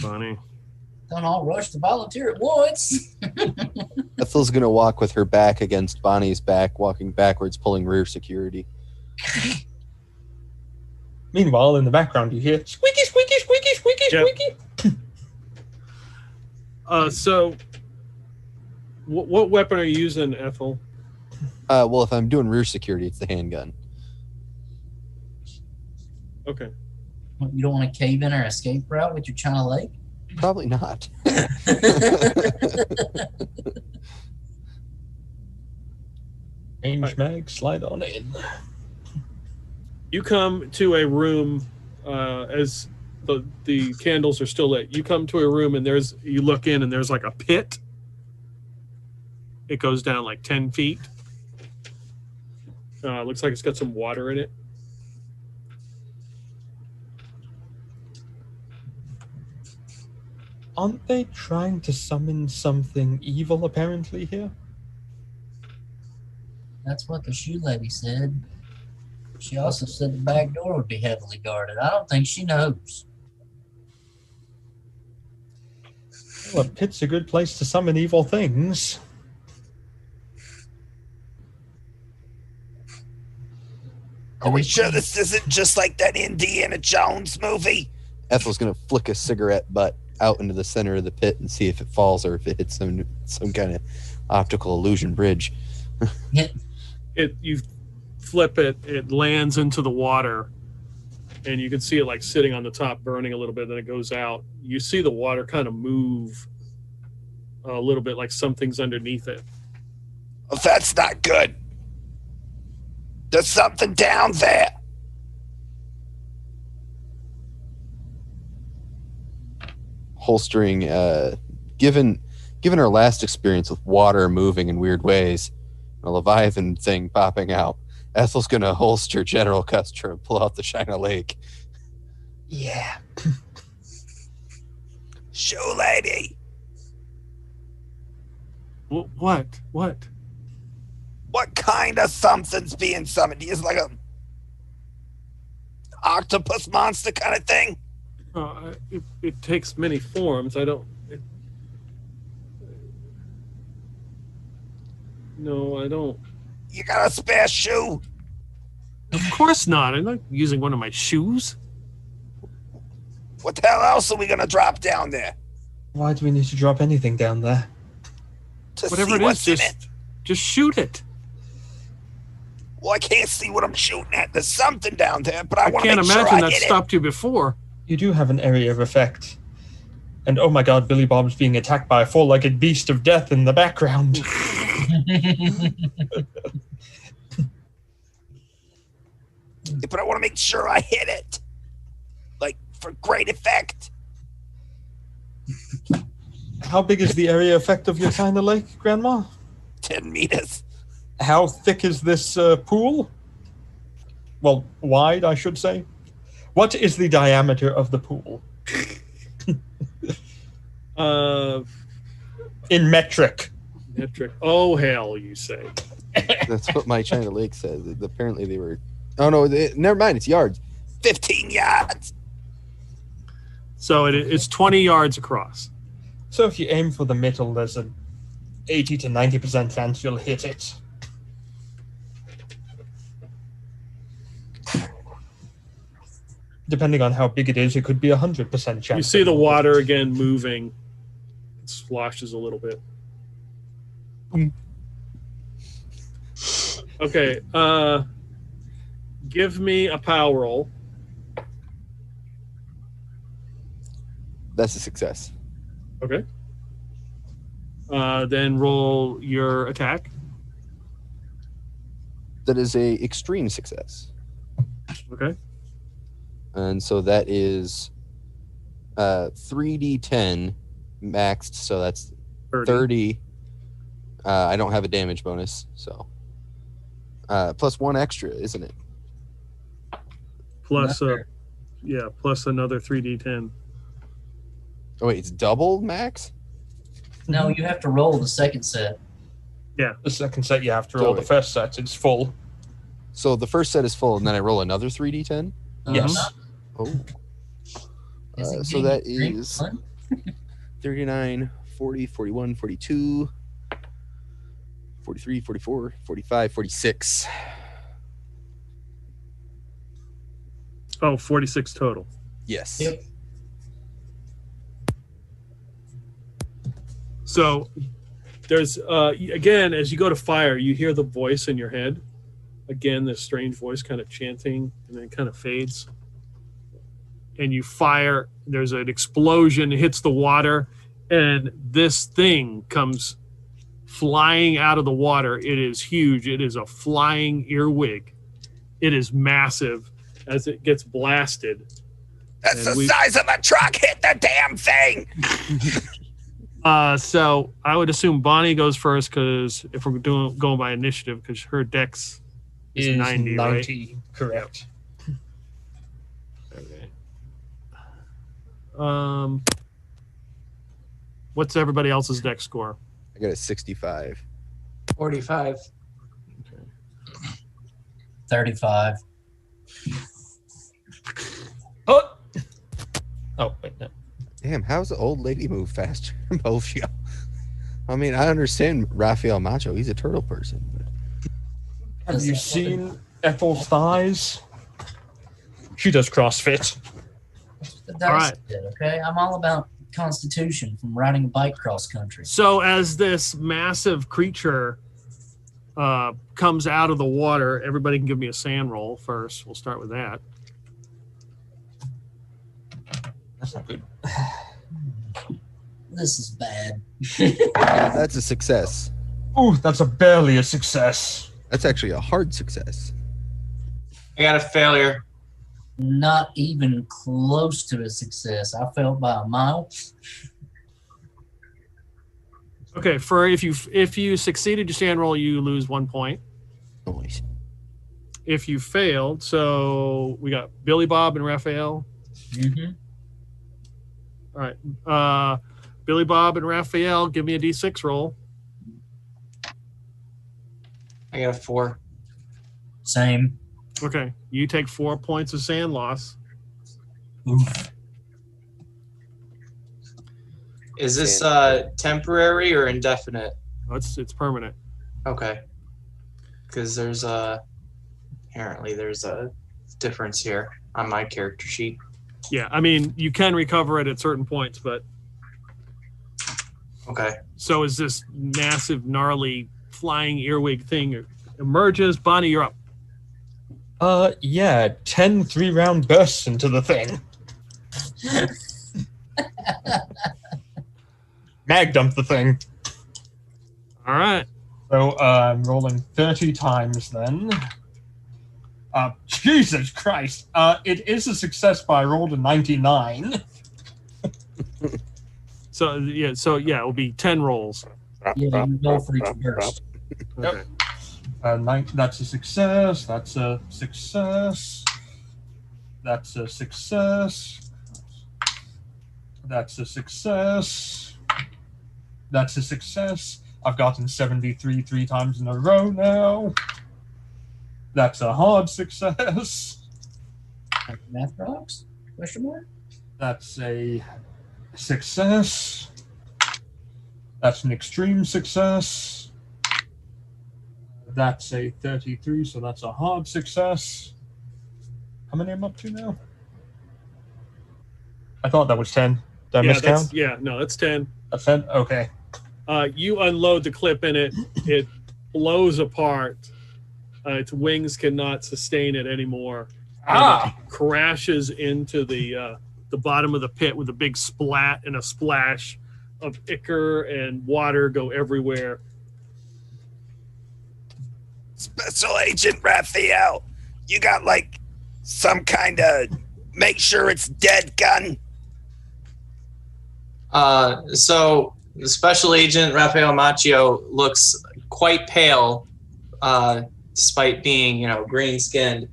Bonnie. Don't all rush to volunteer at once. Ethel's going to walk with her back against Bonnie's back, walking backwards, pulling rear security. Meanwhile, in the background, you hear squeaky, squeaky, squeaky, squeaky, Yep. squeaky. So what weapon are you using, Ethel? Well, if I'm doing rear security, it's the handgun. Okay. You don't want to cave in or escape route with your China Lake? Probably not. Range mag, slide on in. You come to a room as the candles are still lit. You come to a room and you look in and there's like a pit. It goes down like 10 feet. Looks like it's got some water in it. Aren't they trying to summon something evil apparently here? That's what the shoe lady said. She also said the back door would be heavily guarded. I don't think she knows. Well, a pit's a good place to summon evil things. Are we sure this isn't just like that Indiana Jones movie? Ethel's going to flick a cigarette butt out into the center of the pit and see if it falls or if it hits some kind of optical illusion bridge. You flip it, it lands into the water, and you can see it like sitting on the top, burning a little bit, then it goes out. You see the water kind of move a little bit, like something's underneath it. Well, that's not good. There's something down there. Holstering, given Given our last experience with water moving in weird ways, and a Leviathan thing popping out, Ethel's going to holster General Custer and pull out the China Lake. Yeah. Shoe lady, What? What? what kind of something's being summoned? Is like a octopus monster kind of thing? It takes many forms. I don't. No, I don't. You got a spare shoe? Of course not. I'm not using one of my shoes. What the hell else are we gonna drop down there? Why do we need to drop anything down there? To Whatever see it what's is, in it? just shoot it. Well, I can't see what I'm shooting at. There's something down there, but I I want to can't make sure imagine I that hit it. stopped you before. You do have an area of effect. And oh my god, Billy Bob's being attacked by a four-legged beast of death in the background. But I want to make sure I hit it. Like, for great effect. How big is the area effect of your China Lake, Grandma? 10 meters. How thick is this pool? Well, wide, I should say. What is the diameter of the pool? In metric. Metric. Oh, hell, you say. That's what my China Lake says. Apparently they were... Oh, no, never mind. It's yards. 15 yards. So it's 20 yards across. So if you aim for the middle, there's an 80 to 90% chance you'll hit it. Depending on how big it is, it could be 100% chance. You see the water again moving. It sloshes a little bit. Okay. Give me a power roll. That's a success. Okay. Then roll your attack. That is a extreme success. Okay. And so that is 3d10 maxed, so that's 30. I don't have a damage bonus, so plus one extra, isn't it? Plus plus another 3d10. Oh wait, it's double max? No, you have to roll the second set. The second set you have to roll. The first set, it's full. So the first set is full, and then I roll another 3d10? Yes. Oh. Is it So getting that great is fun? 39, 40, 41, 42, 43, 44, 45, 46. Oh, 46 total. Yes. Yep. So there's again, as you go to fire, you hear the voice in your head. Again, this strange voice kind of chanting, and then it kind of fades. And you fire, there's an explosion, it hits the water, and this thing comes flying out of the water. It is huge. It is a flying earwig. It is massive as it gets blasted. That's And the size of a truck. Hit the damn thing. So I would assume Bonnie goes first, because if we're going by initiative, because her dex is 90, right? Correct. Okay. What's everybody else's dex score? I got a 65. 45. 35. Oh, wait, no. Damn, how's the old lady move faster than both of you? I mean, I understand Rafael Macho. He's a turtle person. But... Have you seen Ethel's thighs? She does CrossFit. The dice did, okay? I'm all about constitution from riding a bike cross country. So as this massive creature comes out of the water, everybody can give me a sand roll first. We'll start with that. That's not good. This is bad. That's a success. Ooh, that's barely a success. That's actually a hard success. I got a failure. Not even close to a success. I failed by a mile. Okay, for if you succeeded your stand roll, you lose 1 point. Noise. If you failed, so we got Billy Bob and Raphael. Mm-hmm. All right, Billy Bob and Raphael, give me a D6 roll. I got a 4. Same. Okay, you take 4 points of sand loss. Oof. Is this temporary or indefinite? Oh, it's permanent. Okay. Because apparently there's a difference here on my character sheet. Yeah, I mean you can recover it at certain points, but Okay. so as this massive, gnarly, flying earwig thing emerges, Bonnie, you're up. Yeah, 10 3-round bursts into the thing. Mag dump the thing. All right. So I'm rolling 30 times then. Jesus Christ. It is a success, but I rolled a 99. So yeah, it'll be 10 rolls. Yeah, you roll for each burst. Okay. That's a success. That's a success. That's a success. That's a success. That's a success. I've gotten 73 3 times in a row now. That's a hard success. Math rocks? Question mark? That's a success. That's an extreme success. That's a 33, so that's a hard success. How many am I up to now? I thought that was 10. Did I miscount? That's 10. That's 10? Okay. You unload the clip in it. It blows apart. Its wings cannot sustain it anymore. Ah! It crashes into the bottom of the pit with a big splat and a splash of ichor and water go everywhere. Special Agent Raphael, you got like some kind of make sure it's dead gun? So the Special Agent Raphael Macchio looks quite pale, despite being, green-skinned.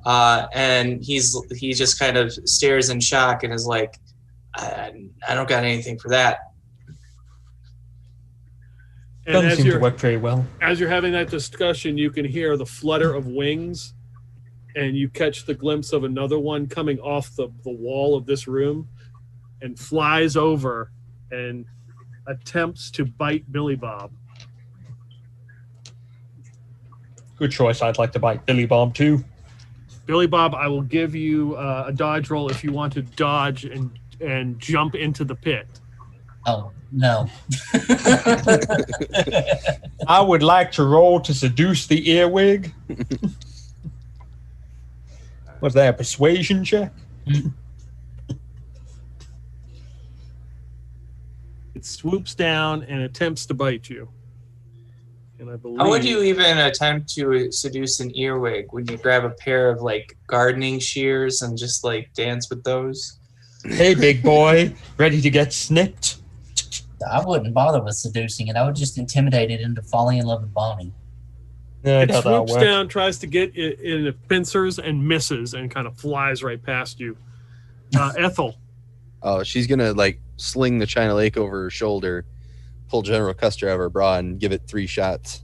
And he just kind of stares in shock and is like, I don't got anything for that. And Doesn't as seem to you're, work very well. as you're having that discussion, you can hear the flutter of wings, and you catch the glimpse of another one coming off the wall of this room and flies over and attempts to bite Billy Bob. Good choice. I'd like to bite Billy Bob too. Billy Bob, I will give you a dodge roll if you want to dodge and jump into the pit. Oh, no. I would like to roll to seduce the earwig. Was that a persuasion check? It swoops down and attempts to bite you. And I believe. How would you even attempt to seduce an earwig? Would you grab a pair of gardening shears and just dance with those? Hey, big boy, ready to get snipped? I wouldn't bother with seducing it. I would just intimidate it into falling in love with Bonnie. Yeah, It swoops down, tries to get it in the pincers and misses and kind of flies right past you. Ethel. Oh, she's gonna sling the China Lake over her shoulder, pull General Custer out of her bra, and give it 3 shots.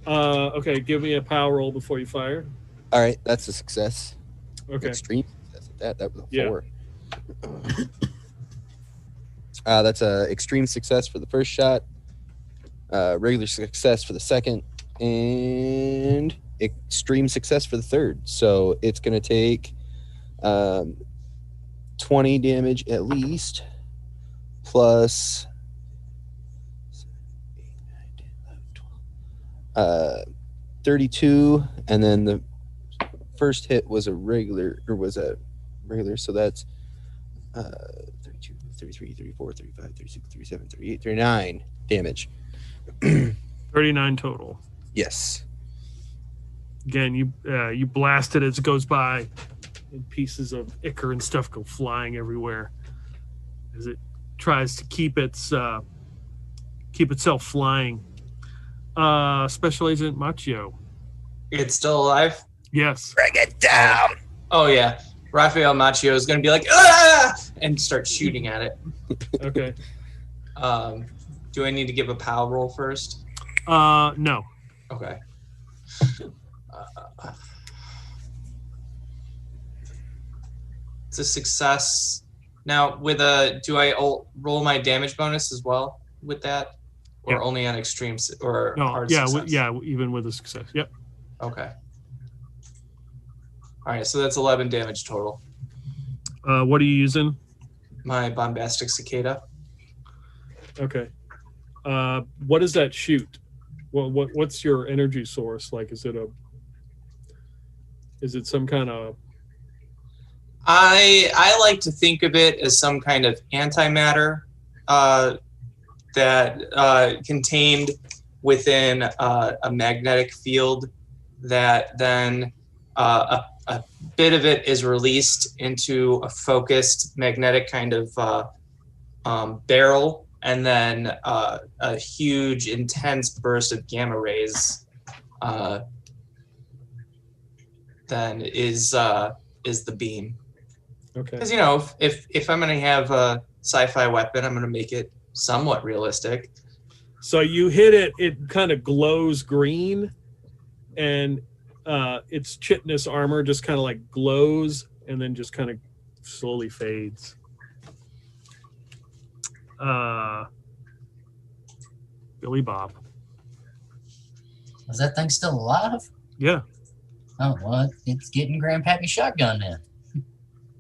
Okay, give me a power roll before you fire. All right, that's a success. Okay. Extreme success at that. That was a Yeah. 4. That's a extreme success for the first shot, regular success for the second, and extreme success for the third. So it's going to take 20 damage at least, plus 32, and then the first hit was a regular, so that's 32, 33, 34, 35, 36, 37, 38, 39 damage. 39 total. Yes. Again, you blast it as it goes by, and pieces of ichor and stuff go flying everywhere as it tries to keep its keep itself flying. Special Agent Machio. It's still alive? Yes. Bring it down. Oh, yeah. Raphael Machio is going to be like, ah! And start shooting at it. Okay. Do I need to give a POW roll first? No. Okay. It's a success. Now, do I roll my damage bonus as well with that? Or Yeah. only on extreme or No. hard Yeah. success? Even with a success. Yep. Okay. All right, so that's 11 damage total. What are you using? My bombastic cicada. Okay. What does that shoot? What's your energy source? Like, is it some kind of? I like to think of it as some kind of antimatter that contained within a magnetic field that then a bit of it is released into a focused magnetic kind of barrel, and then a huge intense burst of gamma rays then is the beam. Okay. Because, you know, if I'm going to have a sci-fi weapon, I'm going to make it somewhat realistic. So you hit it, it kind of glows green, and its chitinous armor just kind of like glows and then just kind of slowly fades. Billy Bob. Is that thing still alive? Yeah. Oh, well, it's getting Grandpappy shotgun then.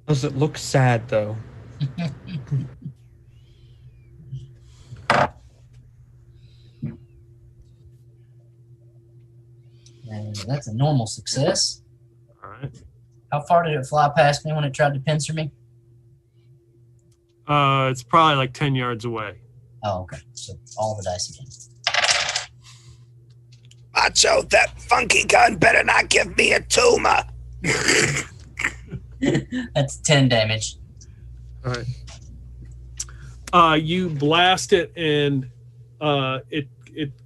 Does it look sad, though? And that's a normal success. All right. How far did it fly past me when it tried to pincer me? It's probably like 10 yards away. Oh, okay. So all the dice again. Macho, that funky gun better not give me a tumor. That's 10 damage. All right. You blast it, and it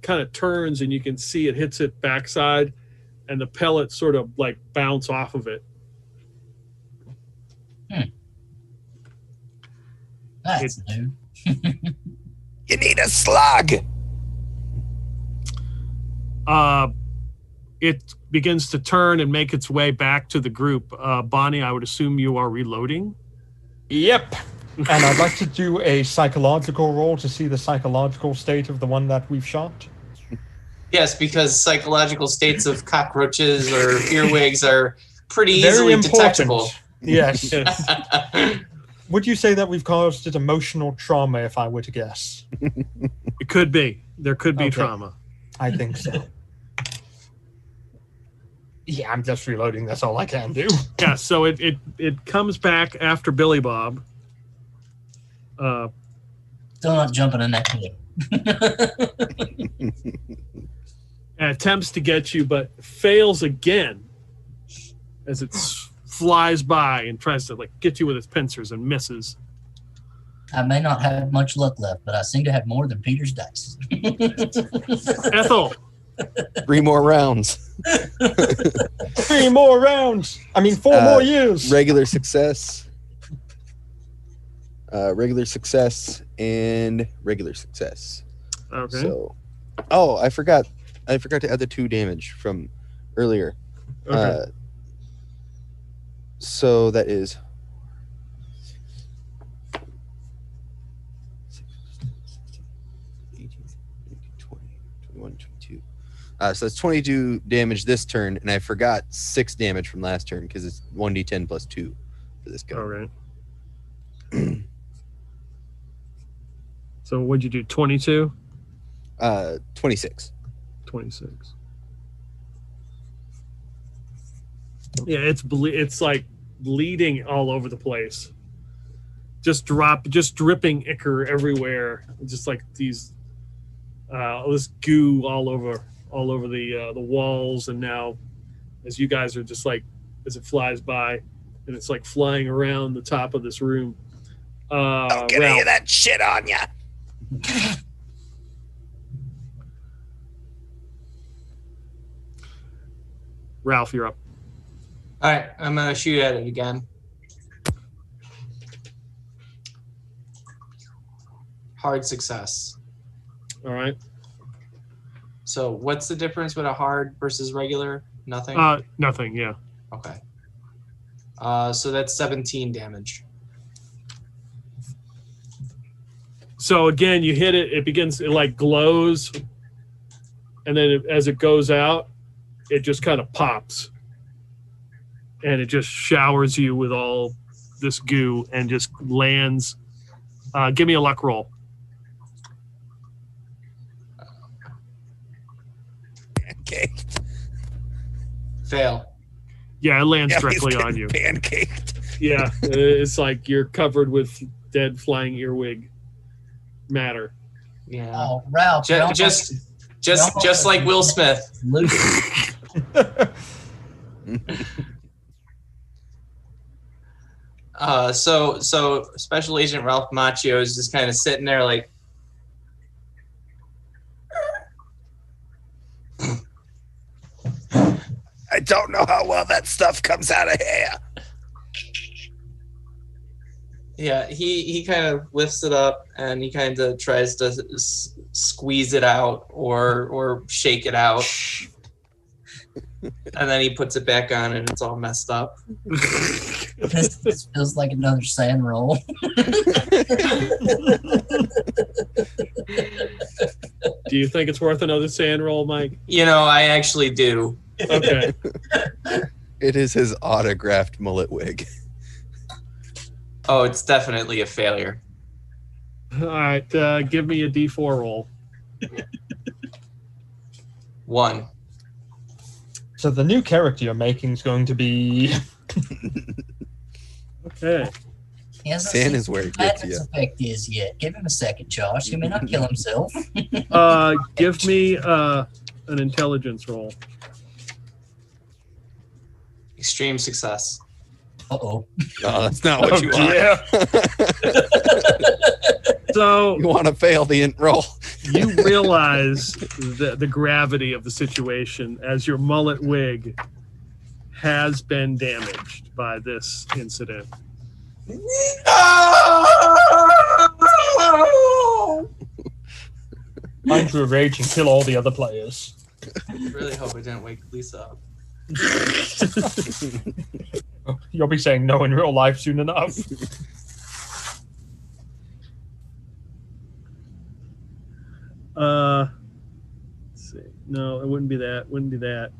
kind of turns, and you can see it hits it backside, and the pellets sort of like bounce off of it. That's new. You need a slug. It begins to turn and make its way back to the group. Bonnie, I would assume you are reloading. Yep. And I'd like to do a psychological roll to see the psychological state of the one that we've shot. Yes, because psychological states of cockroaches or earwigs are pretty Very easily important. detectable. Yes. Yes. Would you say that we've caused it emotional trauma, if I were to guess? It could be. There could be Okay. trauma. I think so. Yeah, I'm just reloading. That's all I can do. Yeah, so it comes back after Billy Bob. Still not jumping in that pit. And attempts to get you, but fails again as it flies by and tries to like get you with its pincers and misses. I may not have much luck left, but I seem to have more than Peter's dice. Ethel, 3 more rounds. 3 more rounds. I mean, 4 more years. Regular success. Regular success and regular success. okay. So, I forgot to add the 2 damage from earlier. Okay. So that is 18, 20, 21, 22. So that's 22 damage this turn, and I forgot 6 damage from last turn because it's 1d10 plus 2 for this guy. All right. So what'd you do? 22? 26. 26. Yeah, it's like bleeding all over the place. Just dripping ichor everywhere. Just like these this goo all over the walls, and now as you guys are just like as it flies by and it's like flying around the top of this room. Don't get any of that shit on ya. Ralph, you're up. All right, I'm gonna shoot at it again. Hard success. All right. So what's the difference with a hard versus regular? Nothing? Nothing, yeah. Okay. So that's 17 damage. So again, you hit it, it like glows, and then as it goes out, it just kind of pops. And it just showers you with all this goo and just lands. Give me a luck roll. Pancaked. Fail. Yeah, it lands Yeah, directly he's on you. Pancaked. Yeah, it's like you're covered with dead flying earwig matter. Yeah. Oh, Ralph. Just like Will Smith. So Special Agent Ralph Macchio is just kind of sitting there like, I don't know how well that stuff comes out of here. yeah, he kind of lifts it up and he kind of tries to squeeze it out or shake it out. And then he puts it back on and it's all messed up. This feels like another sand roll. Do you think it's worth another sand roll, Mike? I actually do. Okay. It is his autographed mullet wig. Oh, it's definitely a failure. All right, give me a D4 roll. 1. So the new character you're making is going to be... Okay. He hasn't Sand seen is where it what gets Madness you. effect is yet. Give him a second, Josh. He may not kill himself. Give me an intelligence roll. Extreme success. Uh-oh. Oh, that's not what you want. Yeah. So You want to fail the int roll. you realize the gravity of the situation as your mullet wig has been damaged by this incident. Time to rage and kill all the other players. I really hope I didn't wake Lisa up. You'll be saying no in real life soon enough. Let's see. No, it wouldn't be that. Wouldn't be that.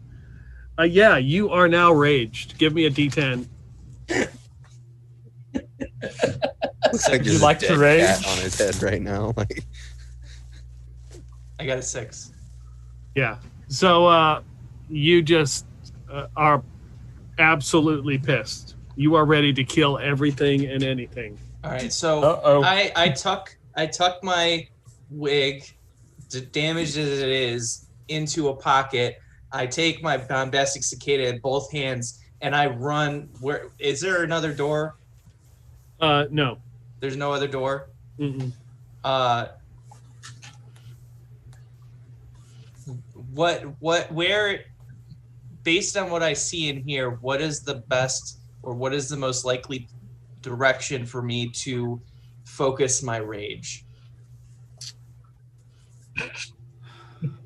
Yeah, you are now raged. Give me a D10. Looks like You there's a like to dead rage? cat on his head right now. Like, I got a 6. Yeah. So you just are absolutely pissed. You are ready to kill everything and anything. All right, so Uh-oh. I tuck my wig, damaged as it is, into a pocket. I take my bombastic cicada in both hands and I run. Where is there another door? No. There's no other door. Mm-mm. Where, based on what I see in here, what is the best or what is the most likely direction for me to focus my rage?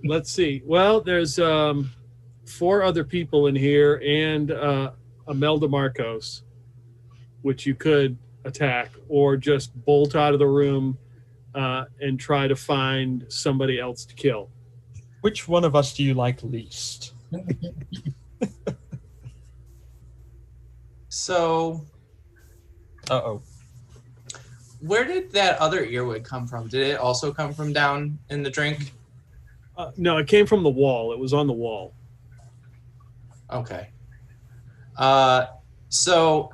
Let's see. Well, there's 4 other people in here and Imelda Marcos, which you could attack or just bolt out of the room and try to find somebody else to kill. Which one of us do you like least? So, Uh-oh. where did that other earwig come from? Did it also come from down in the drink? No, it came from the wall. It was on the wall. Okay. So,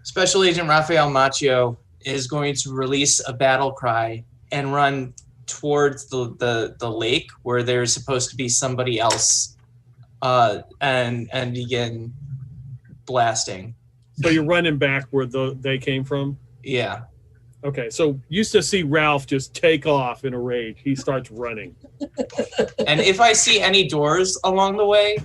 Special Agent Rafael Macchio is going to release a battle cry and run towards the lake where there's supposed to be somebody else, and begin blasting. So you're running back where they came from? Yeah. Okay, so used to see Ralph just take off in a rage. He starts running. And if I see any doors along the way,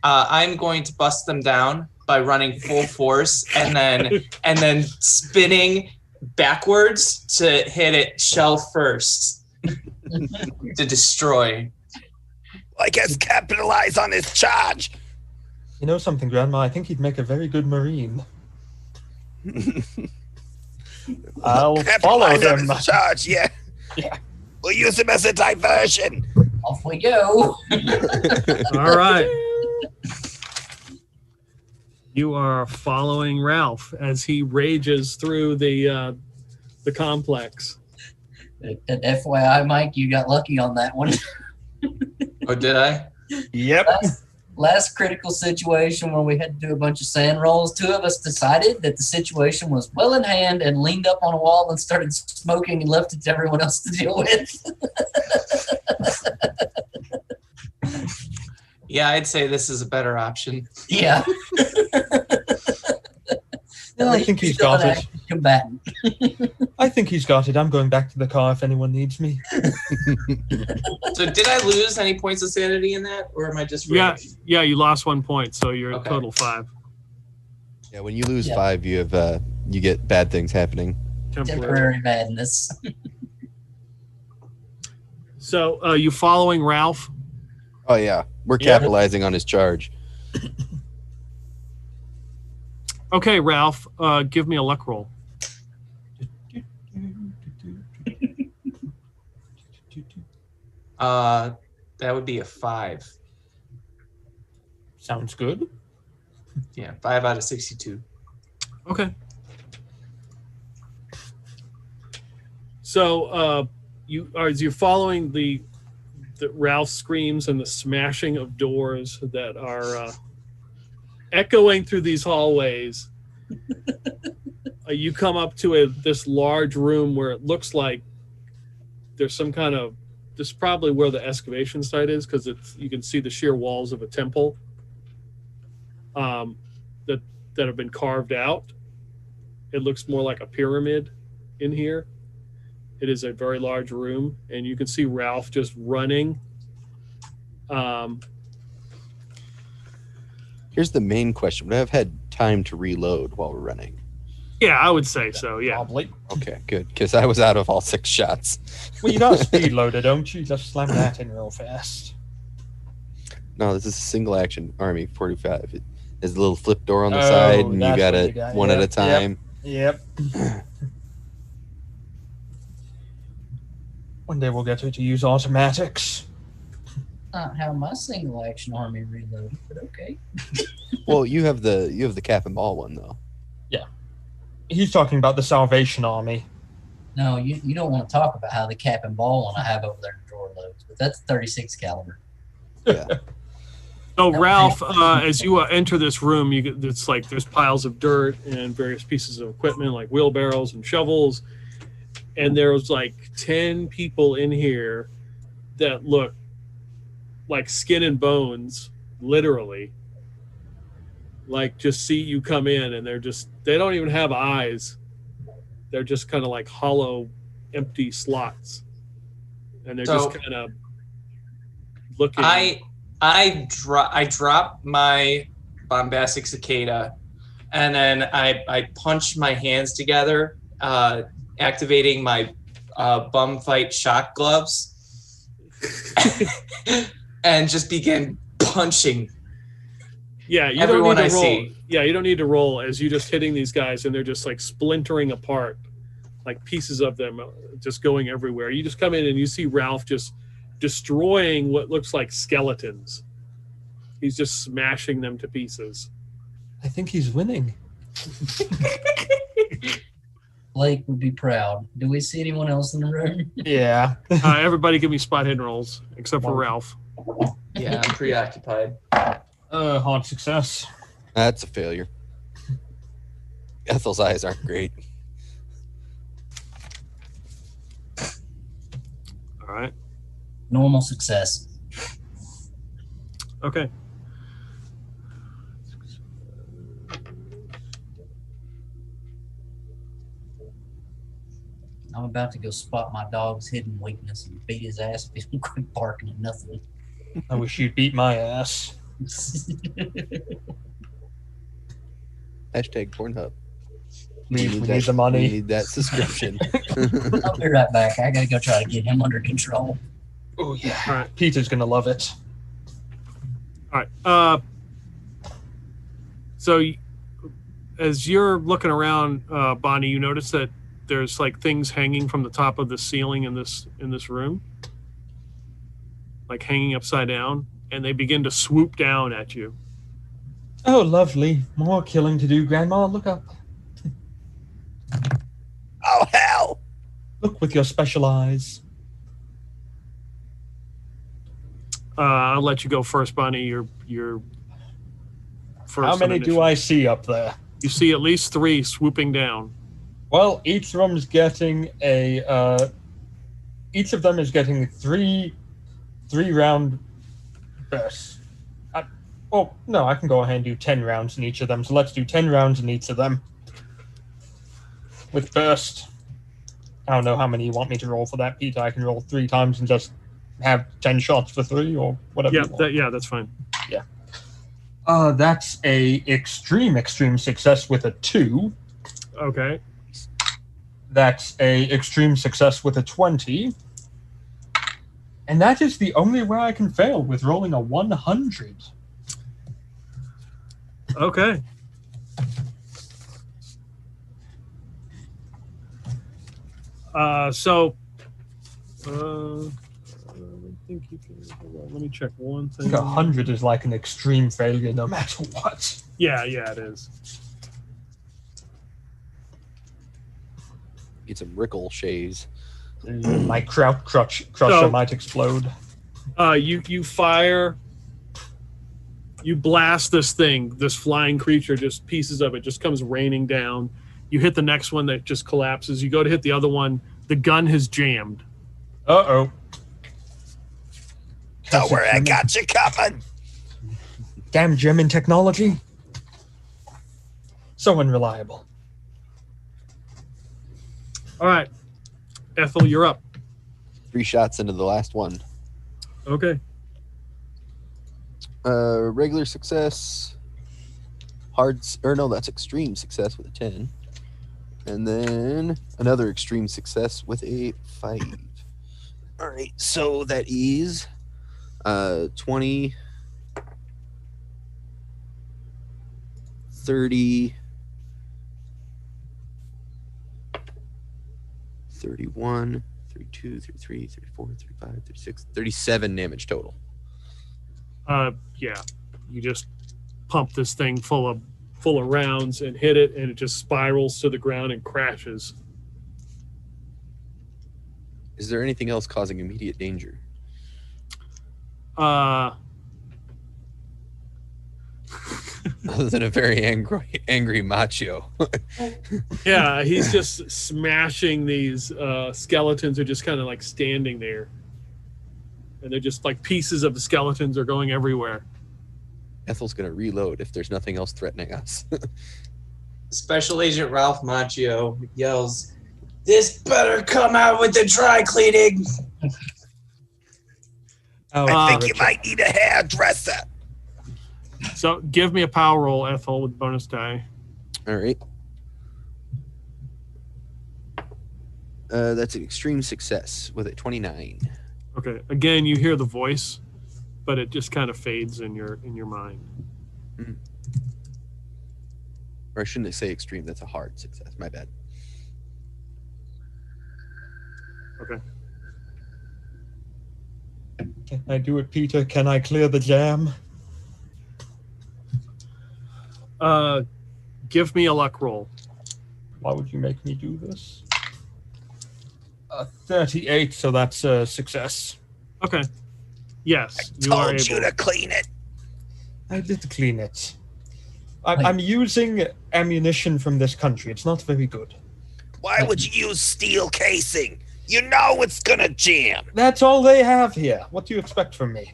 I'm going to bust them down by running full force and then spinning backwards to hit it shell first to destroy. I guess capitalize on his charge. You know something, Grandma? I think he'd make a very good Marine. I'll follow Capitalize on him. his charge, yeah. Yeah. We'll use him as a diversion. Off we go. All right. You are following Ralph as he rages through the complex. And FYI, Mike, you got lucky on that one. Oh, did I? Yep. Last critical situation when we had to do a bunch of sand rolls, two of us decided that the situation was well in hand and leaned up on a wall and started smoking and left it to everyone else to deal with. Yeah, I'd say this is a better option. Yeah. I think he's got it. Combatant. I think he's got it. I'm going back to the car if anyone needs me. So did I lose any points of sanity in that, or am I just Yeah, you lost 1 point, so you're Okay. total 5. Yeah, when you lose Yeah. 5, you have you get bad things happening. Temporary madness. So you following Ralph? Oh yeah, we're Yeah. capitalizing on his charge. Okay, Ralph, give me a luck roll. That would be a 5. Sounds good. Yeah, 5 out of 62. Okay. So you're following the Ralph screams and the smashing of doors that are echoing through these hallways. You come up to this large room where it looks like there's some kind of, this is probably where the excavation site is, because you can see the sheer walls of a temple that have been carved out. It looks more like a pyramid in here. It is a very large room, and you can see Ralph just running. Here's the main question: would I have had time to reload while we're running? Yeah, I would say so. Yeah. Probably. Okay, good, because I was out of all 6 shots. Well, you got a speed loader, don't you? Just slam that in real fast. No, this is a single action army 45. There's a little flip door on the Oh, side, and you that's got what it you got, one at a yep, time. Yep. One day we'll get her to use automatics. Not how my single action army reloaded, but okay. Well, you have the cap and ball one though. He's talking about the Salvation Army. No, you don't want to talk about how the cap and ball one I have over there in the drawer loads, but that's 36 caliber. Yeah. So Ralph, as you enter this room, it's like there's piles of dirt and various pieces of equipment like wheelbarrows and shovels, and there's like 10 people in here that look like skin and bones, literally. Like just see you come in, and they don't even have eyes. They're just kind of like hollow, empty slots, and they're just kind of looking. I drop my bombastic cicada, and then I punch my hands together, activating my bum fight shock gloves, and just begin punching. Yeah, you everyone don't need to I roll. see. Yeah, you don't need to roll as you just hitting these guys, and they're just like splintering apart, like pieces of them just going everywhere. You just come in and you see Ralph just destroying what looks like skeletons. He's just smashing them to pieces. I think he's winning. Blake would be proud. Do we see anyone else in the room? Yeah. Everybody give me spot hidden rolls, except for Ralph. Yeah, I'm preoccupied. Hard success. That's a failure. Ethel's eyes aren't great. All right. Normal success. Okay. I'm about to go spot my dog's hidden weakness and beat his ass if he don't quit barking at nothing. I wish you'd beat my ass. Hashtag Pornhub. We need the money. We need that subscription. I'll be right back. I gotta go try to get him under control. Oh yeah. All right. Peter's gonna love it. All right. So as you're looking around, Bonnie, you notice that there's like things hanging from the top of the ceiling in this room, like hanging upside down, and they begin to swoop down at you. Oh, lovely. More killing to do, Grandma. Look up. Oh, hell! Look with your special eyes. I'll let you go first, Bonnie. You're first. How many do I see up there? You see at least 3 swooping down. Well, each of them is getting a. Each of them is getting three round bursts. Oh no, I can go ahead and do 10 rounds in each of them. So let's do 10 rounds in each of them. With burst. I don't know how many you want me to roll for that, Peter. I can roll 3 times and just have 10 shots for 3 or whatever. Yeah, that's fine. Yeah. That's a extreme success with a 2. Okay. That's a extreme success with a 20. And that is the only way I can fail with rolling a 100. Okay. I think you can. Hold on, let me check one I thing. think 100 is like an extreme failure no matter what. Yeah, it is. Get some ricochets. My kraut crusher might explode. You fire. You blast this thing, this flying creature, just pieces of it just comes raining down. You hit the next one that just collapses. You go to hit the other one. The gun has jammed. Uh-oh. Don't worry, I got you coming. Damn German technology. So unreliable. All right. Ethel, you're up. 3 shots into the last one. Okay. Regular success. That's extreme success with a 10. And then another extreme success with a 5. All right, so that is 20, 30, 31, 32, 33, 34, 35, 36, 37 damage total. Yeah. You just pump this thing full of rounds and hit it, and it just spirals to the ground and crashes. Is there anything else causing immediate danger? Uh, Other than a very angry macho. yeah, he's just smashing these skeletons are just kind of like standing there. And they're just like pieces of the skeletons are going everywhere. Ethel's going to reload if there's nothing else threatening us. Special Agent Ralph Macchio yells, "This better come out with the dry cleaning." I think you might need a hairdresser. So give me a power roll, Ethel, with bonus die. All right. That's an extreme success with a 29. Okay. Again, you hear the voice, but it just kind of fades in your mind. Mm. Or I shouldn't say extreme. That's a hard success. My bad. Okay. Can I do it, Peter? Can I clear the jam? Give me a luck roll. Why would you make me do this? 38, so that's a success. Okay. Yes, I you are told you able. to clean it. I did clean it. I'm using ammunition from this country. It's not very good. Why would you use steel casing? You know it's gonna jam. That's all they have here. What do you expect from me?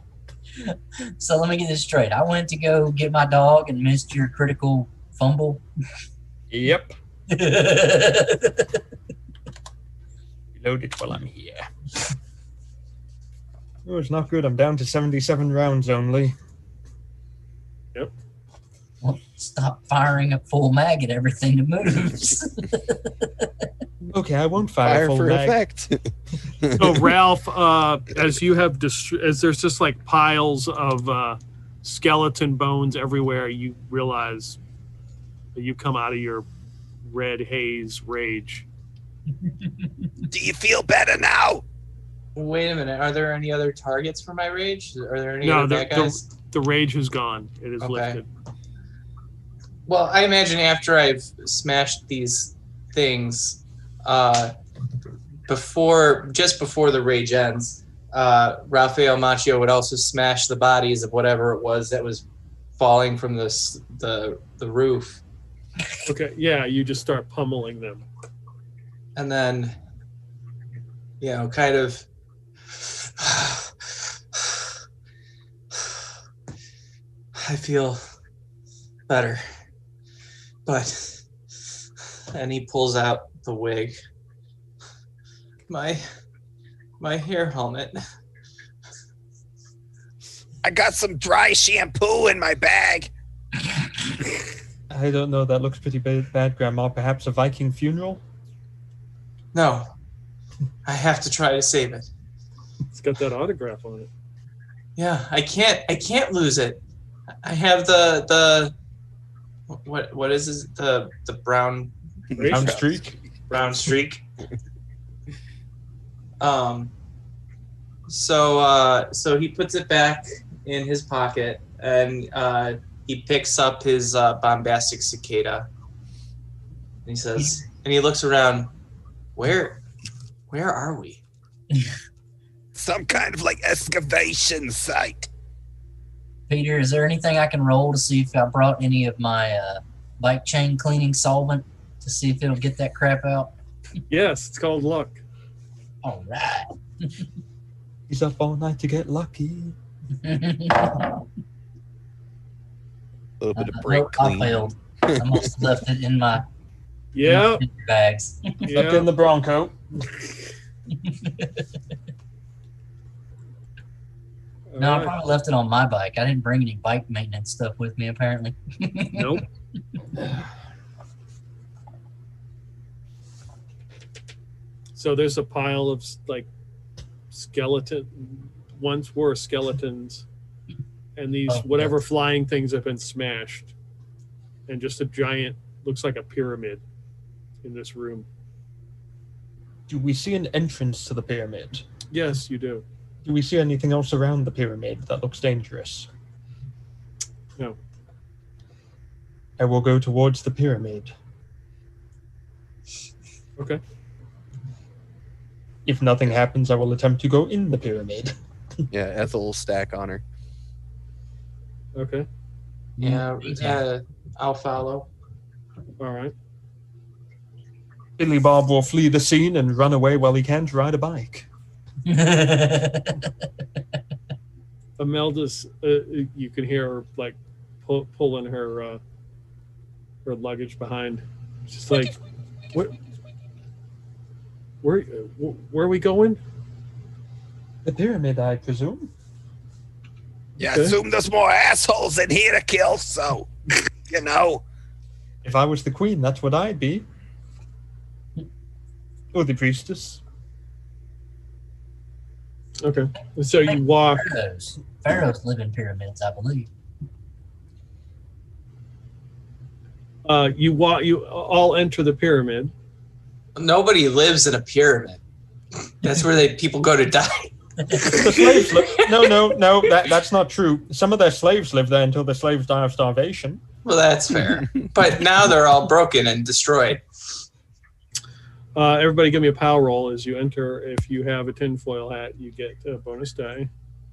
So let me get this straight. I went to go get my dog and missed your critical fumble. Yep. Reload it while I'm here. Oh, it's not good. I'm down to 77 rounds only. Well, stop firing at full mag at everything that moves. Okay, I won't fire full for mag. effect. So Ralph, as you have as there's just like piles of skeleton bones everywhere, you realize that you come out of your red haze rage. Do you feel better now? Wait a minute. Are there any other targets for my rage? Are there any No, other bad guys? the rage is gone. It is Okay. lifted. Well, I imagine after I've smashed these things, just before the rage ends, Raphael Macchio would also smash the bodies of whatever it was that was falling from the roof, Okay, yeah, you just start pummeling them. and then, kind of. I feel better. But, and he pulls out the wig. My hair helmet. I got some dry shampoo in my bag. I don't know. That looks pretty bad, Grandma. Perhaps a Viking funeral? No, I have to try to save it. It's got that autograph on it. Yeah, I can't lose it. I have the what is this? The brown Brown streak? brown streak. So he puts it back in his pocket, and he picks up his bombastic cicada. And he says, and he looks around. Where are we? Some kind of like excavation site. Peter, is there anything I can roll to see if I brought any of my bike chain cleaning solvent to see if it'll get that crap out? Yes, it's called luck. All right. He's up all night to get lucky. A little bit of brake Nope, I clean. failed. I must have left it in my Yeah, bags. Left yeah. in the Bronco. No, I Alright. probably left it on my bike. I didn't bring any bike maintenance stuff with me, apparently. Nope. So there's a pile of like once were skeletons, and these Oh, whatever yeah. flying things have been smashed, and just a giant, looks like a pyramid in this room. Do we see an entrance to the pyramid? Yes, you do. Do we see anything else around the pyramid that looks dangerous? No. I will go towards the pyramid. Okay. If nothing happens, I will attempt to go in the pyramid. Yeah, Ethel will stack on her. Okay. Yeah, I'll follow. All right. Billy Bob will flee the scene and run away while he can't ride a bike. Imelda's, you can hear her like pulling her luggage behind. She's like, where are we going? The pyramid, I presume. Yeah, Okay. I assume there's more assholes in here to kill, so, you know. If I was the queen, that's what I'd be. Or the priestess. Okay. So you walk. Pharaohs live in pyramids, I believe. You walk. You all enter the pyramid. Nobody lives in a pyramid. That's where people go to die. The slaves no, that's not true. Some of their slaves live there until the slaves die of starvation. Well, that's fair. But now they're all broken and destroyed. Everybody, give me a power roll as you enter. If you have a tinfoil hat, you get a bonus die.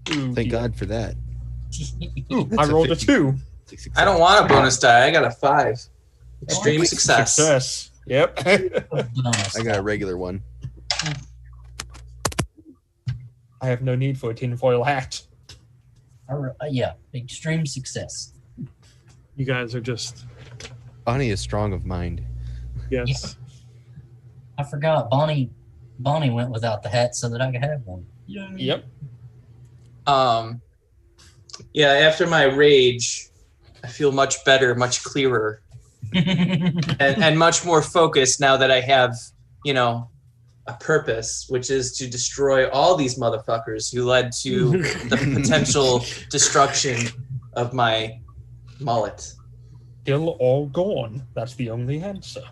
Thank God for that. Ooh, I That's a rolled a 50. 2. I don't want a bonus die. I got a 5. Extreme success. Success. Yep. I got a regular one. I have no need for a tinfoil hat. Yeah, extreme success. You guys are just Bonnie is strong of mind. yes. I forgot Bonnie Bonnie went without the hat so that I could have one. Yep. Yeah, after my rage, I feel much better, much clearer, and much more focused now that I have, a purpose, which is to destroy all these motherfuckers who led to the potential destruction of my mullet. Still all gone. That's the only answer.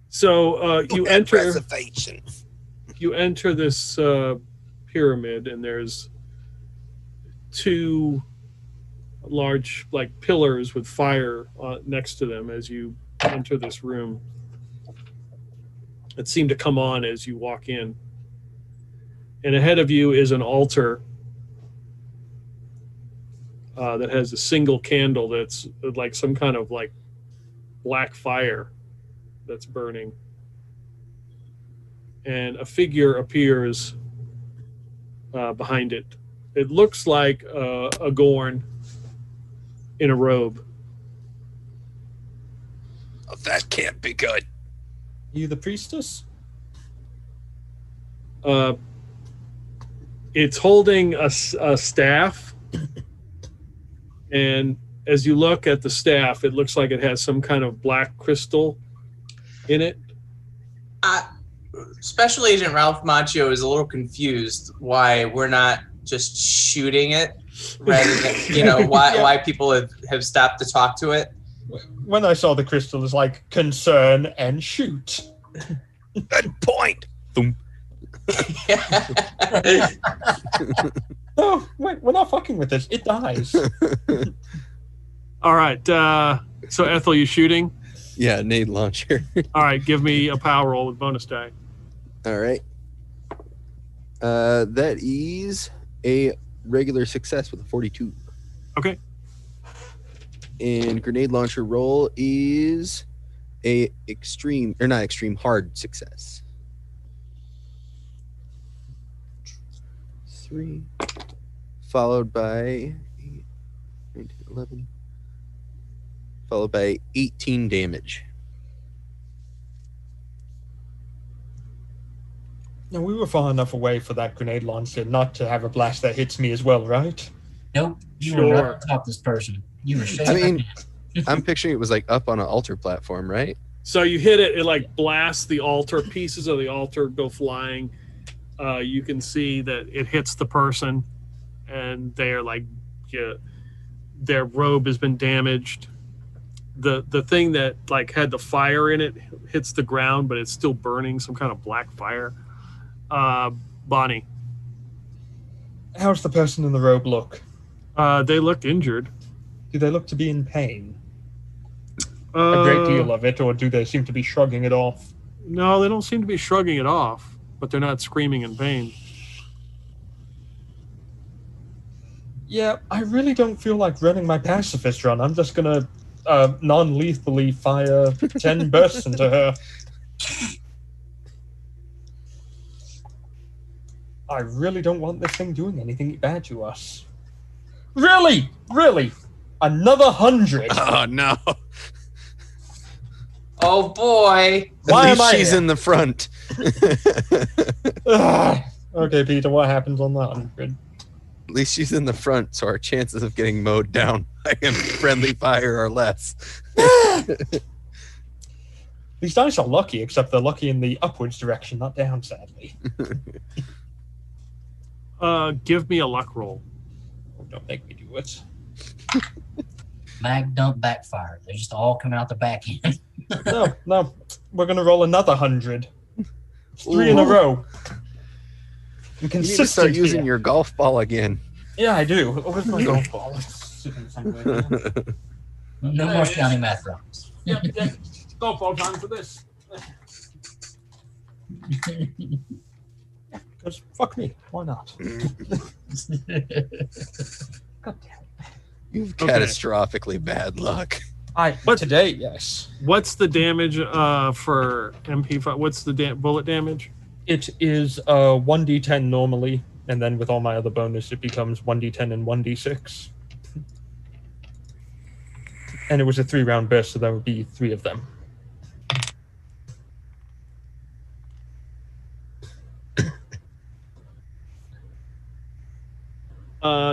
So you enter reservations. you enter this pyramid, and there's two large pillars with fire next to them as you enter this room. It seemed to come on as you walk in. And ahead of you is an altar that has a single candle that's like some kind of black fire that's burning. And a figure appears behind it. It looks like a Gorn in a robe. Oh, that can't be good. You the priestess? It's holding a staff, and as you look at the staff, it looks like it has some kind of black crystal in it. Special Agent Ralph Macchio is a little confused why we're not just shooting it rather than, why people have stopped to talk to it. When I saw the crystal, it's like concern and shoot. Good point. Boom. Oh, wait, we're not fucking with this. It dies. All right. So Ethel, you shooting? Yeah, nade launcher. All right. Give me a power roll with bonus die. All right. That is a regular success with a 42. Okay. And grenade launcher roll is a hard success. 3, followed by 8, 9, 11, followed by 18 damage. Now, we were far enough away for that grenade launcher not to have a blast that hits me as well, right? Nope. You Sure. were right on top of this person. You were shaking. I mean, I'm picturing it was up on an altar platform, right? So you hit it, it blasts the altar, pieces of the altar go flying. You can see that it hits the person, and they're their robe has been damaged. The thing that had the fire in it hits the ground, but it's still burning, some kind of black fire. Bonnie. How's the person in the robe look? They look injured. Do they look to be in pain? A great deal of it, or do they seem to be shrugging it off? No, they don't seem to be shrugging it off, but they're not screaming in pain. Yeah, I really don't feel like running my pacifist run. I'm just gonna non-lethally fire 10 bursts into her. I really don't want this thing doing anything bad to us. Really? Really? Another 100? Oh, no. Oh boy. Why At am I least she's here? in the front. Ugh. Okay, Peter, what happens on that 100? At least she's in the front, so our chances of getting mowed down by a friendly fire are less. These dice are lucky, except they're lucky in the upwards direction, not down, sadly. Give me a luck roll. Oh, don't make me do it. Mag dump backfire. They just all come out the back end. No. We're going to roll another 100. It's 3 in a Ooh. row. I'm You need to consistent start using here. your golf ball again. Yeah, I do. Where's my golf ball? It's sitting somewhere. No more shiny math rocks. Yeah. Golf ball time for this. Because fuck me. Why not? God damn it. You've Okay. catastrophically bad luck. Today, yes. What's the damage for MP5? What's the bullet damage? It is 1d10 normally, and then with all my other bonus, it becomes 1d10 and 1d6. And it was a 3-round burst, so there would be 3 of them.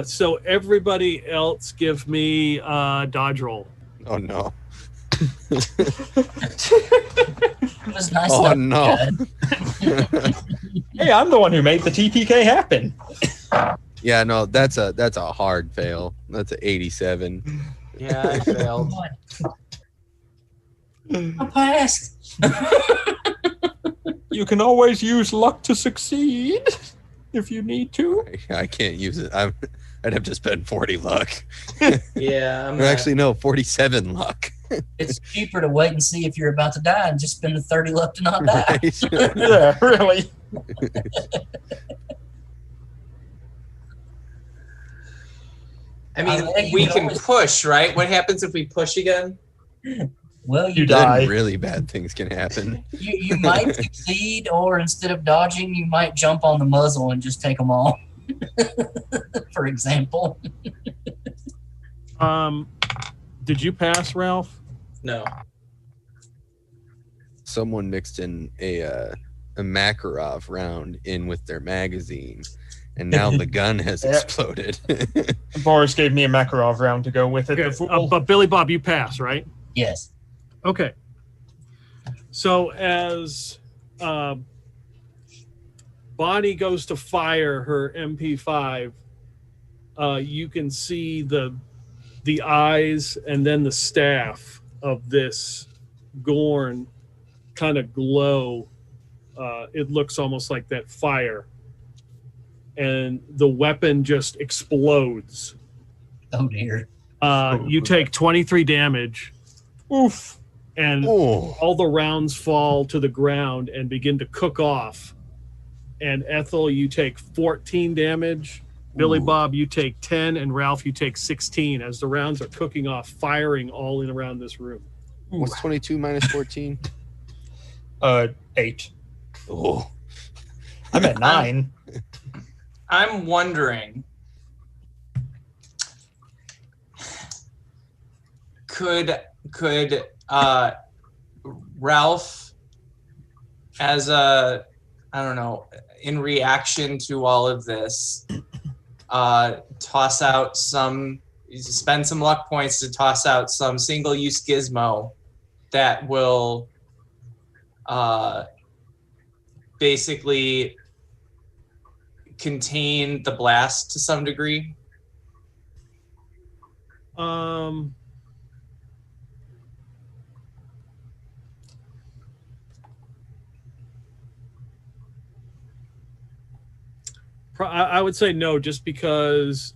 So everybody else give me a dodge roll. Oh no. It was nice. Oh stuff, no. guys. Hey, I'm the one who made the TPK happen. Yeah, no, that's a hard fail. That's a 87. Yeah, I failed. I passed. You can always use luck to succeed if you need to. I can't use it. I'd have to spend 40 luck. Yeah, Or actually, no, 47 luck. It's cheaper to wait and see if you're about to die and just spend the 30 luck to not die. Right? Yeah, really. I mean, you we can can always- push, right? What happens if we push again? Well, You you die. Then really bad things can happen. you might succeed, or instead of dodging, you might jump on the muzzle and just take them all. For example. Did you pass, Ralph? No. Someone mixed in a Makarov round in with their magazine, and now the gun has Yeah. exploded. Boris gave me a Makarov round to go with it. Okay. The fool. But Billy Bob, you pass, right? Yes. Okay. So as Bonnie goes to fire her MP5, you can see the eyes and then the staff of this Gorn kind of glow. It looks almost like that fire. And the weapon just explodes. Oh dear. You take 23 damage. Oof. And Oh, all the rounds fall to the ground and begin to cook off. And Ethel, you take 14 damage. Billy Ooh. Bob, you take 10. And Ralph, you take 16 as the rounds are cooking off, firing all in around this room. what's 22 minus 14? 8. Oh, I'm at 9. I'm wondering, could Ralph, as a, I don't know, in reaction to all of this, toss out spend some luck points to toss out some single-use gizmo that will basically contain the blast to some degree? I would say no, just because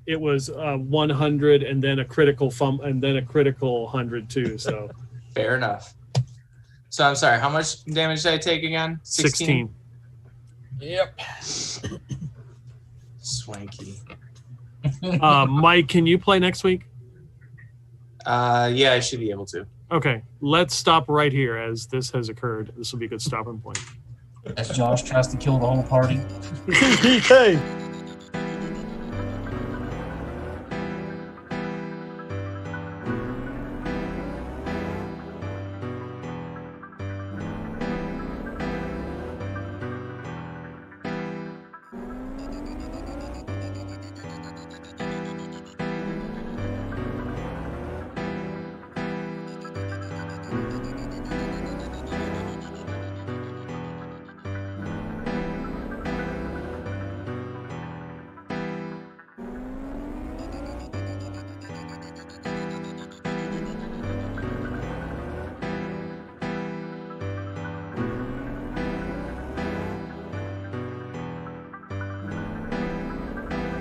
it was 100 and then a critical and then a critical 100 too. So Fair enough. So I'm sorry, how much damage did I take again? 16. Yep. Swanky. Mike, can you play next week? Yeah, I should be able to. Okay, let's stop right here as this has occurred. This will be a good stopping point. As Josh tries to kill the whole party. TPK.